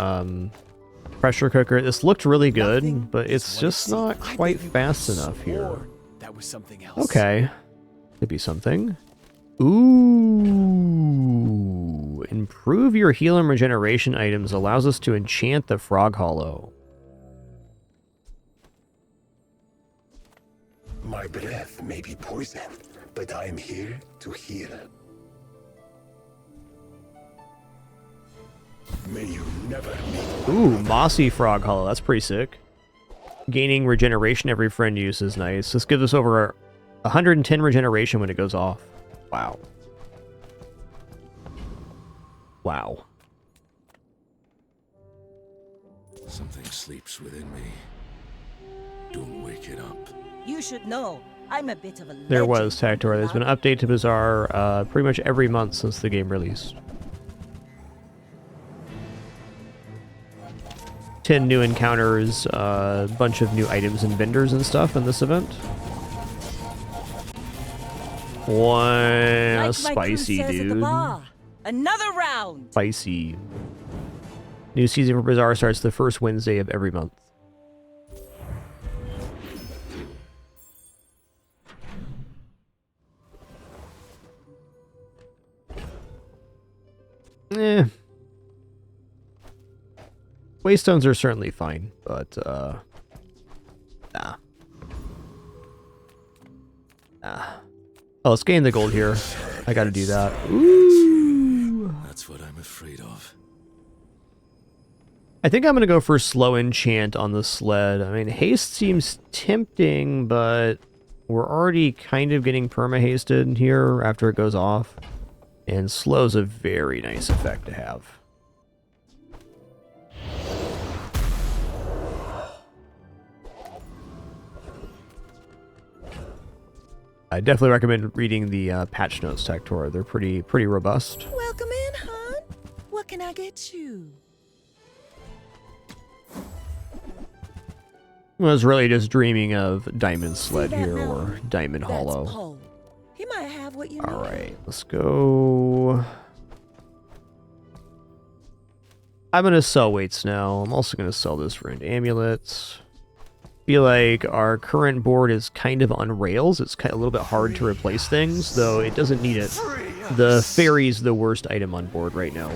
pressure cooker. This looked really good, but it's just not quite fast enough here. That was something else. Okay. Could be something. Ooh. Improve your heal and regeneration items allows us to enchant the Frog Hollow. My breath may be poison, but I am here to heal. May you never meet. Ooh, Mossy Frog Hollow. That's pretty sick. Gaining regeneration every friend uses nice. This gives us over 110 regeneration when it goes off. Wow. Wow. Something sleeps within me. Don't wake it up. You should know, I'm a bit of a There legend. was Tactor. There's been an update to Bazaar pretty much every month since the game released. 10 new encounters, a bunch of new items and vendors and stuff in this event. Wow, Like my spicy, crew says at the dude. bar, another round. Spicy. New season for Bazaar starts the first Wednesday of every month. Eh. Waystones are certainly fine, but, nah. Nah. Oh, let's gain the gold here. I gotta do that. Ooh. That's what I'm afraid of. I think I'm gonna go for slow enchant on the sled. I mean, haste seems tempting, but we're already kind of getting perma-hasted here after it goes off. And slow's a very nice effect to have. I definitely recommend reading the patch notes, Tactora. They're pretty robust. Welcome in, hon. What can I get you? I was really just dreaming of Diamond Sled here or Diamond Hollow. Paul. He might have what you All need. right, let's go. I'm gonna sell weights now. I'm also gonna sell this for amulets. Feel like our current board is kind of on rails. It's kind of a little bit hard to replace things, though it doesn't need it. The ferry's the worst item on board right now.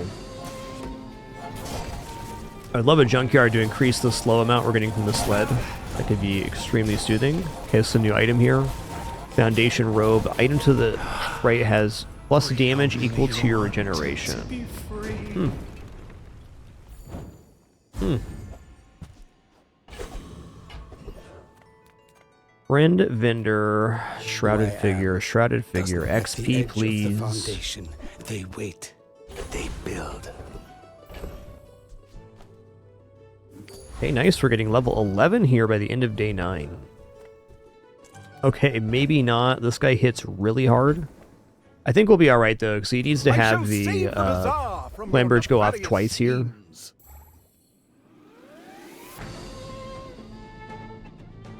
I'd love a junkyard to increase the slow amount we're getting from the sled. That could be extremely soothing. Okay, so new item here. Foundation robe. Item to the right has plus damage equal to your regeneration. Friend vendor, shrouded figure, XP please. The foundation. They wait. They build. Okay, nice. We're getting level 11 here by the end of day 9. Okay, maybe not. This guy hits really hard. I think we'll be alright though, because he needs to have the land bridge go off twice here.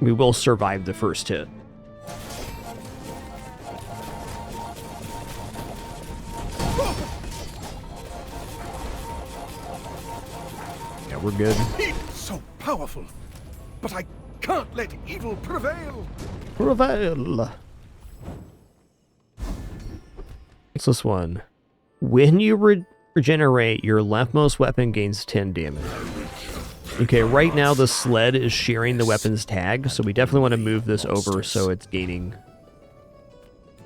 We will survive the first hit. Yeah, we're good. He's so powerful, but I can't let evil prevail. Prevail. What's this one? When you regenerate, your leftmost weapon gains 10 damage. Okay, right now the sled is sharing the weapon's tag, so we definitely want to move this over so it's gaining.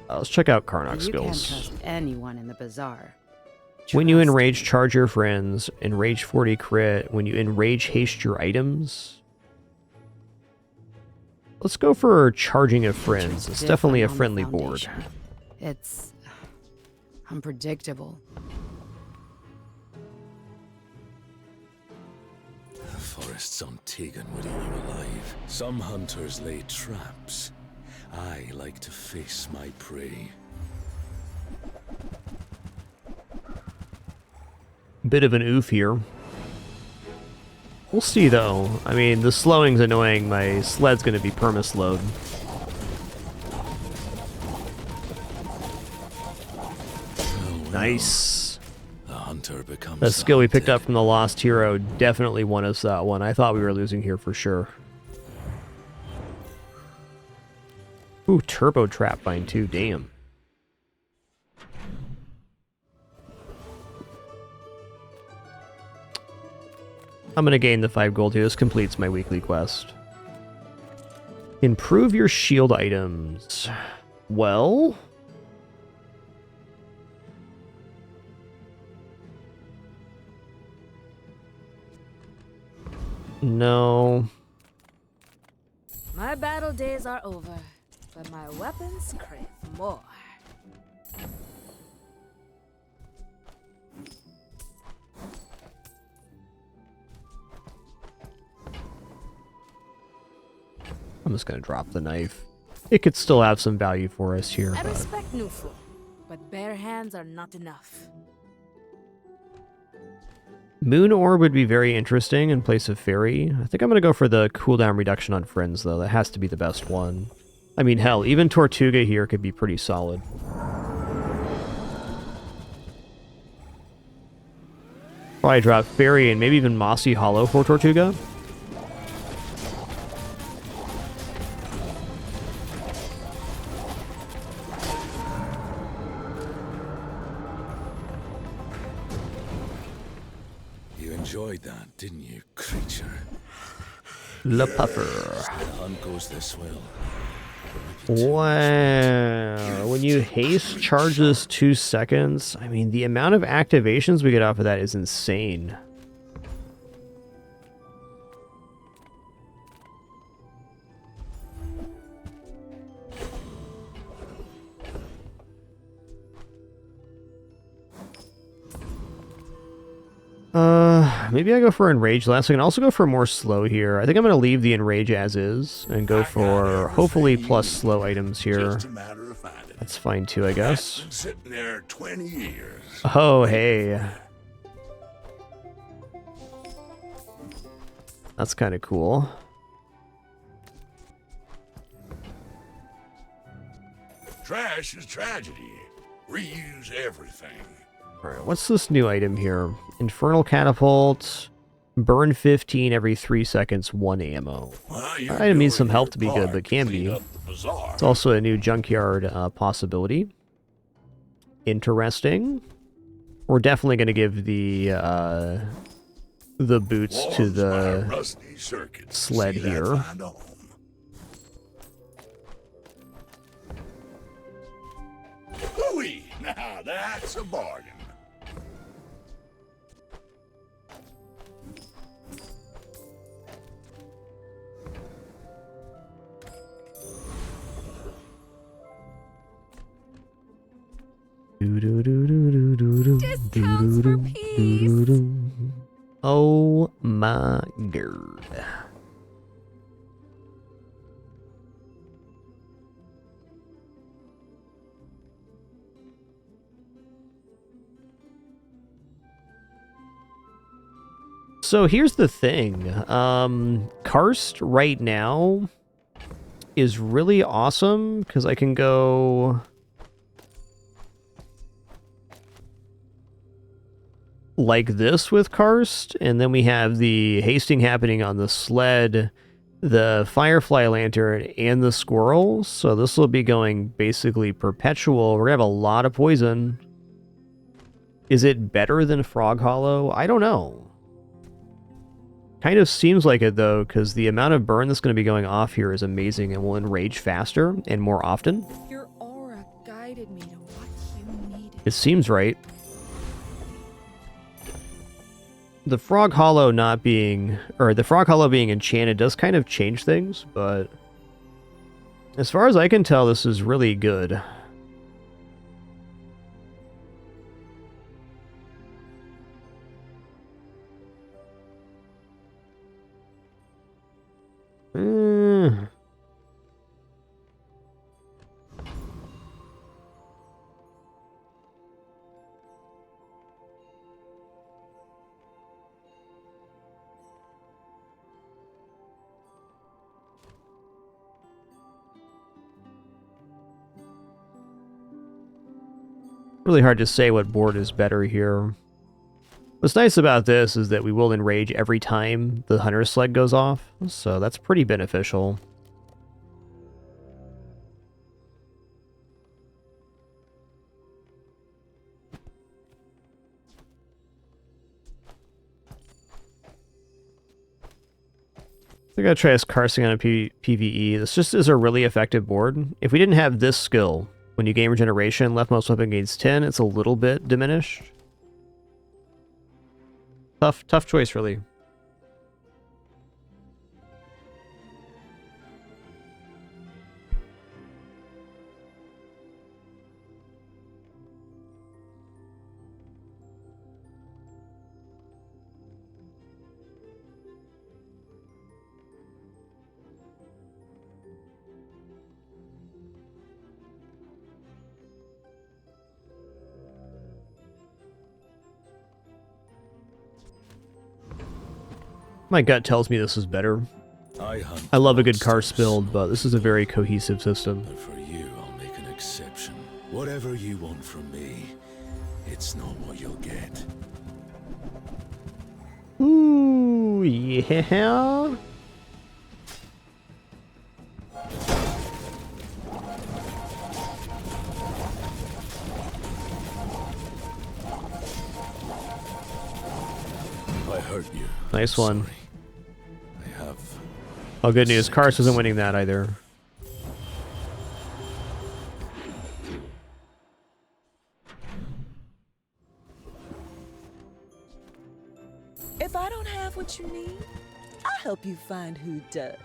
Let's check out Karnok skills. You can't trust anyone in the bazaar. When you enrage, charge your friends. Enrage 40 crit. When you enrage, haste your items. Let's go for charging of friends. It's definitely a friendly board. It's unpredictable. The forests on Tegan would eat you alive. Some hunters lay traps. I like to face my prey. Bit of an oof here. We'll see though. I mean, the slowing's annoying. My sled's gonna be perma-slowed. Nice. The hunter becomes That skill we picked up from the Lost Hero definitely won us that one. I thought we were losing here for sure. Ooh, turbo trap bind too. Damn. I'm gonna gain the 5 gold here. This completes my weekly quest. Improve your shield items. Well, no. My battle days are over, but my weapons crave more. I'm just gonna drop the knife. It could still have some value for us here. I But respect Nufu, but bare hands are not enough. Moon Orb would be very interesting in place of Fairy. I think I'm gonna go for the cooldown reduction on friends though. That has to be the best one. I mean, hell, even Tortuga here could be pretty solid. Probably drop Fairy and maybe even Mossy Hollow for Tortuga. You enjoyed that, didn't you, creature? Le Puffer. The hunt goes this well. Wow. When you haste charges 2 seconds, I mean, the amount of activations we get off of that is insane. Maybe I go for Enrage last. I can also go for more slow here. I think I'm going to leave the Enrage as is and go for hopefully plus slow items here. That's fine too, I guess. Been sitting there 20 years. Oh, hey. That's kind of cool. Trash is tragedy. Reuse everything. Alright, what's this new item here? Infernal Catapult. Burn 15 every 3 seconds, 1 ammo. That item needs some help to be good, but can be. It's also a new junkyard possibility. Interesting. We're definitely going to give the the boots to Warms my the rusty circuit. sled See that here. find home. Hooey! Now that's a bargain. Discounts for peace. Oh my god. So here's the thing. Karst right now is really awesome because I can go like this with Karst, and then we have the hasting happening on the sled, the firefly lantern, and the squirrel. So this will be going basically perpetual. We're gonna have a lot of poison. Is it better than Frog Hollow? I don't know. Kind of seems like it though, because the amount of burn that's going to be going off here is amazing and will enrage faster and more often. Your aura guided me to what you needed. It seems right. The Frog Hollow not being, or the Frog Hollow being enchanted does kind of change things, but as far as I can tell, this is really good. Really hard to say what board is better here. What's nice about this is that we will enrage every time the hunter's sled goes off, so that's pretty beneficial. I gotta try this Karsing on a PvE. This just is a really effective board. If we didn't have this skill, when you gain regeneration, leftmost weapon gains 10, it's a little bit diminished. Tough choice, really. My gut tells me this is better. I love a good Karst build, but this is a very cohesive system. But for you, I'll make an exception. Whatever you want from me, it's not what you'll get. Ooh, yeah. I hurt you. Nice one. Sorry. I have. Oh, good news. Karst isn't winning that either. If I don't have what you need, I'll help you find who does.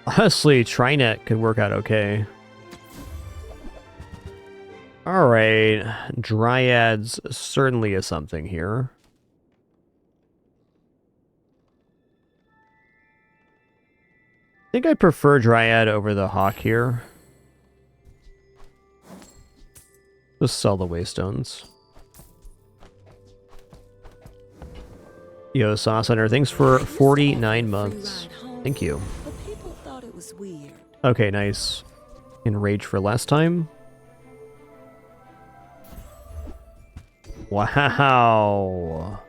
Honestly, Trinet could work out okay. Alright, Dryads certainly is something here. I think I prefer Dryad over the Hawk here. Just sell the Waystones. Yo, Sauce Hunter, thanks for 49 months. Thank you. But people thought it was weird. Okay, nice. Enrage for less time. Wow.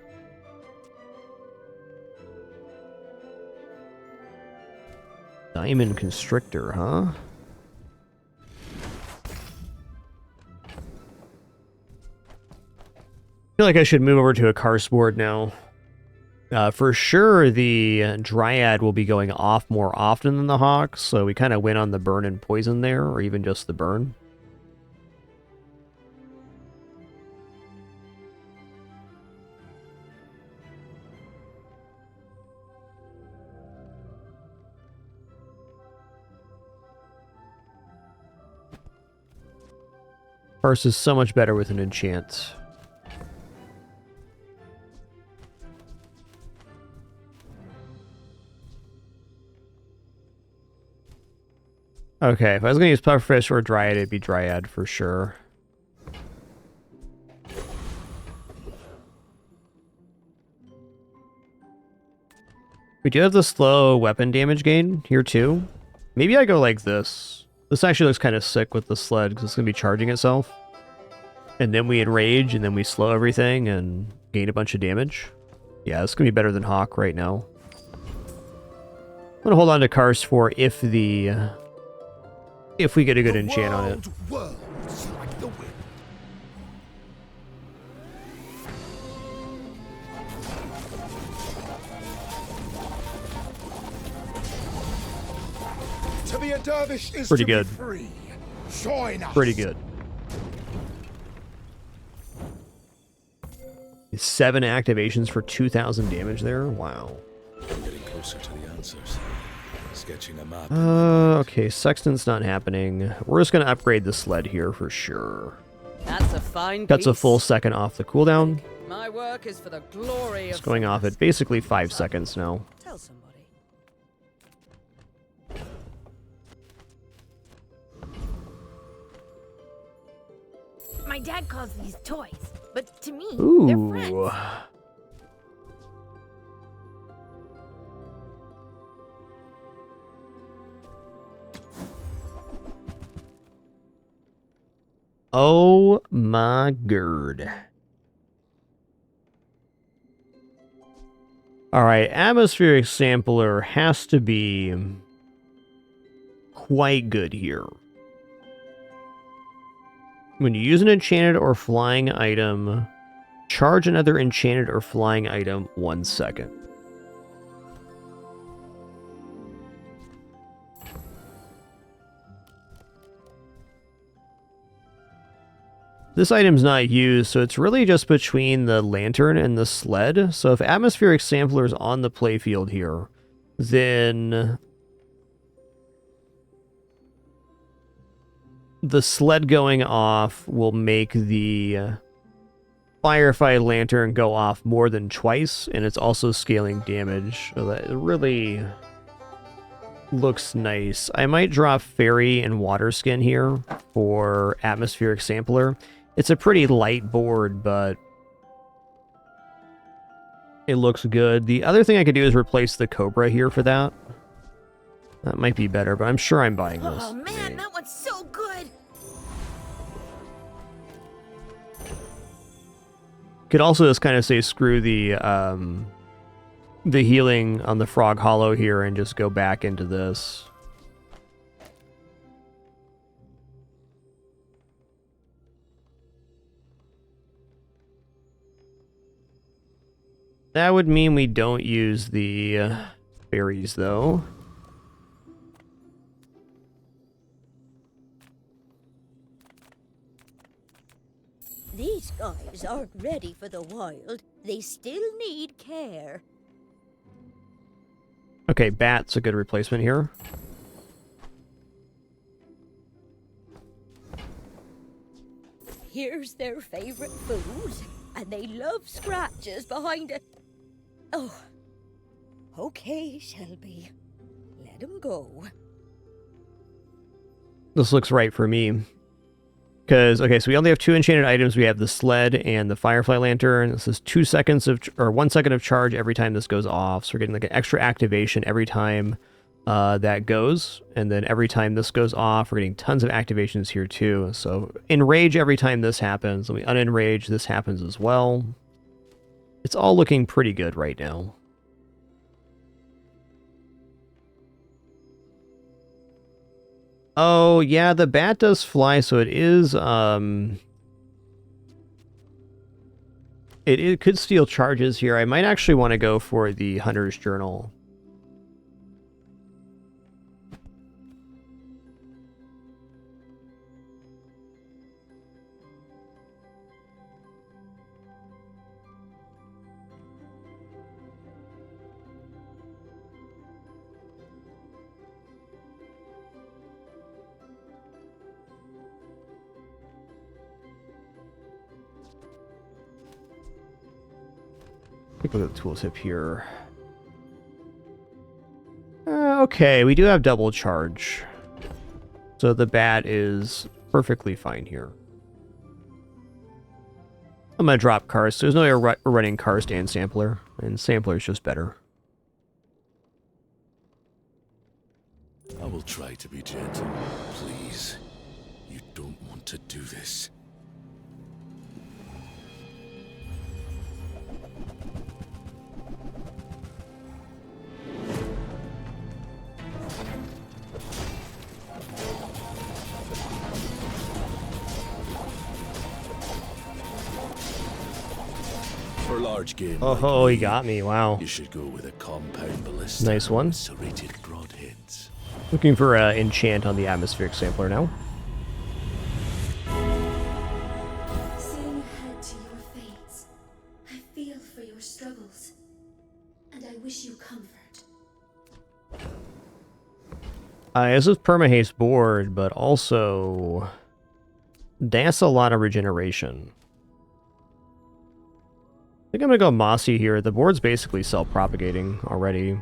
Diamond Constrictor, huh? feel like I should move over to a Karst board now. For sure, the Dryad will be going off more often than the Hawk, so we kind of win on the burn and poison there, or even just the burn. Karst is so much better with an enchant. Okay, if I was going to use Pufferfish or Dryad, it'd be Dryad for sure. We do have the slow weapon damage gain here too. Maybe I go like this. This actually looks kind of sick with the sled because it's going to be charging itself. And then we enrage and then we slow everything and gain a bunch of damage. Yeah, this is going to be better than Hawk right now. I'm going to hold on to Karst for if we get a good enchant on it. Worlds like the wind. To be a dervish is Pretty to good. be free. Join us. Pretty good. 7 activations for 2,000 damage there. Wow. I'm getting closer to the answers. Sketching a map. Okay, Sexton's not happening. We're just going to upgrade the sled here for sure. That's a fine That's a piece. full second off the cooldown. My work is for the glory It's of going off at basically 5 seconds now. Tell somebody. My dad calls these toys, but to me, they're friends. Ooh. Oh my god. Alright, atmospheric sampler has to be quite good here. When you use an enchanted or flying item, charge another enchanted or flying item 1 second. This item's not used, so it's really just between the lantern and the sled. So if atmospheric sampler is on the playfield here, then the sled going off will make the Firefly Lantern go off more than twice, and it's also scaling damage. So that really looks nice. I might drop Fairy and Water Skin here for Atmospheric Sampler. It's a pretty light board, but it looks good. The other thing I could do is replace the Cobra here for that. That might be better, but I'm sure I'm buying this. Oh man, that one's so good. Could also just kind of say screw the healing on the Frog Hollow here and just go back into this. That would mean we don't use the berries, though. These guys aren't ready for the wild. They still need care. Okay, Bat's a good replacement here. Here's their favorite food, and they love scratches behind it. Oh, okay, Shelby. Let them go. This looks right for me. Because, okay, so we only have 2 enchanted items. We have the sled and the Firefly Lantern. This is 2 seconds of, or 1 second of charge every time this goes off. So we're getting like an extra activation every time that goes. And then every time this goes off, we're getting tons of activations here too. So enrage every time this happens. When we unenrage, this happens as well. It's all looking pretty good right now. Oh, yeah, the bat does fly, so it is, It could steal charges here. I might actually want to go for the Hunter's Journal. Take a look at the tooltip here. Okay, we do have double charge. So the bat is perfectly fine here. I'm going to drop Karst. There's no way we're running Karst and Sampler. And Sampler is just better. I will try to be gentle. Please. You don't want to do this. For large game. Oh, he got me. Wow. You should go with a compound ballista. Nice one. Serrated broadheads. Looking for enchant on the atmospheric sampler now. Seeing ahead to your fates, I feel for your struggles, and I wish you comfort. This is permahaste board, but also that's a lot of regeneration. I think I'm gonna go Mossy here. The board's basically self-propagating already.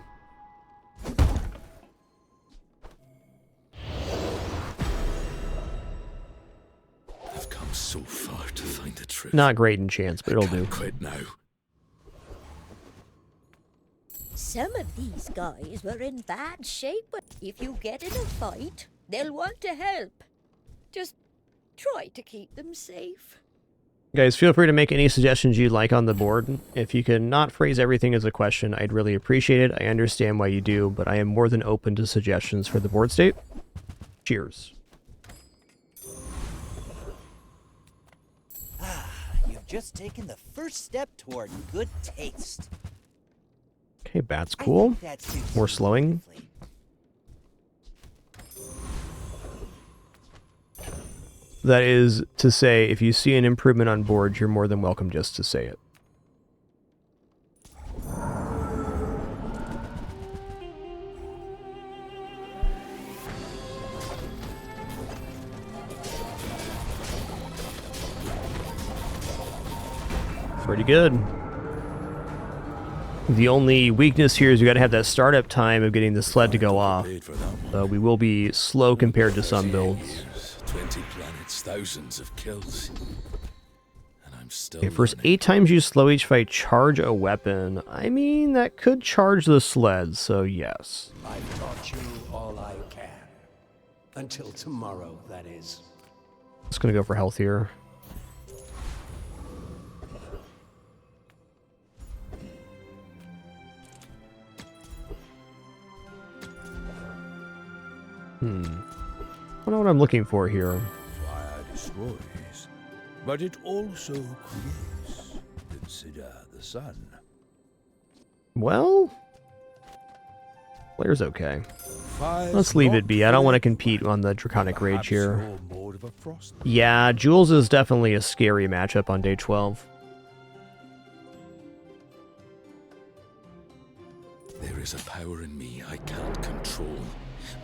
I've come so far to find the truth. Not great in chance, but it'll do. Quit now. Some of these guys were in bad shape, but if you get in a fight, they'll want to help. Just try to keep them safe. Guys, feel free to make any suggestions you'd like on the board. If you can not phrase everything as a question, I'd really appreciate it. I understand why you do, but I am more than open to suggestions for the board state. Cheers. You've just taken the first step toward good taste. Okay, bat's cool. More slowing. That is to say, if you see an improvement on board, you're more than welcome just to say it. Pretty good. The only weakness here is you got to have that startup time of getting the sled to go off. We will be slow compared to some builds. 20 planets, thousands of kills. And I'm still Okay, first 8 times you slow each fight, charge a weapon. I mean, that could charge the sled, so yes. I've taught you all I can. Until tomorrow, that is. Just gonna go for health here. I don't know what I'm looking for here. Fire destroys, but it also creates. Consider the sun. Well, player's okay. Fire's Let's leave it not be. I don't want to fair. compete on the Draconic Rage here. You're more of a frost. Yeah, Jules is definitely a scary matchup on day 12. There is a power in me I can't control.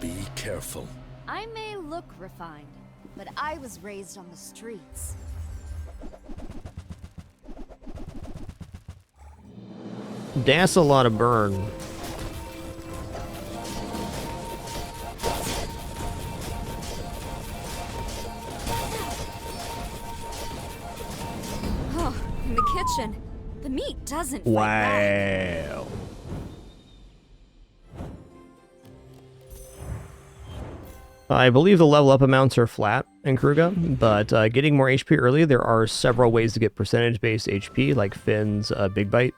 Be careful. I may look refined, but I was raised on the streets. That's a lot of burn. Oh, in the kitchen. The meat doesn't fight back. Wow. I believe the level up amounts are flat in Kruga, but getting more HP early, there are several ways to get percentage-based HP, like Finn's Big Bite.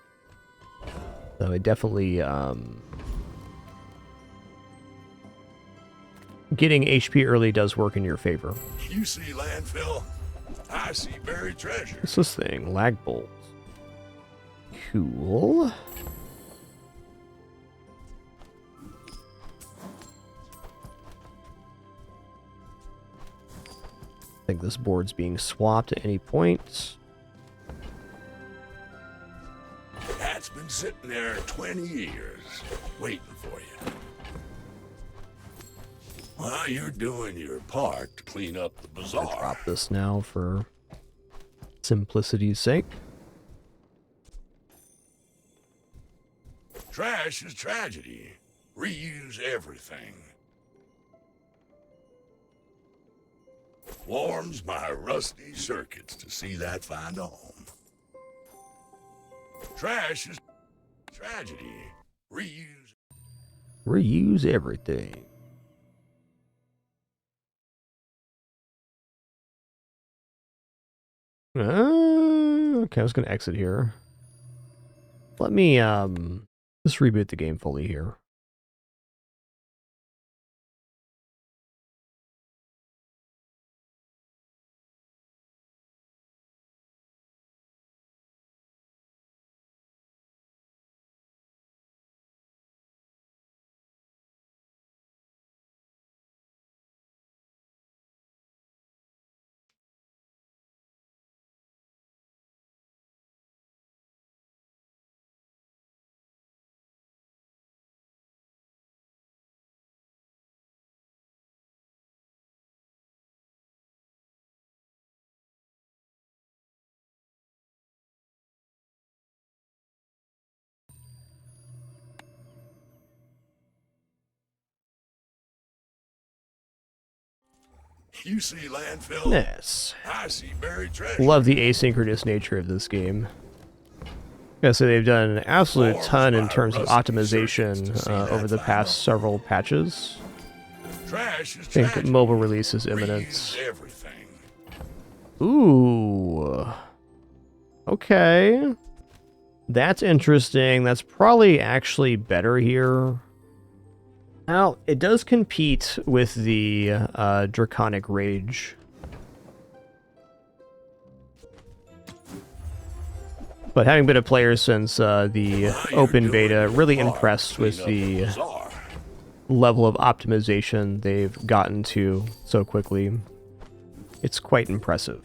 So it definitely, getting HP early does work in your favor. You see landfill, I see buried treasure. What's this thing? Lag bolts. Cool. I think this board's being swapped at any point. That's been sitting there 20 years, waiting for you. Well, you're doing your part to clean up the bazaar. I'll drop this now for simplicity's sake. Trash is tragedy. Reuse everything. Warms my rusty circuits to see that find a home. Trash is tragedy. Reuse everything. Okay, I was gonna exit here. Let me just reboot the game fully here. You see landfill? Yes. I see buried treasure. Love the asynchronous nature of this game. Yeah, so they've done an absolute ton in terms of optimization over the past several patches. I think mobile release is imminent. Ooh. Okay. That's interesting. That's probably actually better here. Now, it does compete with the Draconic Rage. But having been a player since the open beta, really impressed with the level of optimization they've gotten to so quickly. It's quite impressive.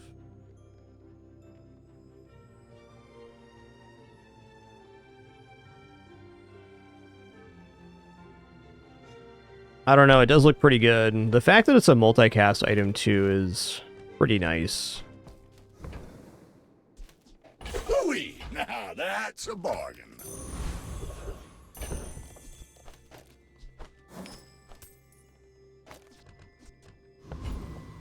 I don't know, it does look pretty good. The fact that it's a multicast item too is pretty nice. Hooey! Now that's a bargain.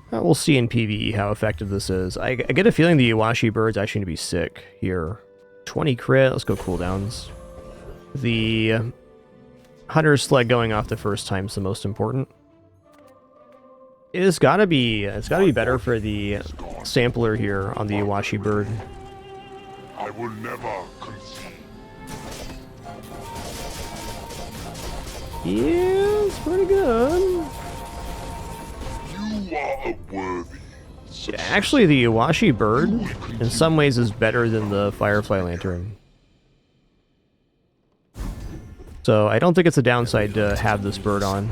We'll see in PvE how effective this is. I get a feeling the Iwashi bird's actually going to be sick here. 20 crit, let's go cooldowns. The Hunter's Sled going off the first time is the most important. It's gotta be better for the sampler here on the Iwashi bird. I will never concede. Yeah, it's pretty good. You are a worthy. Yeah, actually, the Iwashi bird in some ways is better than the Firefly Lantern. So I don't think it's a downside to have this bird on.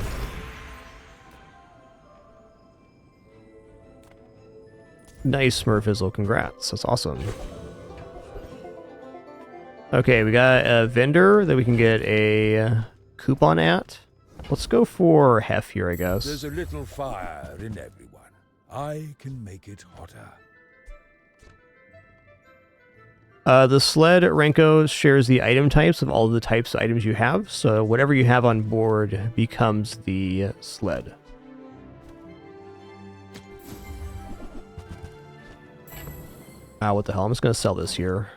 Nice, Smurfizzle. Congrats. That's awesome. Okay, we got a vendor that we can get a coupon at. Let's go for Hef here, I guess. There's a little fire in everyone. I can make it hotter. The sled, Renko, shares the item types of all the types of items you have, so whatever you have on board becomes the sled. What the hell? I'm just going to sell this here.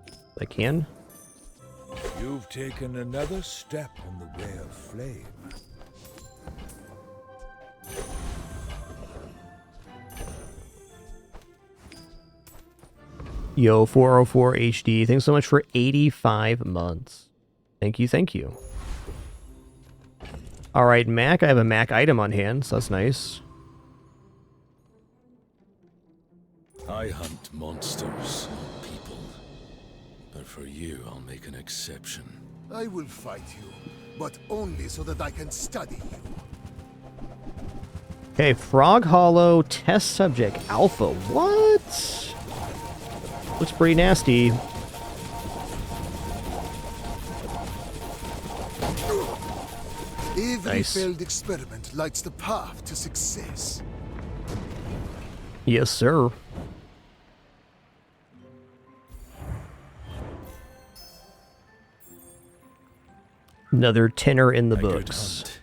If I can. You've taken another step on the way of flame. Yo, 404 HD, thanks so much for 85 months. Thank you, thank you. Alright, Mac, I have a Mac item on hand, so that's nice. I hunt monsters, not people. For you, I'll make an exception. I will fight you, but only so that I can study you. Okay, Frog Hollow test subject alpha. What? Looks pretty nasty. Every Nice. failed experiment lights the path to success. Yes, sir. Another tenor in the A good books. hunt.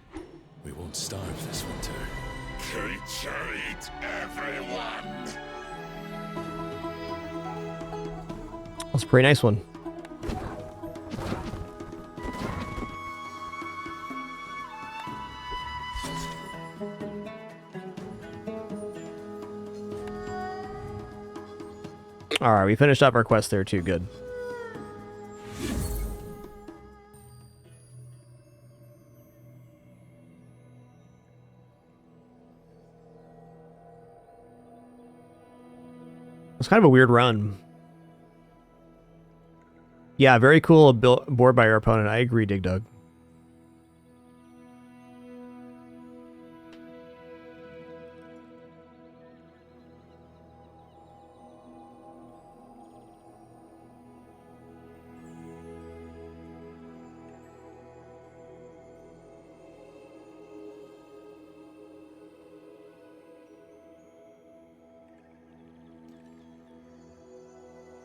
We won't starve this winter. Creature eat everyone! That's a pretty nice one. Alright, we finished up our quest there too. Good. It's kind of a weird run. Yeah, very cool board by our opponent. I agree, Dig Dug.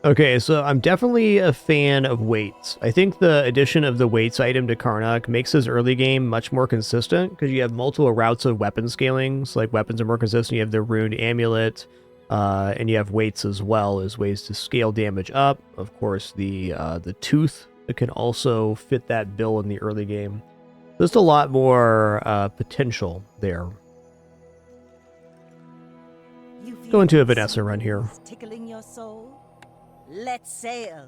Okay, so I'm definitely a fan of weights. I think the addition of the weights item to Karnak makes this early game much more consistent, because you have multiple routes of weapon scalings. Like, weapons are more consistent. You have the Runed Amulet, and you have weights as well as ways to scale damage up. Of course, the Tooth that can also fit that bill in the early game. Just a lot more potential there. Go into a Vanessa run here. Tickling your soul? Let's sail.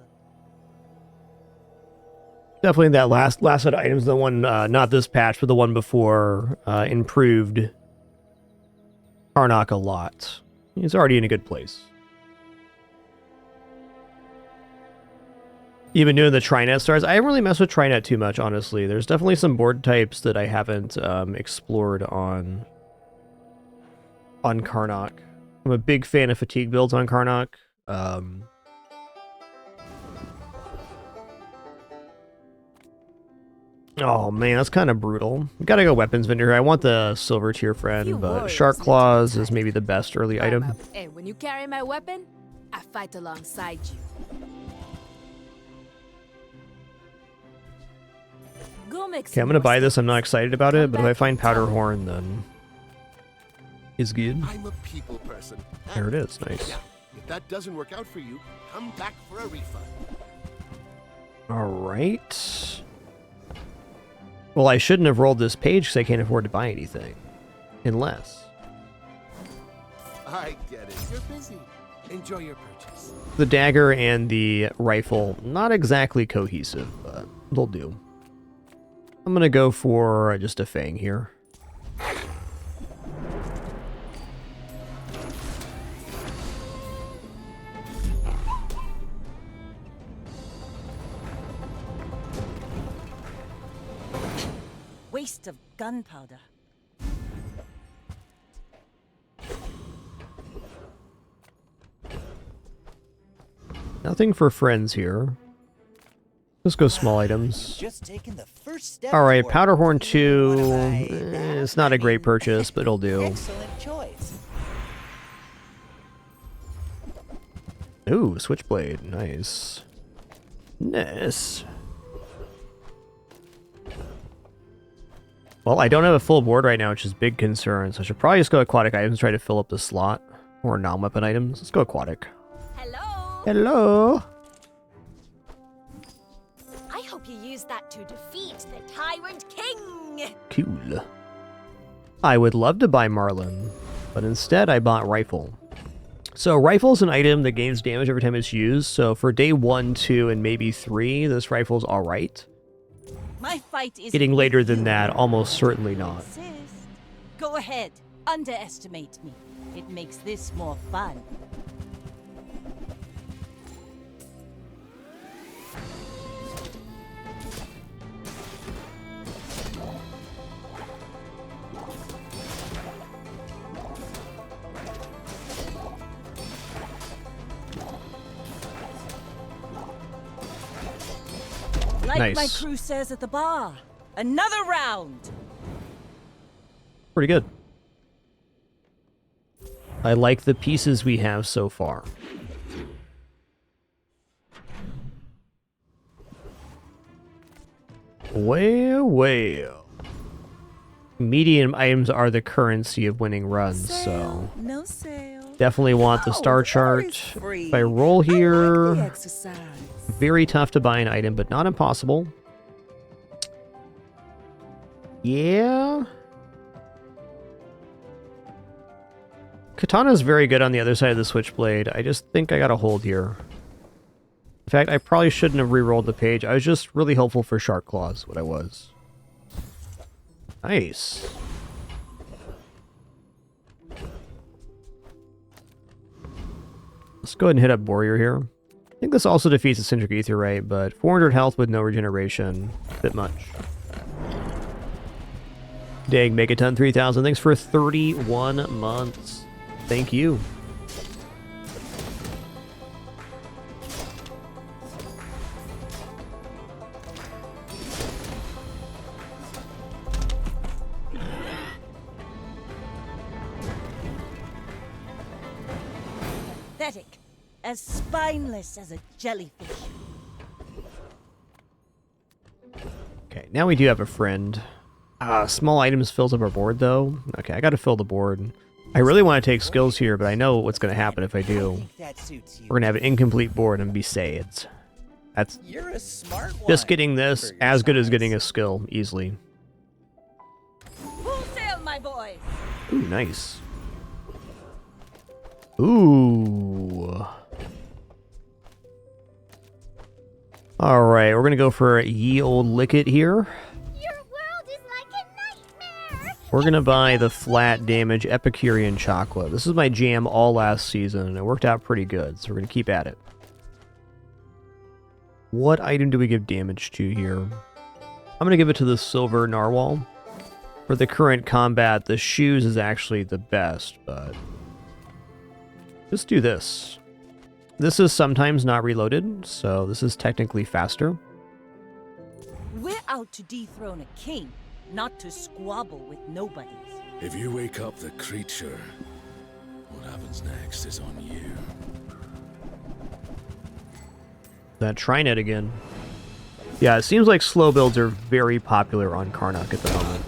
Definitely that last set of items, the one, not this patch, but the one before, improved Karnak a lot. He's already in a good place. You've been doing the Trinet stars. I haven't really messed with Trinet too much, honestly. There's definitely some board types that I haven't explored on Karnak. I'm a big fan of fatigue builds on Karnak. Oh man, that's kind of brutal. We gotta go weapons vendor here. I want the silver tier friend, but Shark Claws is maybe the best early item. Hey, when you carry my weapon, I fight alongside you. Go make Okay, I'm gonna buy this. I'm not excited about it, but if I find Powder Horn, then it's good. I'm a people person. There it is. Nice. Yeah, if that doesn't work out for you, come back for a refund. All right. Well, I shouldn't have rolled this page because I can't afford to buy anything. Unless. I get it. You're busy. Enjoy your purchase. The dagger and the rifle, not exactly cohesive, but they'll do. I'm gonna go for just a fang here. Waste of gunpowder. Nothing for friends here. Let's go small items. Just taking the first step. All right, toward Powder Horn 2. my It's not a great purchase, but it'll do. excellent choice. Ooh, Switchblade. Nice. Nice. Well, I don't have a full board right now, which is a big concern, so I should probably just go aquatic items, try to fill up the slot. Or non-weapon items. Let's go aquatic. Hello? Hello? I hope you use that to defeat the Tyrant King! Cool. I would love to buy Marlin, but instead I bought Rifle. So Rifle is an item that gains damage every time it's used, so for day 1, 2, and maybe 3, this rifle's alright. My fight is Getting later than that, almost certainly not. Go ahead. Underestimate me. It makes this more fun. Like Nice. my crew says at the bar. Another round! Pretty good. I like the pieces we have so far. Well. Medium items are the currency of winning runs, so... No sale. Definitely want the star chart. If I roll here... Exercise. Very tough to buy an item, but not impossible. Yeah... Katana's very good on the other side of the switchblade. I just think I gotta hold here. In fact, I probably shouldn't have re-rolled the page. I was just really hopeful for Shark Claws, what I was. Nice. Let's go ahead and hit up Warrior here. I think this also defeats the Syndric Aetheryte, but 400 health with no regeneration. A bit much. Dang, Megaton 3000. Thanks for 31 months. Thank you. Pathetic. As spineless as a jellyfish. Okay, now we do have a friend. Small items fills up our board, though. Okay, I gotta fill the board. I really want to take skills here, but I know what's gonna happen if I do. We're gonna have an incomplete board and be saved. That's You're a smart one. just getting this as good as getting a skill, easily. Full sail, my boys! Ooh, nice. Ooh. Alright, we're gonna go for Ye Old Lick It here. We're going to buy the flat damage Epicurean Chocolate. This is my jam all last season, and it worked out pretty good, so we're going to keep at it. What item do we give damage to here? I'm going to give it to the Silver Narwhal. For the current combat, the shoes is actually the best, but... just do this. This is sometimes not reloaded, so this is technically faster. We're out to dethrone a king. Not to squabble with nobodies. If you wake up the creature, what happens next is on you. That Trinet again. Yeah, it seems like slow builds are very popular on Karnak at the moment.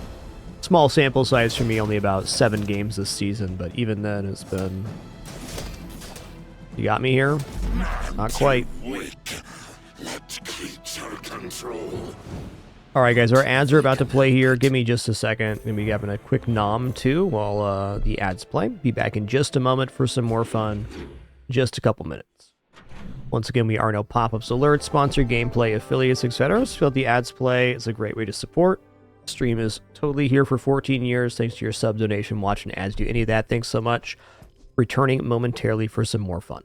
Small sample size for me, only about 7 games this season, but even then it's been... You got me here? Not quite. Let creature control. Alright guys, our ads are about to play here. Give me just a second. Gonna be having a quick nom too while the ads play. Be back in just a moment for some more fun. Just a couple minutes. Once again, we are no pop-ups, alerts, sponsored gameplay, affiliates, etc. So the ads play is a great way to support. Stream is totally here for 14 years. Thanks to your sub donation, watching ads, do any of that. Thanks so much. Returning momentarily for some more fun.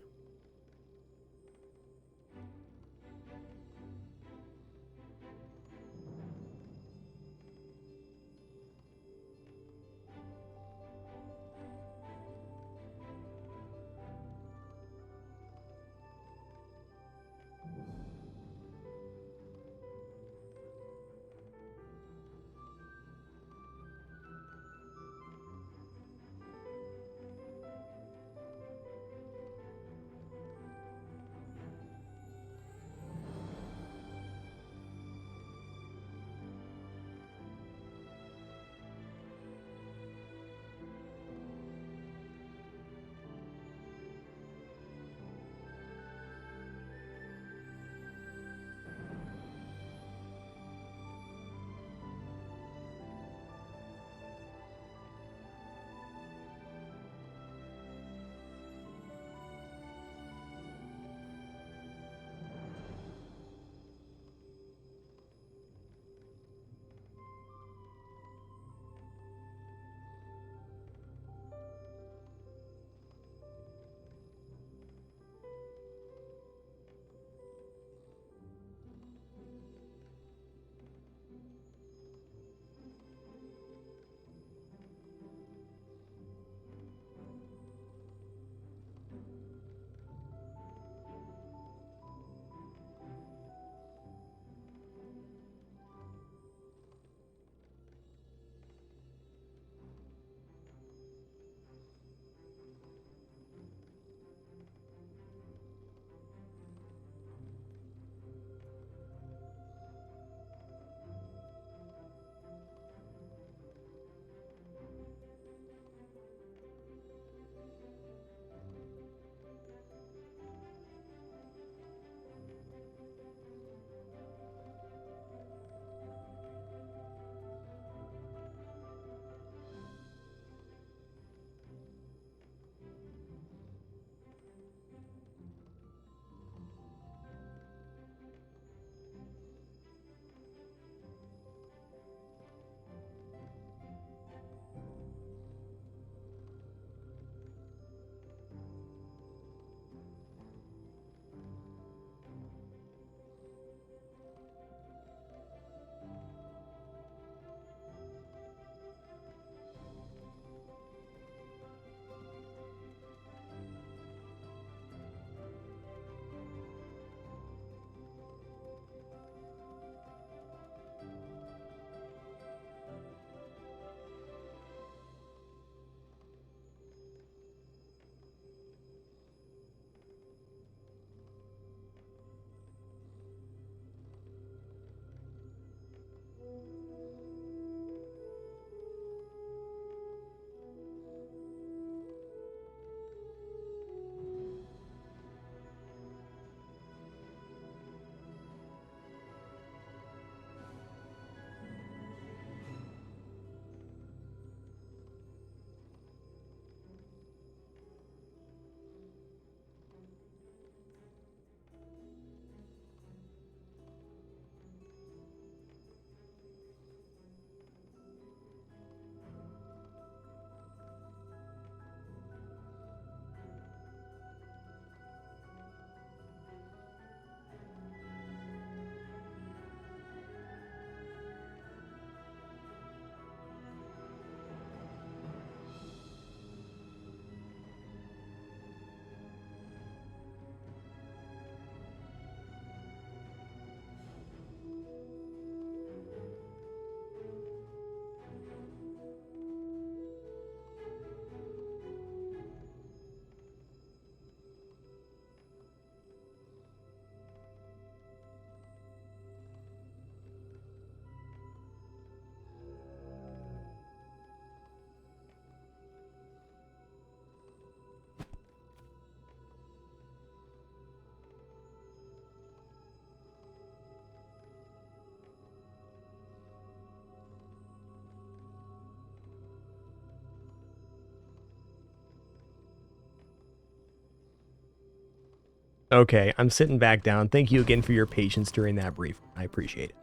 Okay, I'm sitting back down. Thank you again for your patience during that brief. I appreciate it.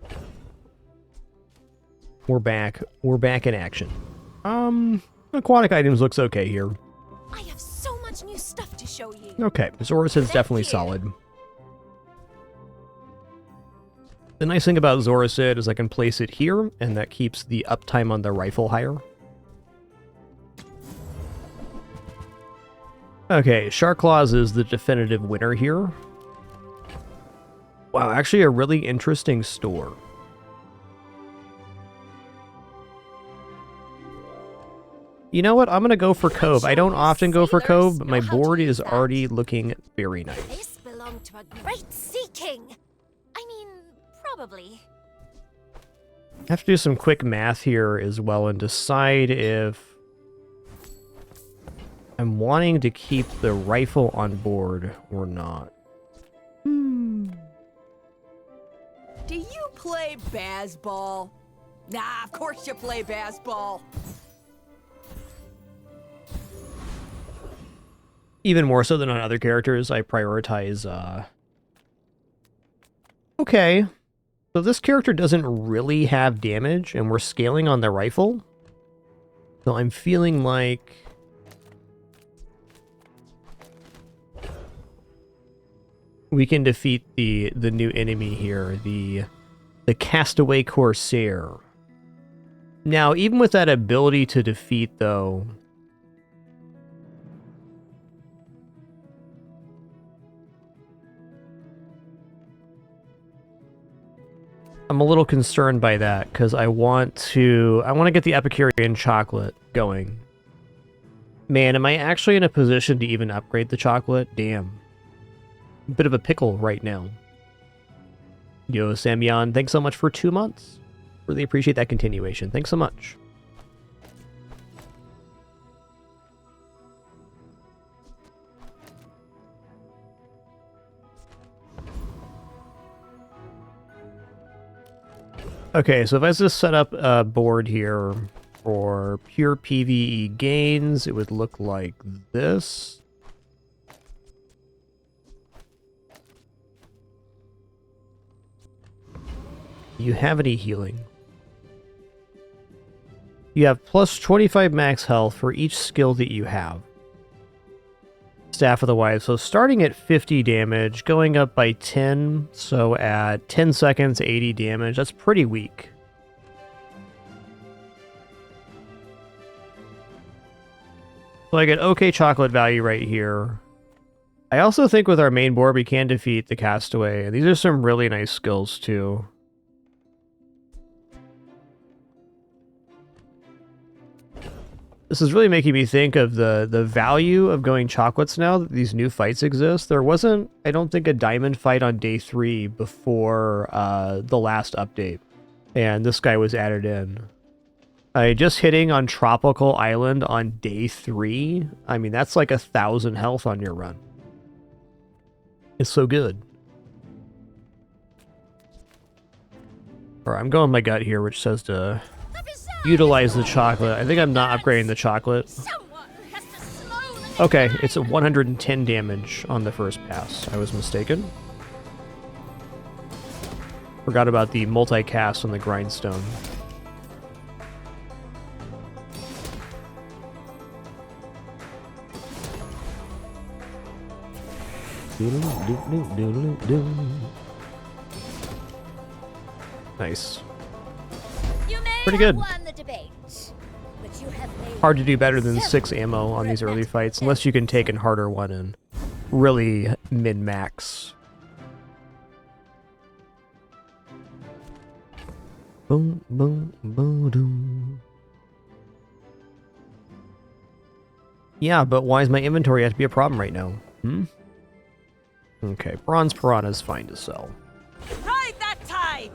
We're back. We're back in action. Aquatic items looks okay here. I have so much new stuff to show you. Okay, Zorasid's definitely solid. The nice thing about Zorasid is I can place it here, and that keeps the uptime on the rifle higher. Okay, Shark Claws is the definitive winner here. Wow, actually a really interesting store. You know what? I'm going to go for Cove. I don't often go for Cove, but my board is already looking very nice. This belonged to a great sea king. I mean, probably. I have to do some quick math here as well and decide if I'm wanting to keep the rifle on board or not. Do you play baseball? Nah, of course you play baseball. Even more so than on other characters, I prioritize, Okay. So this character doesn't really have damage, and we're scaling on the rifle. So I'm feeling like we can defeat the new enemy here, the Castaway Corsair. Now, even with that ability to defeat, though, I'm a little concerned by that, because I want to get the Epicurean chocolate going. Man, am I actually in a position to even upgrade the chocolate? Damn. A bit of a pickle right now. Yo, Samyan, thanks so much for 2 months. Really appreciate that continuation. Thanks so much. Okay, so if I just set up a board here for pure PvE gains, it would look like this. You have any healing? You have plus 25 max health for each skill that you have. Staff of the Wife. So starting at 50 damage, going up by 10, so at 10 seconds, 80 damage. That's pretty weak. So I get okay chocolate value right here. I also think with our main board we can defeat the Castaway, and these are some really nice skills too. This is really making me think of the value of going chocolates now that these new fights exist. There wasn't, I don't think, a diamond fight on day 3 before the last update. And this guy was added in. Just hitting on Tropical Island on day 3, I mean, that's like 1,000 health on your run. It's so good. Alright, I'm going my gut here, which says to utilize the chocolate. I think I'm not upgrading the chocolate. Okay, it's a 110 damage on the first pass. I was mistaken. Forgot about the multi-cast on the grindstone. Nice. Pretty good. Hard to do better than 6 ammo on these early fights, unless you can take a harder one and really min-max. Boom, boom, boom, boom. Yeah, but why is my inventory have to be a problem right now? Okay, Bronze Piranha is fine to sell. Ride that tide!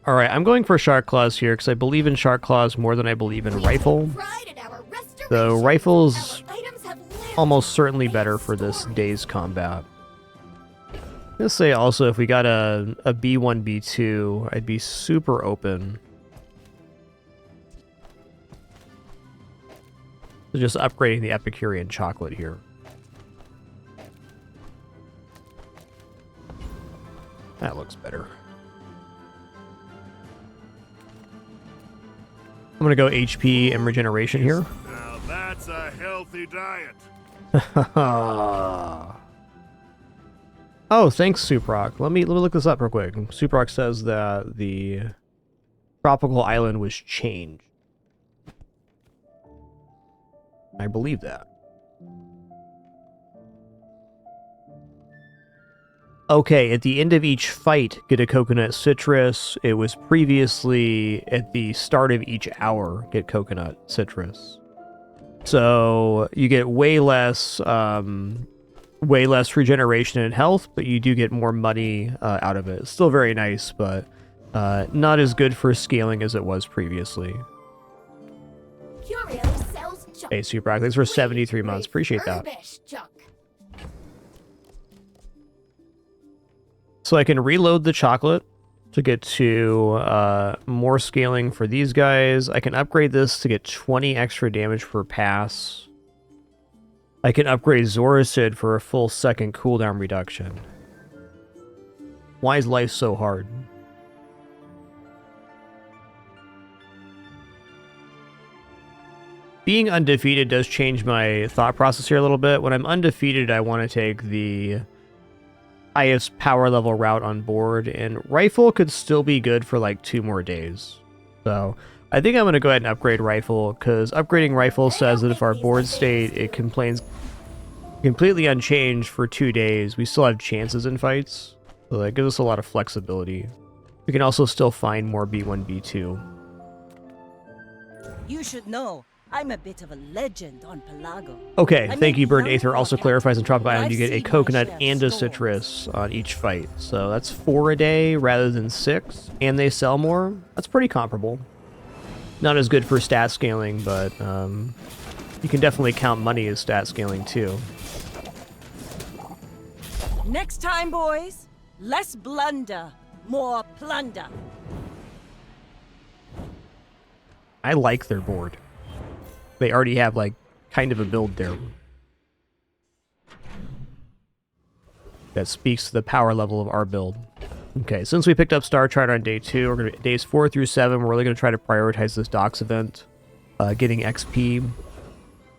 Alright, I'm going for Shark Claws here, because I believe in Shark Claws more than I believe in Rifle. The Rifle's almost certainly better for this day's combat. Let's say also, if we got a B1, B2, I'd be super open So just upgrading the Epicurean chocolate here. That looks better. I'm going to go HP and regeneration here. Now that's a healthy diet. Oh, thanks, Suproc. Let me look this up real quick. Suproc says that the tropical island was changed. I believe that. Okay, at the end of each fight, get a coconut citrus. It was previously at the start of each hour, get coconut citrus. So you get way less regeneration and health, but you do get more money out of it. It's still very nice, but not as good for scaling as it was previously. Curio sells junk. Hey, Super, thanks for 73 months. Appreciate that. Junk. So I can reload the chocolate to get to more scaling for these guys. I can upgrade this to get 20 extra damage per pass. I can upgrade Zoracid for a full second cooldown reduction. Why is life so hard? Being undefeated does change my thought process here a little bit. When I'm undefeated, I want to take the highest power level route on board, and Rifle could still be good for like 2 more days. So I think I'm going to go ahead and upgrade Rifle, because upgrading Rifle says that if our board state, it complains completely unchanged for 2 days, we still have chances in fights. So that gives us a lot of flexibility. We can also still find more B1, B2. You should know, I'm a bit of a legend on Pelago. Okay, I thank mean, you, Bird young Aether. Also Hellcat. clarifies in Tropical Island I've you get a seen my coconut share of and a storms. citrus on each fight. So that's 4 a day rather than 6, and they sell more. That's pretty comparable. Not as good for stat scaling, but you can definitely count money as stat scaling too. Next time, boys, less blunder, more plunder. I like their board. They already have, like, kind of a build there. That speaks to the power level of our build. Okay, since we picked up Star Charter on day 2, we're gonna days 4 through 7, we're really gonna try to prioritize this docks event, getting XP.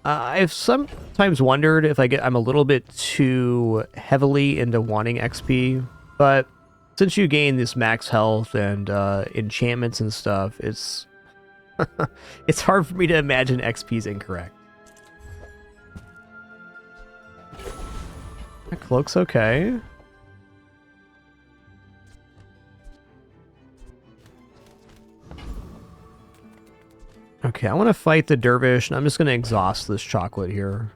I've sometimes wondered if I'm a little bit too heavily into wanting XP, but since you gain this max health and enchantments and stuff, it's it's hard for me to imagine XP is incorrect. That cloak's okay. Okay, I want to fight the dervish, and I'm just going to exhaust this chocolate here.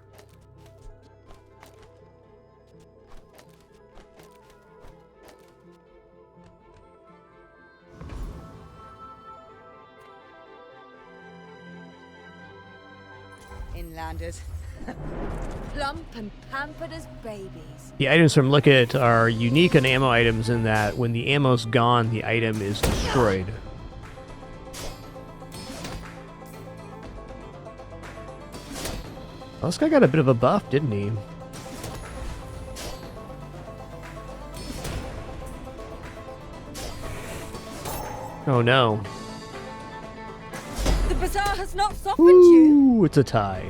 Inlanders. Plump and pampered as babies. The items from Look It are unique and ammo items in that when the ammo's gone, the item is destroyed. Oh, this guy got a bit of a buff, didn't he? Oh no. The Bazaar has not softened you. Ooh, it's a tie.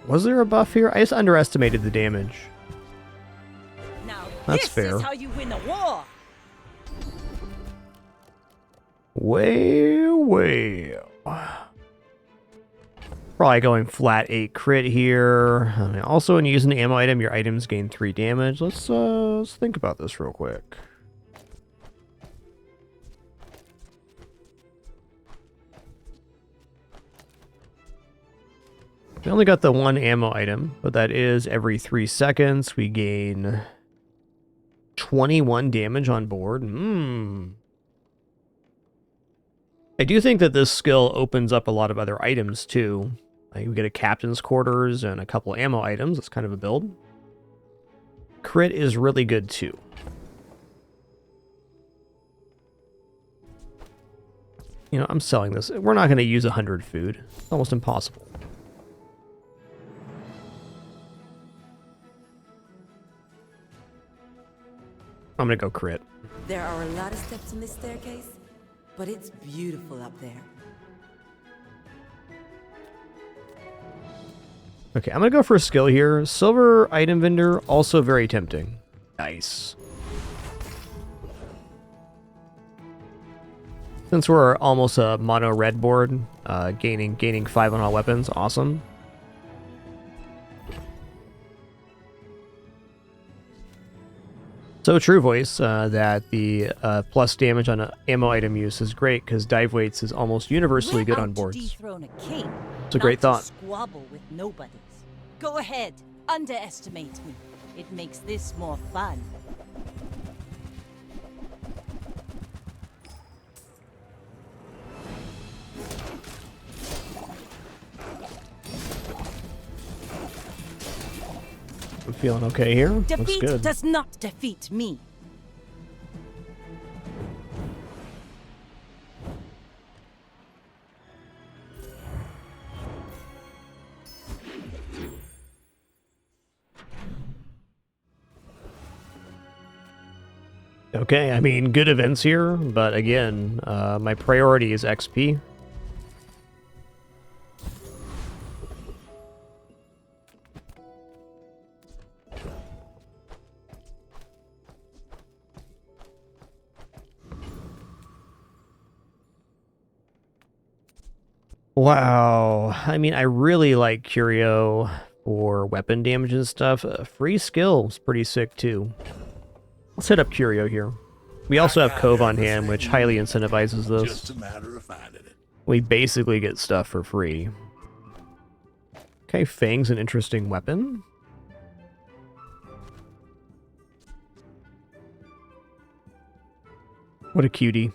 Was there a buff here? I just underestimated the damage. Now That's this fair. is how you win a war. Well. Probably going flat 8 crit here. Also, when you use an ammo item, your items gain 3 damage. Let's think about this real quick. We only got the 1 ammo item, but that is every 3 seconds. We gain 21 damage on board. I do think that this skill opens up a lot of other items, too. Like we get a captain's quarters and a couple ammo items. That's kind of a build. Crit is really good, too. You know, I'm selling this. We're not going to use 100 food. It's almost impossible. I'm going to go crit. There are a lot of steps in this staircase, but it's beautiful up there. Okay, I'm going to go for a skill here. Silver item vendor, also very tempting. Nice. Since we're almost a mono red board, gaining 5 on all weapons, awesome. So true, Voice, that the plus damage on ammo item use is great because dive weights is almost universally good on boards. Dethrone a king, It's a great not to thought. squabble with nobodies. Go ahead, underestimate me. It makes this more fun. I'm feeling okay here. Looks Defeat good. does not defeat me. Okay, I mean, good events here, but again, my priority is XP. Wow, I mean, I really like Curio for weapon damage and stuff. Free skill is pretty sick too. Let's hit up Curio here. We also have Cove on hand, which highly incentivizes this. Just a matter of finding it. We basically get stuff for free. Okay, Fang's an interesting weapon. What a cutie.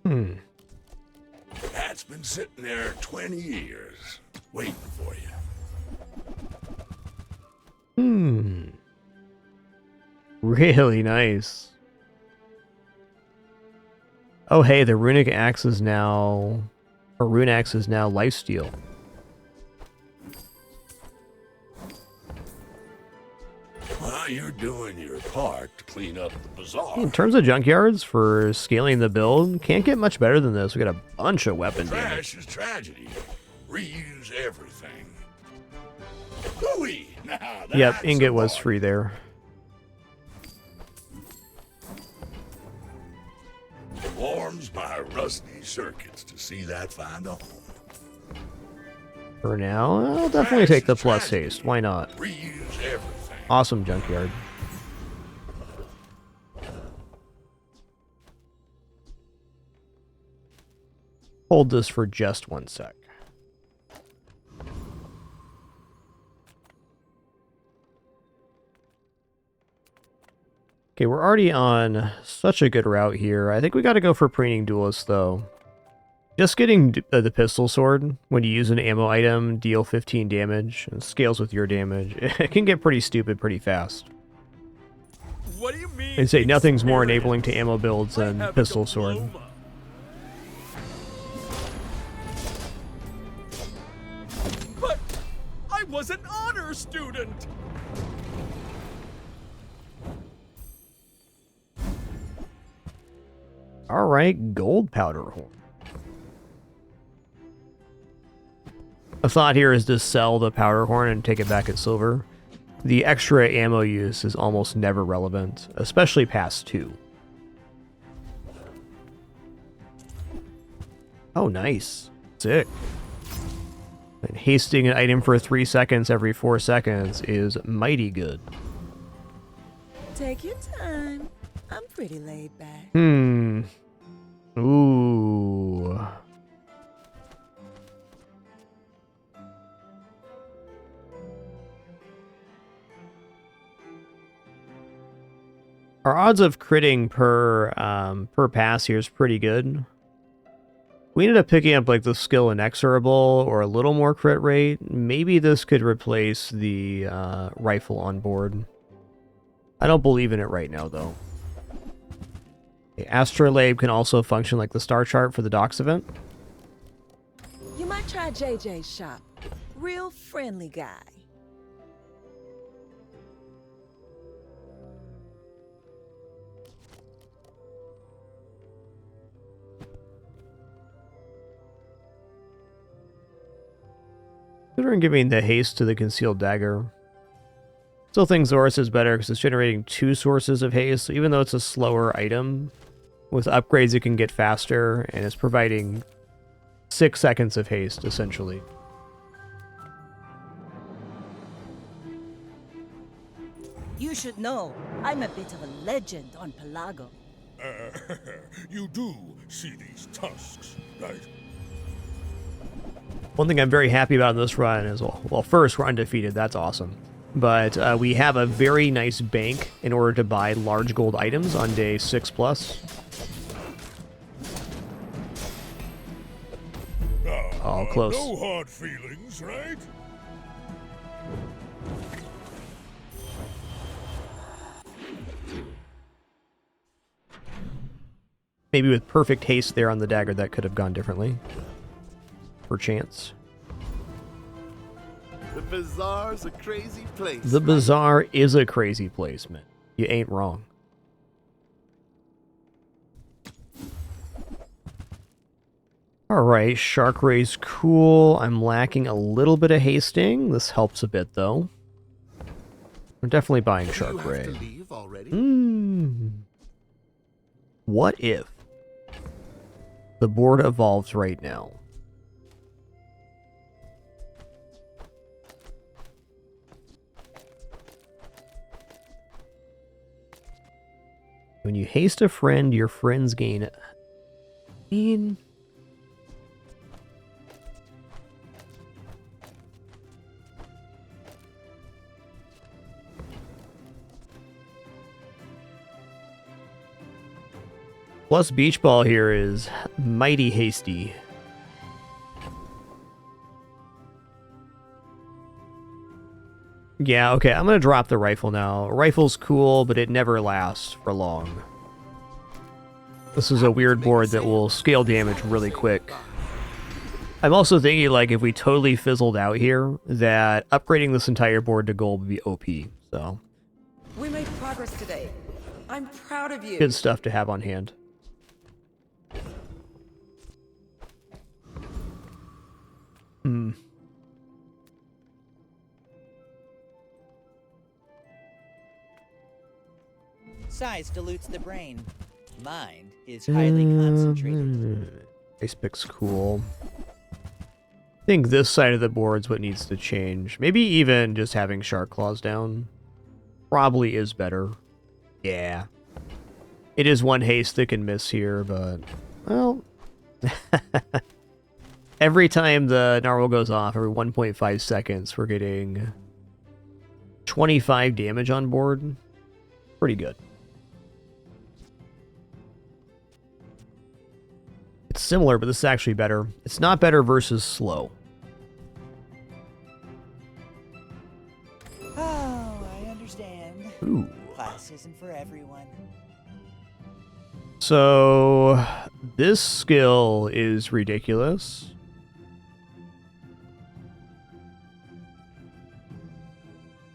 Hmm. That's been sitting there 20 years, waiting for you. Hmm. Really nice. Oh, hey, the runic axe is now... Or rune axe is now lifesteal. Well, you're doing your part to clean up the bazaar. In terms of junkyards, for scaling the build, can't get much better than this. We got a bunch of weapon damage. Trash is tragedy. Reuse everything. Hooey! Now Yep, that's ingot a was boy. free there. Warms my rusty circuits to see that find a home. For now, I'll definitely take the plus haste. Why not? Reuse everything. Awesome junkyard. Hold this for just 1 sec. Okay, we're already on such a good route here. I think we got to go for preening duelist though. Just getting the pistol sword when you use an ammo item, deal 15 damage, and scales with your damage. It can get pretty stupid pretty fast. What do you mean? They say nothing's more enabling to ammo builds than pistol sword. But I was an honor student. Alright, gold powder horn. The thought here is to sell the powder horn and take it back at silver. The extra ammo use is almost never relevant, especially past 2. Oh, nice. Sick. And hasting an item for 3 seconds every 4 seconds is mighty good. Take your time. I'm pretty laid back. Hmm. Ooh. Our odds of critting per pass here is pretty good. We ended up picking up like the skill inexorable or a little more crit rate. Maybe this could replace the rifle on board. I don't believe in it right now, though. The Astrolabe can also function like the star chart for the docks event. You might try JJ's shop. Real friendly guy. Considering giving the haste to the concealed dagger. Still think Zorus is better because it's generating 2 sources of haste, so even though it's a slower item, with upgrades it can get faster, and it's providing 6 seconds of haste, essentially. You should know, I'm a bit of a legend on Pelago. You do see these tusks, right? One thing I'm very happy about in this run is, well, first, we're undefeated. That's awesome. But we have a very nice bank in order to buy large gold items on day 6+. Oh, close. No hard feelings, right? Maybe with perfect haste there on the dagger, that could have gone differently. Perchance. The Bazaar's a crazy place. The Bazaar is a crazy place, man. You ain't wrong. Alright, Shark Ray's cool. I'm lacking a little bit of hasting. This helps a bit, though. I'm definitely buying Shark Ray. What if the board evolves right now? When you haste a friend, your friends gain... Plus Beach Ball here is mighty hasty. Yeah, okay, I'm gonna drop the rifle now. Rifle's cool, but it never lasts for long. This is a weird board that will scale damage really quick. I'm also thinking, like, if we totally fizzled out here, that upgrading this entire board to gold would be OP, so... We made progress today. I'm proud of you. Good stuff to have on hand. Size dilutes the brain. Mind is highly concentrated. Ice pick's cool. I think this side of the board's what needs to change. Maybe even just having Shark Claws down. Probably is better. Yeah. It is one haste that can miss here, but... Well... Every time the narwhal goes off, every 1.5 seconds, we're getting 25 damage on board. Pretty good. It's similar, but this is actually better. It's not better versus slow. Oh, I understand. Ooh. Class isn't for everyone. So, this skill is ridiculous.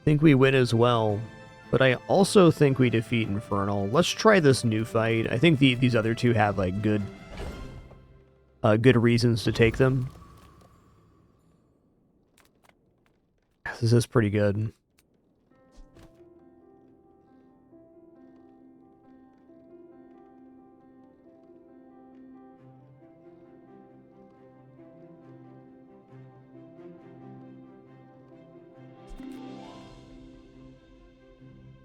I think we win as well, but I also think we defeat Infernal. Let's try this new fight. I think these other two have like good reasons to take them. This is pretty good.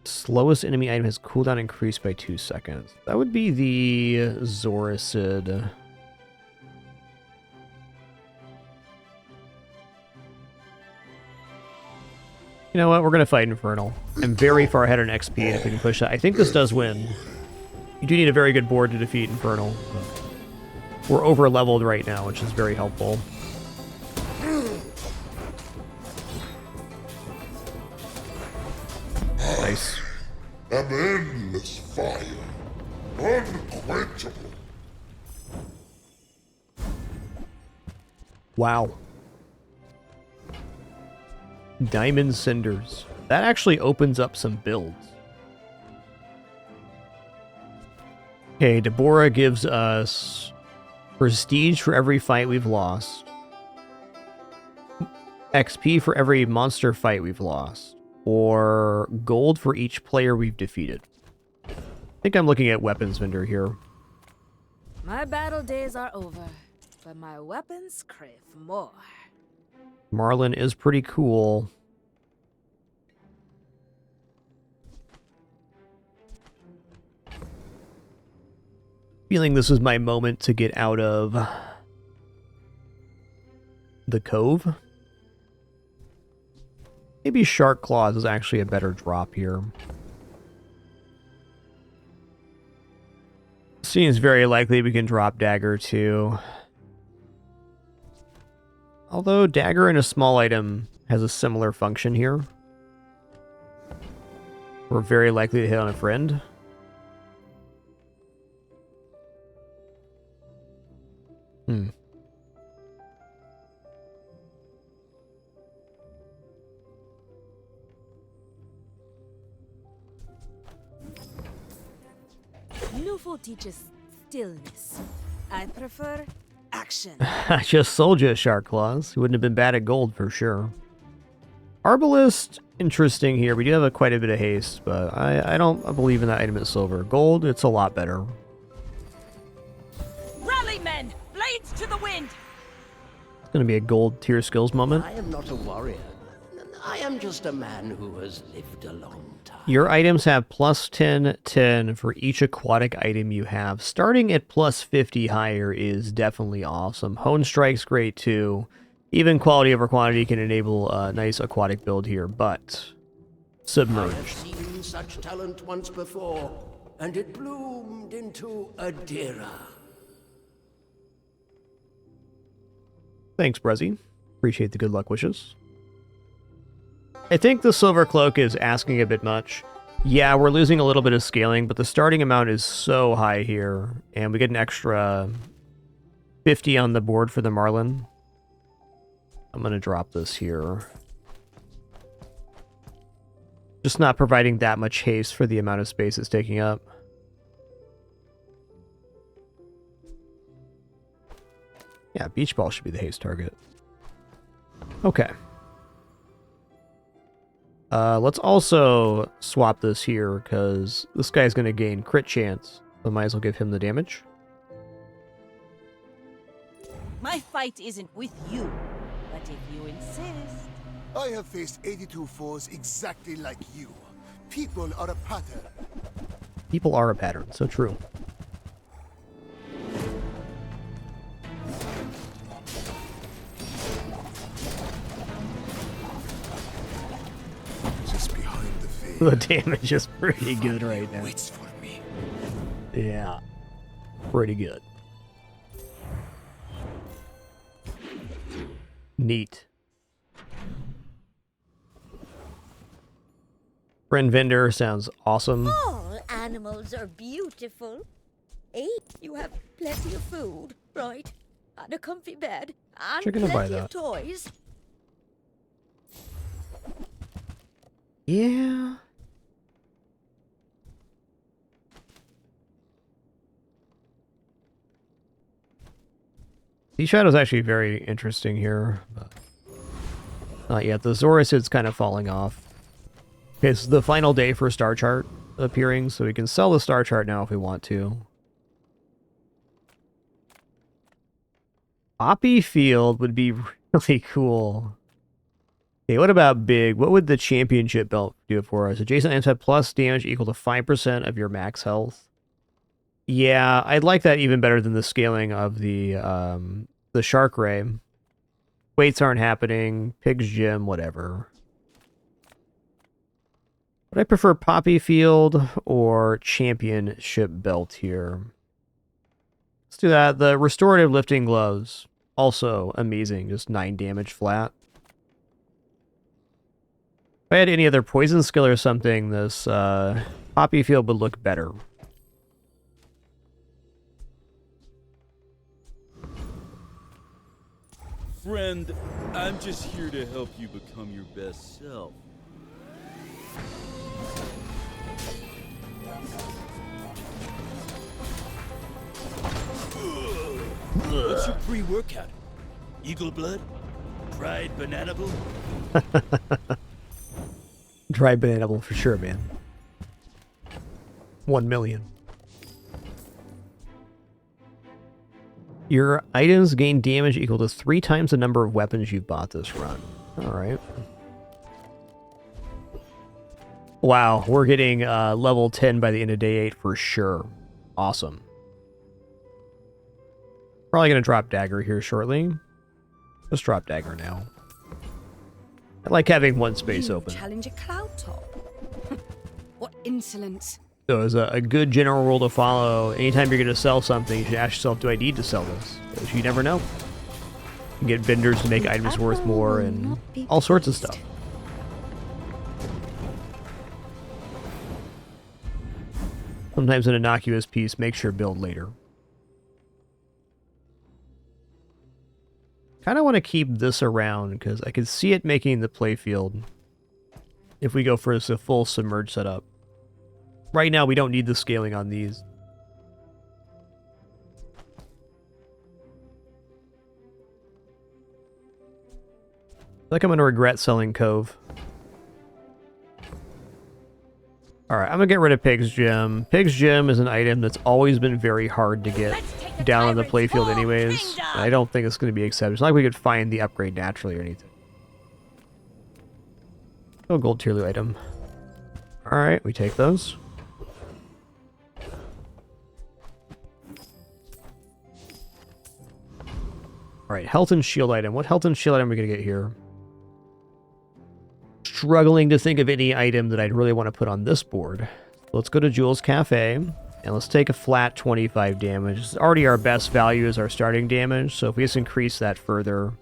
Slowest enemy item has cooldown increased by 2 seconds. That would be the Zoricid. You know what? We're going to fight Infernal. I'm very far ahead on XP, and if we can push that. I think this does win. You do need a very good board to defeat Infernal. But... We're over-leveled right now, which is very helpful. Nice. An endless fire, unquenchable. Wow. Diamond Cinders. That actually opens up some builds. Okay, Deborah gives us prestige for every fight we've lost. XP for every monster fight we've lost. Or gold for each player we've defeated. I think I'm looking at weapons vendor here. My battle days are over, but my weapons crave more. Marlin is pretty cool. Feeling this is my moment to get out of the cove. Maybe Shark Claws is actually a better drop here. Seems very likely we can drop Dagger too. Although Dagger in a small item has a similar function here. We're very likely to hit on a friend. Newful teaches stillness. I prefer action. I just sold you a Shark Claws. Wouldn't have been bad at gold for sure. Arbalist, interesting here. We do have quite a bit of haste, but I don't believe in that item at silver. Gold, it's a lot better. Rally, men! Blades to the wind! It's going to be a gold tier skills moment. I am not a warrior. I am just a man who has lived a long time. Your items have plus 10 for each aquatic item you have. Starting at plus 50 higher is definitely awesome. Hone Strike's great too. Even quality over quantity can enable a nice aquatic build here, but submerged. I have seen such talent once before, and it bloomed into Adira. Thanks, Brezzy. Appreciate the good luck wishes. I think the Silver Cloak is asking a bit much. Yeah, we're losing a little bit of scaling, but the starting amount is so high here, and we get an extra 50 on the board for the Marlin. I'm going to drop this here. Just not providing that much haste for the amount of space it's taking up. Yeah, Beach Ball should be the haste target. Okay. Let's also swap this here, because this guy's going to gain crit chance. So might as well give him the damage. My fight isn't with you, but if you insist... I have faced 82 foes exactly like you. People are a pattern. People are a pattern, so true. The damage is pretty good right now. Waits for me. Yeah, pretty good. Neat. Friend vendor sounds awesome. All animals are beautiful. Hey, you have plenty of food, right? And a comfy bed, and You're gonna buy plenty of that. toys. Yeah. Sea Shadow's actually very interesting here, but not yet. The Zoracid's kind of falling off. Okay, so the final day for Star Chart appearing, so we can sell the Star Chart now if we want to. Poppy Field would be really cool. Okay, what about Big? What would the championship belt do for us? Adjacent items have plus damage equal to 5% of your max health. Yeah, I'd like that even better than the scaling of the Shark Ray. Weights aren't happening. Pig's Gym, whatever. Would I prefer Poppy Field or Championship Belt here? Let's do that. The restorative lifting gloves, also amazing. Just 9 damage flat. If I had any other poison skill or something, this poppy field would look better. Friend, I'm just here to help you become your best self. What's your pre-workout? Eagle blood? Dried bananable? Dried bananable for sure, man. 1 million. Your items gain damage equal to 3 times the number of weapons you've bought this run. Alright. Wow, we're getting level 10 by the end of day 8 for sure. Awesome. Probably going to drop dagger here shortly. Let's drop dagger now. I like having one space open. Challenge a cloud top. What insolence. So as a good general rule to follow, anytime you're going to sell something, you should ask yourself, do I need to sell this? Because you never know. You can get vendors to make items worth more and all sorts of stuff. Sometimes an innocuous piece makes your build later. Kind of want to keep this around because I can see it making the playfield if we go for a full submerged setup. Right now, we don't need the scaling on these. I think I'm going to regret selling Cove. Alright, I'm going to get rid of Pig's Gem. Pig's Gem is an item that's always been very hard to get down on the playfield anyways. I don't think it's going to be accepted. It's not like we could find the upgrade naturally or anything. Oh, gold tier loot item. Alright, we take those. Alright, health and shield item. What health and shield item are we going to get here? Struggling to think of any item that I'd really want to put on this board. Let's go to Jules Cafe, and let's take a flat 25 damage. It's already our best value as our starting damage, so if we just increase that further,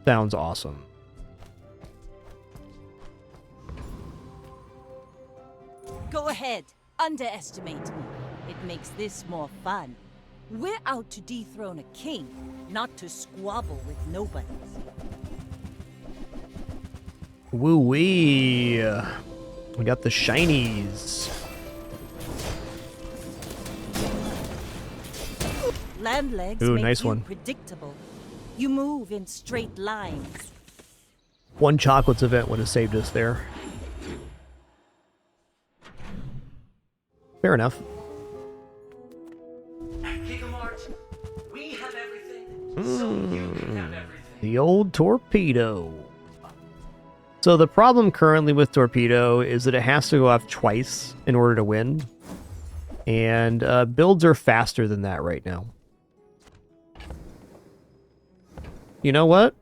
sounds awesome. Go ahead, underestimate me. It makes this more fun. We're out to dethrone a king, not to squabble with nobodies. Woo-wee. We got the shinies. Land legs Ooh, make nice you one. predictable. You move in straight lines. One chocolates event would have saved us there. Fair enough. We have everything, so you can have everything. The old torpedo. So the problem currently with torpedo is that it has to go off twice in order to win. And builds are faster than that right now. You know what?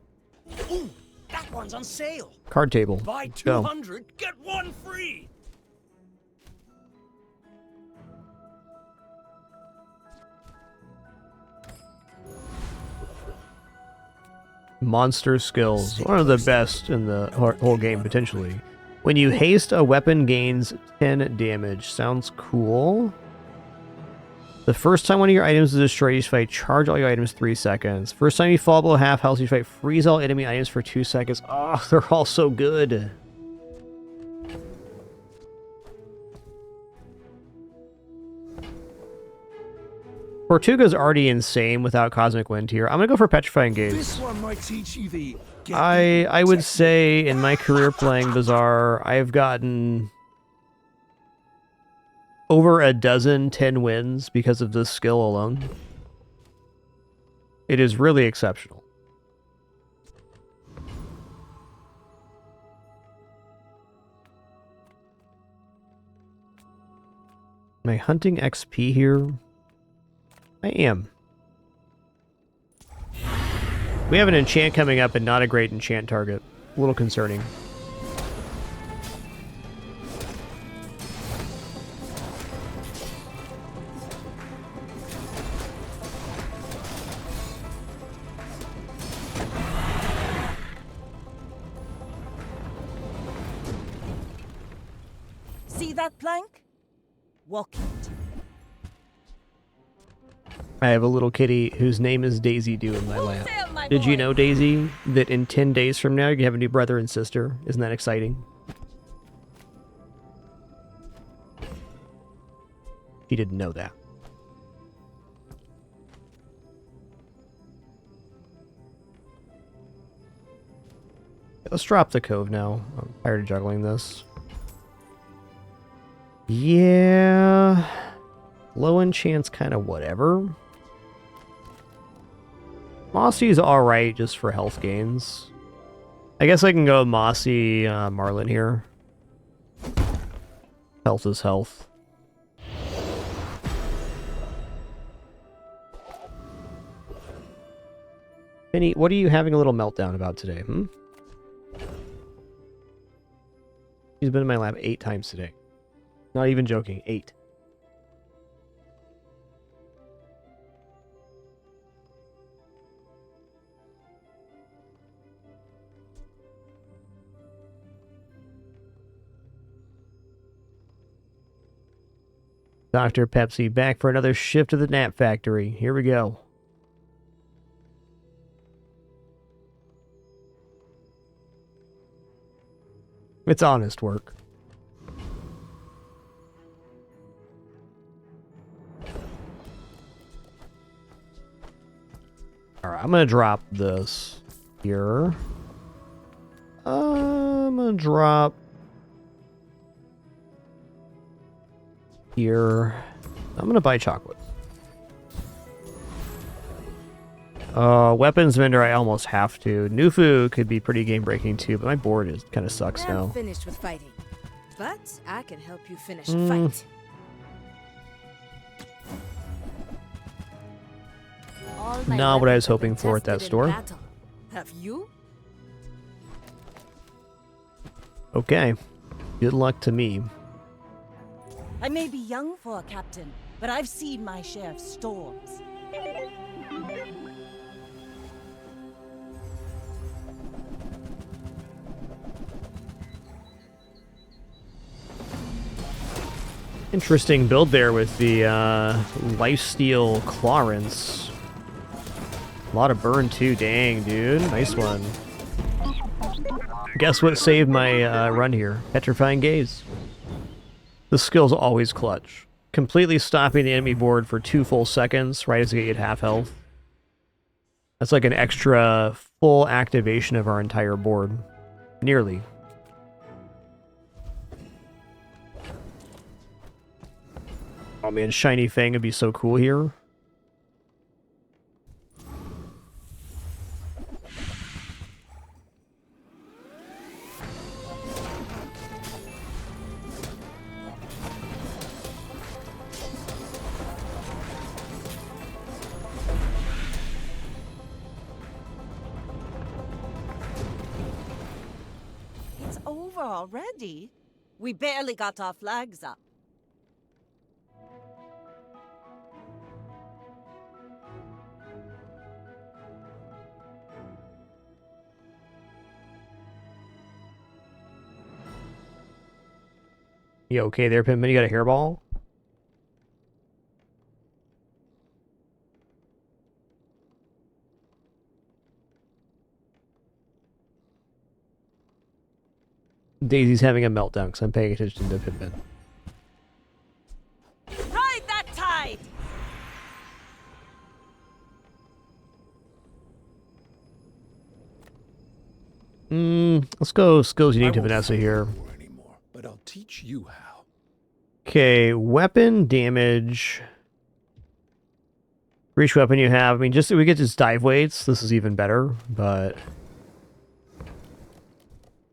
Ooh, that one's on sale. Card table. Buy Let's go. 200, get one free. Monster skills. One of the best in the whole game, potentially. When you haste, a weapon gains 10 damage. Sounds cool. The first time one of your items is destroyed, you fight charge all your items 3 seconds. First time you fall below half health, you fight freeze all enemy items for 2 seconds. Oh, they're all so good. Tortuga's already insane without Cosmic Wind here. I'm gonna go for Petrifying Gaze. This one might teach you the. I would say in my career playing Bazaar, I've gotten over a dozen 10 wins because of this skill alone. It is really exceptional. Am I hunting XP here? I am. We have an enchant coming up and not a great enchant target. A little concerning. that plank? Walk it. I have a little kitty whose name is Daisy Dew in my lap. Did you know, Daisy, that in 10 days from now you have a new brother and sister? Isn't that exciting? She didn't know that. Let's drop the cove now. I'm tired of juggling this. Yeah. Low enchant's kind of whatever. Mossy's alright just for health gains. I guess I can go Mossy Marlin here. Health is health. Penny, what are you having a little meltdown about today, hmm? She's been in my lab 8 times today. Not even joking, 8. Dr. Pepsi back for another shift to the nap factory. Here we go. It's honest work. Alright, I'm gonna drop this here. I'm gonna drop here. I'm gonna buy chocolate. Weapons vendor, I almost have to. Nufu could be pretty game breaking too, but my board is kind of sucks now. I'm finished with fighting, but I can help you finish a fight. Not what I was hoping for at that store. Have you? Okay. Good luck to me. I may be young for a captain, but I've seen my share of storms. Interesting build there with the lifesteal Clarence. A lot of burn too, dang dude. Nice one. Guess what saved my run here? Petrifying Gaze. The skill's always clutch. Completely stopping the enemy board for 2 full seconds right as they get half health. That's like an extra full activation of our entire board. Nearly. Oh man, Shiny Fang would be so cool here. It's over already. We barely got our flags up. You okay there, Pimpin? You got a hairball? Daisy's having a meltdown because I'm paying attention to Pimpin. Ride that tide! Let's go skills unique to Vanessa here. But I'll teach you how. Okay, weapon damage. For each weapon you have, I mean, just if we get just dive weights, this is even better, but...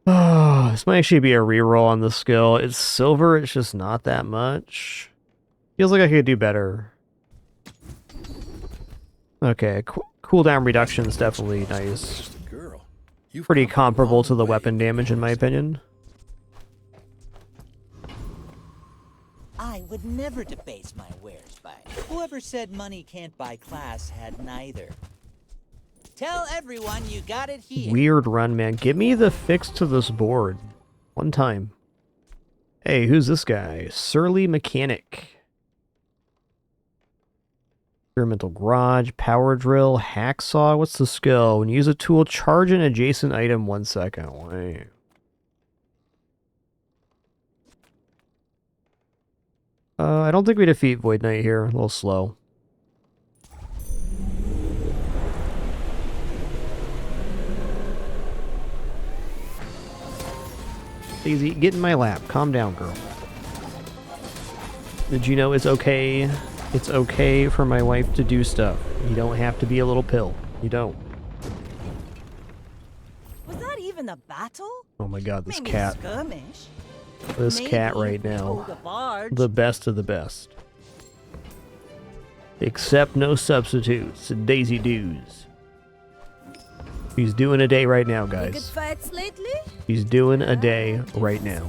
Oh, this might actually be a reroll on the skill. It's silver, it's just not that much. Feels like I could do better. Okay, cooldown reduction is definitely nice. Pretty comparable to the weapon damage, in my opinion. I would never debase my wares by. Whoever said money can't buy class had neither. Tell everyone you got it here. Weird run, man. Give me the fix to this board. One time. Hey, who's this guy? Surly Mechanic. Experimental Garage, Power Drill, Hacksaw. What's the skill? When you use a tool, charge an adjacent item 1 second. Wait. I don't think we defeat Void Knight here. A little slow. Daisy, get in my lap. Calm down, girl. Did you know it's okay? It's okay for my wife to do stuff. You don't have to be a little pill. You don't. Was that even a battle? Oh my god, this Maybe cat. A skirmish. This Maybe cat right if we now. towed a barge. The best of the best. Except no substitutes. Daisy Doos. He's doing a day right now, Good guys. fights lately? He's doing a day right now.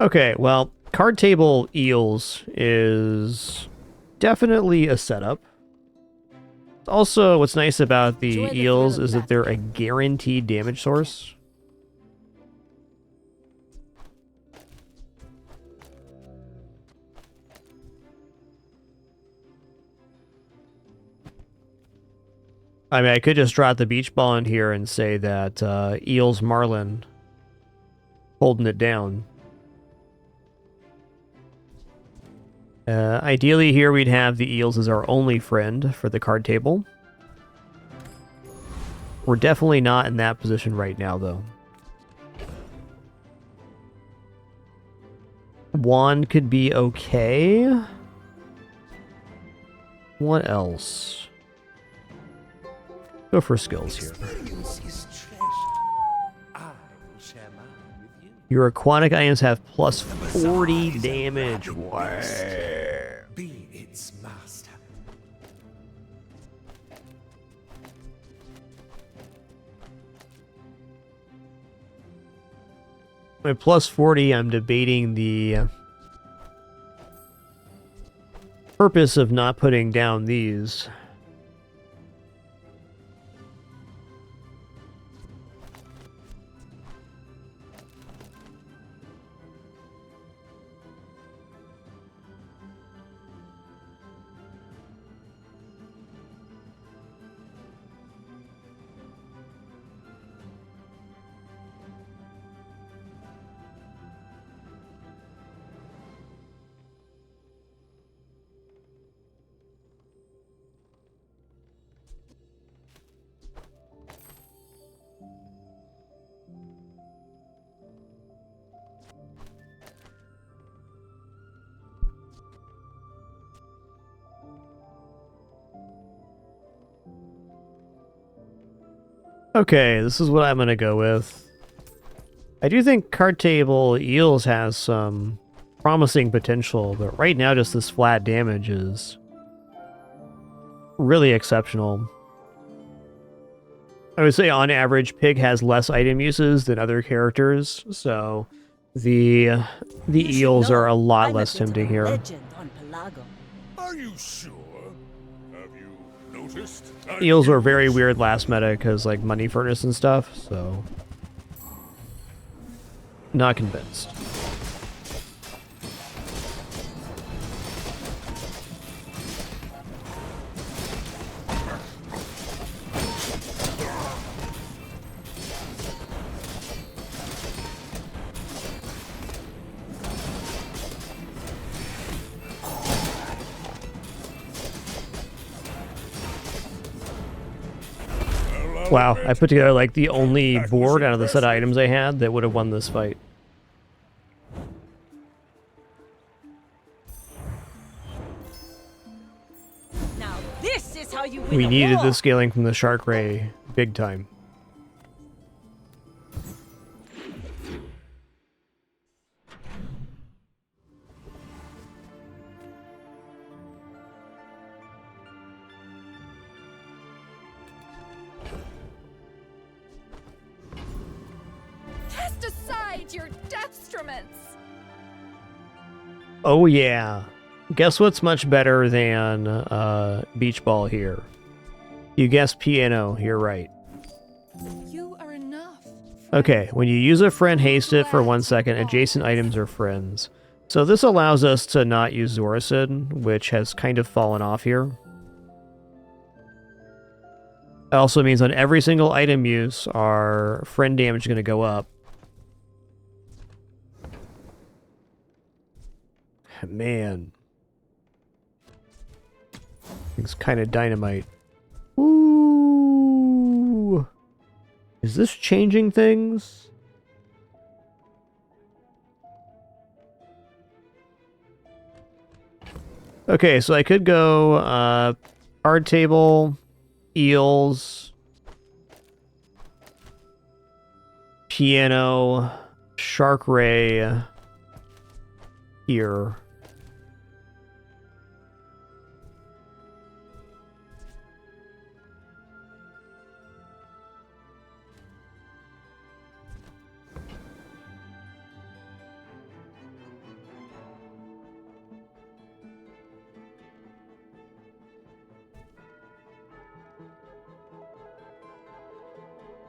Okay, well, card table eels is definitely a setup. Also, what's nice about the eels is that they're a guaranteed damage source. I mean, I could just drop the beach ball in here and say that Eels Marlin holding it down. Ideally here we'd have the eels as our only friend for the card table. We're definitely not in that position right now, though. Wand could be okay. What else? Go for skills here. Your aquatic items have plus 40 damage. Wow. Be its master. At plus 40, I'm debating the purpose of not putting down these. Okay, this is what I'm gonna go with. I do think card table eels has some promising potential, but right now just this flat damage is really exceptional. I would say on average, Pig has less item uses than other characters, so the eels are a lot less tempting here. Are you sure? Have you noticed? Eels were very weird last meta because like money furnace and stuff, so not convinced. Wow, I put together like the only board out of the set of items I had that would have won this fight. Now this is how you win We a needed war. the scaling from the Shark Ray big time. Cast aside your deathstruments! Oh yeah. Guess what's much better than beach ball here? You guessed piano. You're right. You are enough. Okay, when you use a friend, haste it for 1 second. Adjacent items are friends. So this allows us to not use Zoricid, which has kind of fallen off here. It also means on every single item use, our friend damage is going to go up. Man. It's kind of dynamite. Ooh. Is this changing things? Okay, so I could go card table, eels, piano, shark ray here.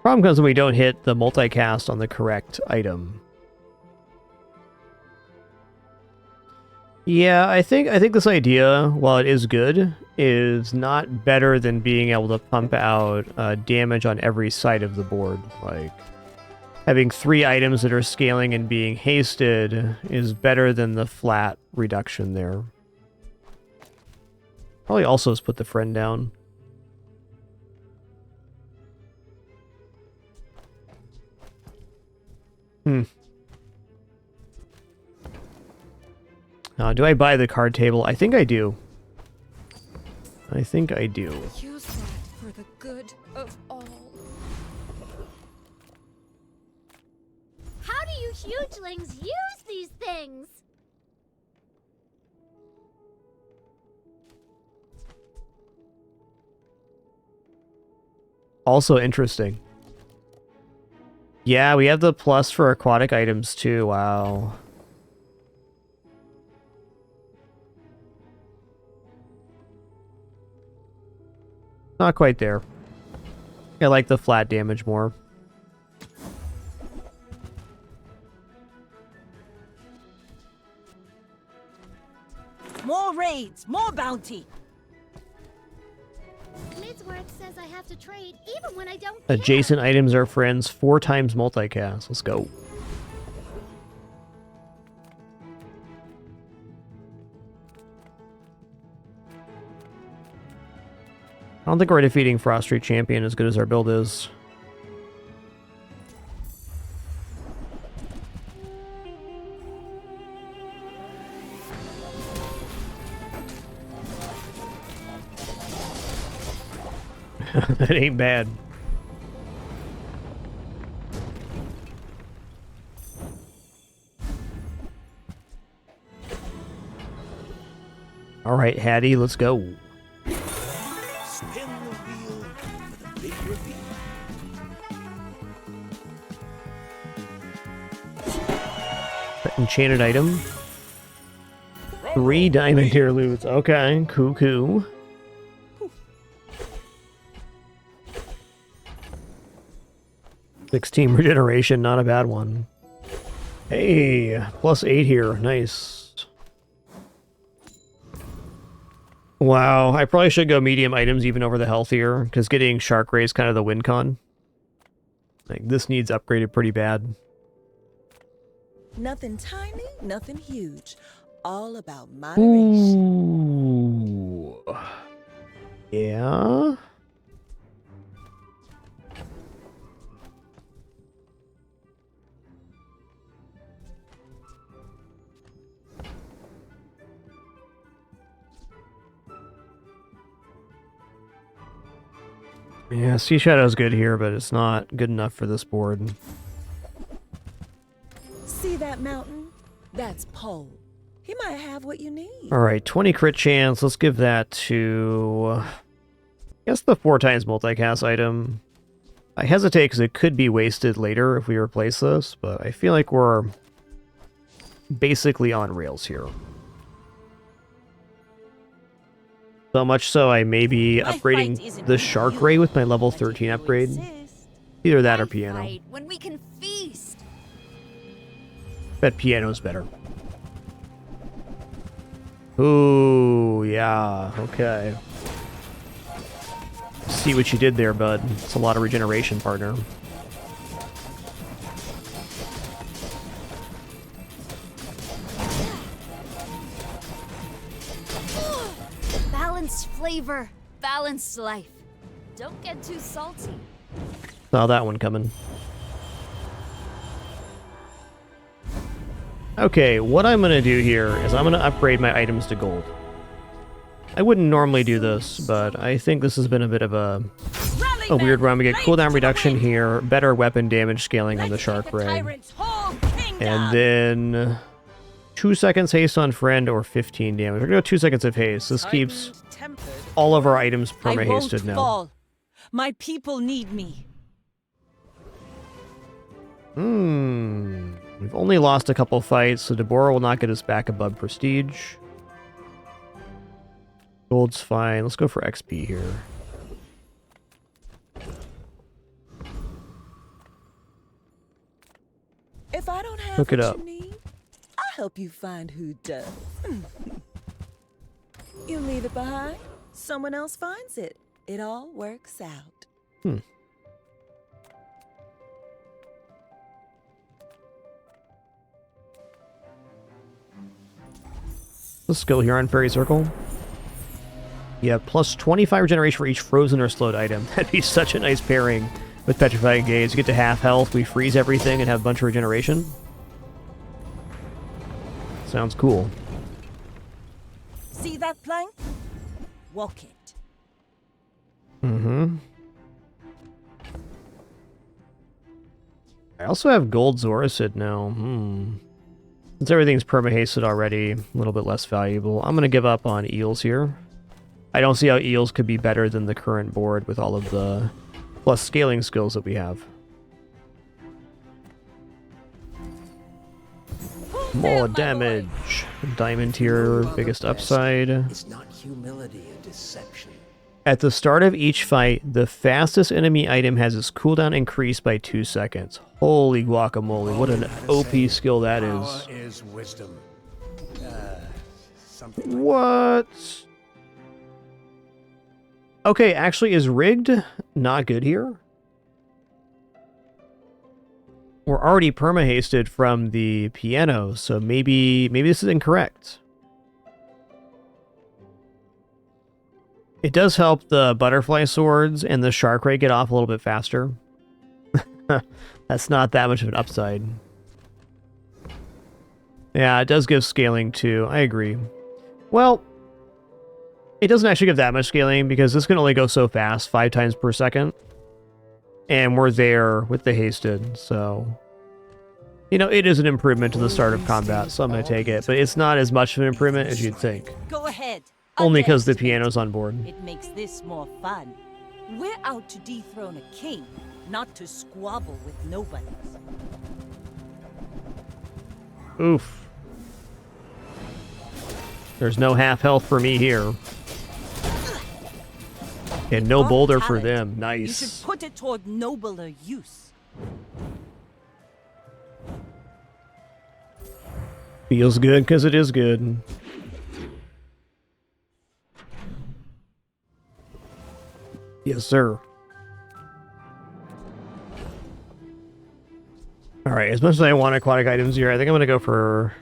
Problem comes when we don't hit the multicast on the correct item. Yeah, I think this idea, while it is good, is not better than being able to pump out damage on every side of the board. Like, having 3 items that are scaling and being hasted is better than the flat reduction there. Probably also has put the friend down. Do I buy the card table? I think I do. I think I do. Use that for the good of all. How do you hugelings use these things? Also interesting. Yeah, we have the plus for aquatic items too. Wow. Not quite there. I like the flat damage more. More raids, more bounty. Midsworth says I have to trade even when I don't. Adjacent items are friends 4 times multicast. Let's go. I don't think we're defeating Frost Street Champion as good as our build is. That ain't bad. All right, Hattie, let's go. Spin the wheel for the big reveal. Enchanted item. 3 diamond interludes. Okay, cool. 16 regeneration, not a bad one. Hey, +8 here. Nice. Wow, I probably should go medium items even over the healthier, because getting Shark Ray is kind of the win con. Like, this needs upgraded pretty bad. Nothing tiny, nothing huge. All about moderation. Ooh. Yeah? Yeah, Sea Shadow's good here, but it's not good enough for this board. See that mountain? That's Pole. He might have what you need. Alright, 20 crit chance. Let's give that to... I guess the 4 times multicast item. I hesitate because it could be wasted later if we replace this, but I feel like we're basically on rails here. So much so I may be upgrading the Shark Ray with my level 13 upgrade. Either that or Piano. Fight when we can feast. Bet Piano's better. Ooh, yeah, okay. See what you did there, bud. It's a lot of regeneration, partner. Balanced flavor, balanced life. Don't get too salty. Saw that one coming. Okay, what I'm gonna do here is I'm gonna upgrade my items to gold. I wouldn't normally do this, but I think this has been a bit of a weird run. We get cooldown reduction here, better weapon damage scaling on the Shark Ray, and then 2 seconds haste on friend or 15 damage. We're gonna go 2 seconds of haste. This keeps all of our items perma-hasted now. Fall. My people need me. We've only lost a couple fights, so Deborah will not get us back above prestige. Gold's fine. Let's go for XP here. If I don't have Hook it what up. you need, I'll help you find who does. You leave it behind, someone else finds it. It all works out. Let's go here on Fairy Circle. Yeah, plus 25 regeneration for each frozen or slowed item. That'd be such a nice pairing with Petrifying Gaze. You get to half health, we freeze everything, and have a bunch of regeneration. Sounds cool. See that plank? Walk it. I also have Gold Zoracid now. Since everything's perma-hasted already, a little bit less valuable. I'm going to give up on Eels here. I don't see how Eels could be better than the current board with all of the plus scaling skills that we have. More damage. Diamond tier, biggest upside. It's not humility and deception. At the start of each fight, the fastest enemy item has its cooldown increased by 2 seconds. Holy guacamole, what an OP skill that is. Power is wisdom. What? Okay, actually, is rigged not good here? We're already perma-hasted from the piano, so maybe this is incorrect. It does help the butterfly swords and the shark ray get off a little bit faster. That's not that much of an upside. Yeah, it does give scaling too. I agree. Well, it doesn't actually give that much scaling because this can only go so fast, 5 times per second. And we're there with the hasted, so... You know, it is an improvement to the start of combat, so I'm going to take it. But it's not as much of an improvement as you'd think. Go ahead. Only because the piano's on board. It makes this more fun. We're out to dethrone a king, not to squabble with nobodies. Oof. There's no half health for me here. And no boulder for them. Nice. You should put it toward nobler use. Feels good because it is good. Yes, sir. Alright, as much as I want aquatic items here, I think I'm going to go for...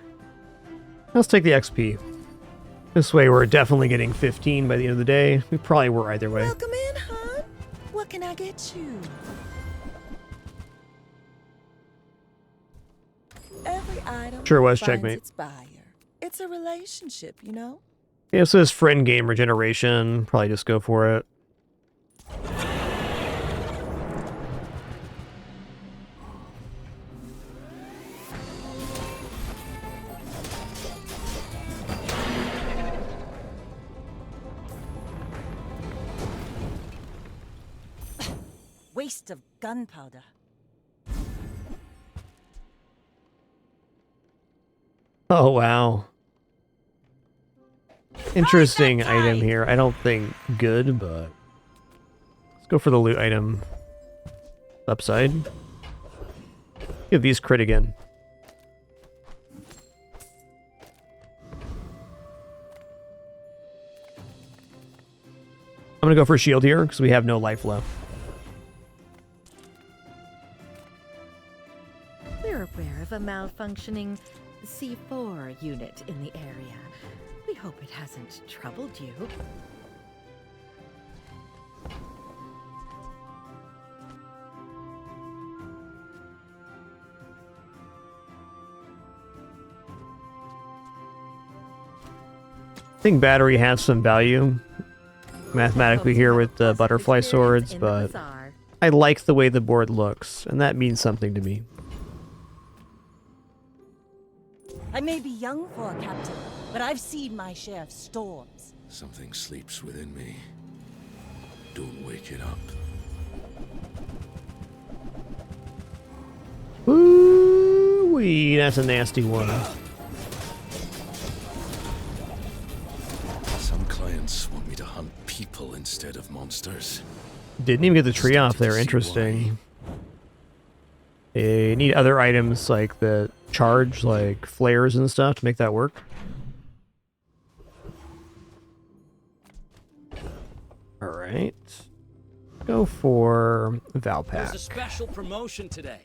Let's take the XP. This way we're definitely getting 15 by the end of the day. We probably were either way. Welcome in, hon. What can I get you? Every item Sure was, finds checkmate. its buyer. It's a relationship, you know? Yeah, so this friend game regeneration. Probably just go for it. Waste of gunpowder. Oh, wow. Interesting item here. I don't think good, but let's go for the loot item. Upside. Give these crit again. I'm gonna go for a shield here because we have no life left. We're aware of a malfunctioning C4 unit in the area. We hope it hasn't troubled you. I think battery has some value mathematically here with the butterfly swords, but I like the way the board looks, and that means something to me. I may be young for a captain, but I've seen my share of storms. Something sleeps within me. Don't wake it up. Ooh-wee, that's a nasty one. Some clients want me to hunt people instead of monsters. Didn't even get the tree off there. Interesting. You need other items like the charge, like flares and stuff to make that work. All right. Go for Valpak. There's a special promotion today.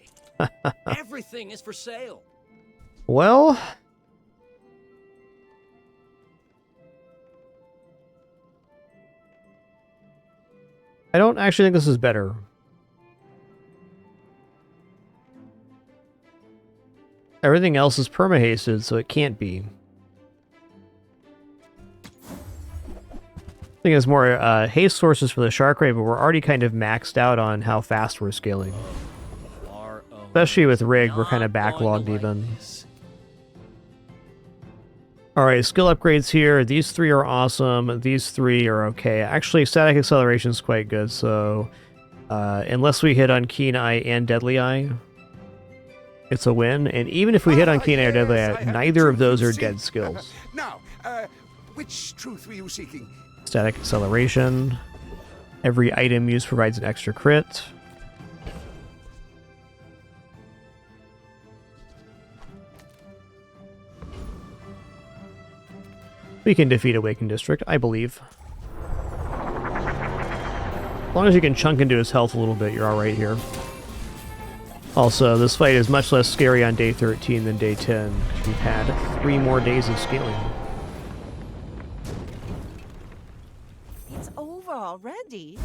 Everything is for sale. Well, I don't actually think this is better. Everything else is perma-hasted, so it can't be. I think it's more haste sources for the shark ray, but we're already kind of maxed out on how fast we're scaling. Especially with rig, we're kind of backlogged even. Alright, skill upgrades here. These three are awesome. These three are okay. Actually, static acceleration is quite good, so unless we hit on Keen Eye and Deadly Eye, it's a win. And even if we hit on Keen Eye or Deadly Eye, neither of those are dead skills. Now, which truth were you seeking? Static acceleration. Every item used provides an extra crit. We can defeat Awakened District, I believe. As long as you can chunk into his health a little bit, you're alright here. Also, this fight is much less scary on day 13 than day 10. We've had 3 more days of scaling. It's over already.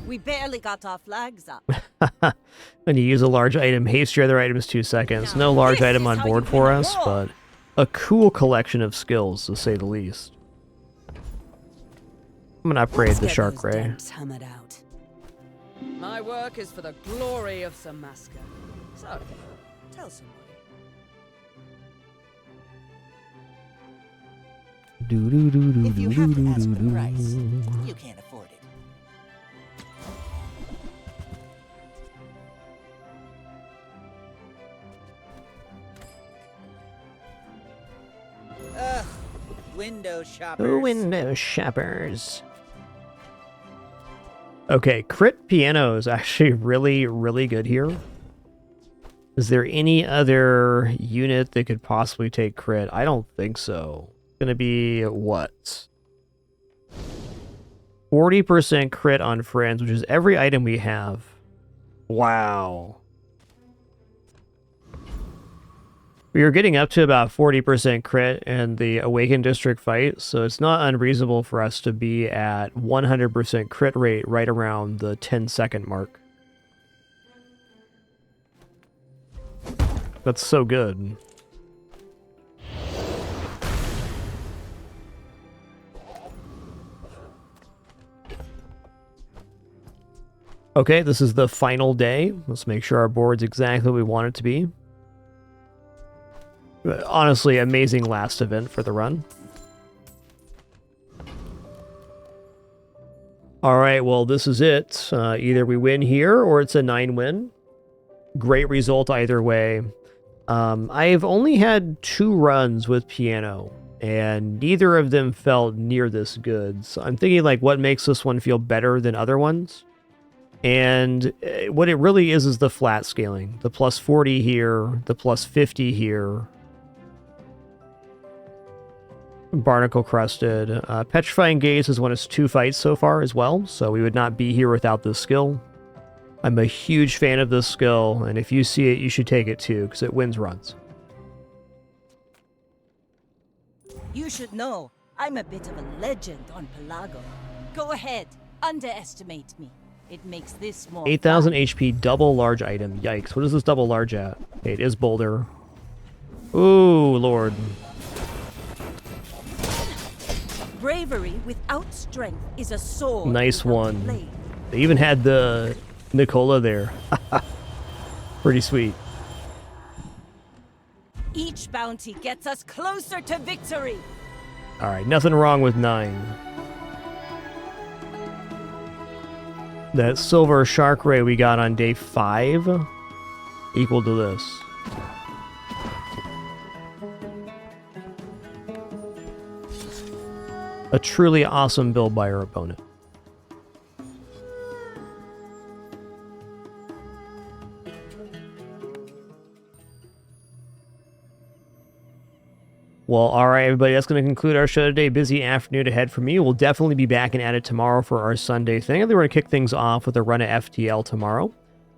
We barely got our flags up. When you use a large item, haste your other items 2 seconds. No large item on board for us, but a cool collection of skills, to say the least. I'm gonna upgrade the Shark Ray. My work is for the glory of Samaska. So, tell somebody. If you have to ask the price, you can't afford it. Ugh, window shoppers. Window shoppers. Okay, crit piano is actually really, really good here. Is there any other unit that could possibly take crit? I don't think so. It's gonna be what? 40% crit on friends, which is every item we have. Wow. We are getting up to about 40% crit in the Awakened District fight, so it's not unreasonable for us to be at 100% crit rate right around the 10-second mark. That's so good. Okay, this is the final day. Let's make sure our board's exactly what we want it to be. But honestly, amazing last event for the run. Alright, well, this is it. Either we win here or it's a 9-win. Great result either way. I've only had 2 runs with piano. and neither of them felt near this good. So I'm thinking, like, what makes this one feel better than other ones? And what it really is the flat scaling. The plus 40 here, the plus 50 here. Barnacle Crested. Petrifying Gaze is one of 2 fights so far as well, so we would not be here without this skill. I'm a huge fan of this skill, and if you see it, you should take it too, because it wins runs. You should know, I'm a bit of a legend on Pelago. Go ahead, underestimate me. It makes this more 8,000 fun. HP, double large item. Yikes, what is this double large at? Okay, it is Boulder. Ooh, Lord. Bravery without strength is a sword. Nice without a one. blade. They even had the Nicola there. Pretty sweet. Each bounty gets us closer to victory. Alright, nothing wrong with 9. That silver shark ray we got on day 5 equal to this. A truly awesome build by our opponent. Well, alright everybody, that's going to conclude our show today. Busy afternoon ahead for me. We'll definitely be back and at it tomorrow for our Sunday thing. I think we're going to kick things off with a run of FTL tomorrow.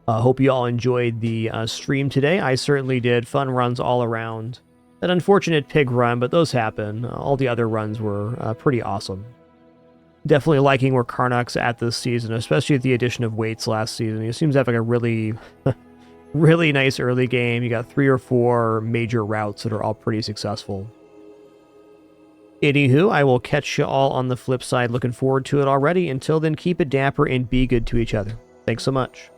Hope you all enjoyed the stream today. I certainly did. Fun runs all around. An unfortunate pig run, but those happen. All the other runs were pretty awesome. Definitely liking where Karnak's at this season, especially with the addition of weights last season. He seems to have like a really, really nice early game. You got 3 or 4 major routes that are all pretty successful. Anywho, I will catch you all on the flip side. Looking forward to it already. Until then, keep it dapper and be good to each other. Thanks so much.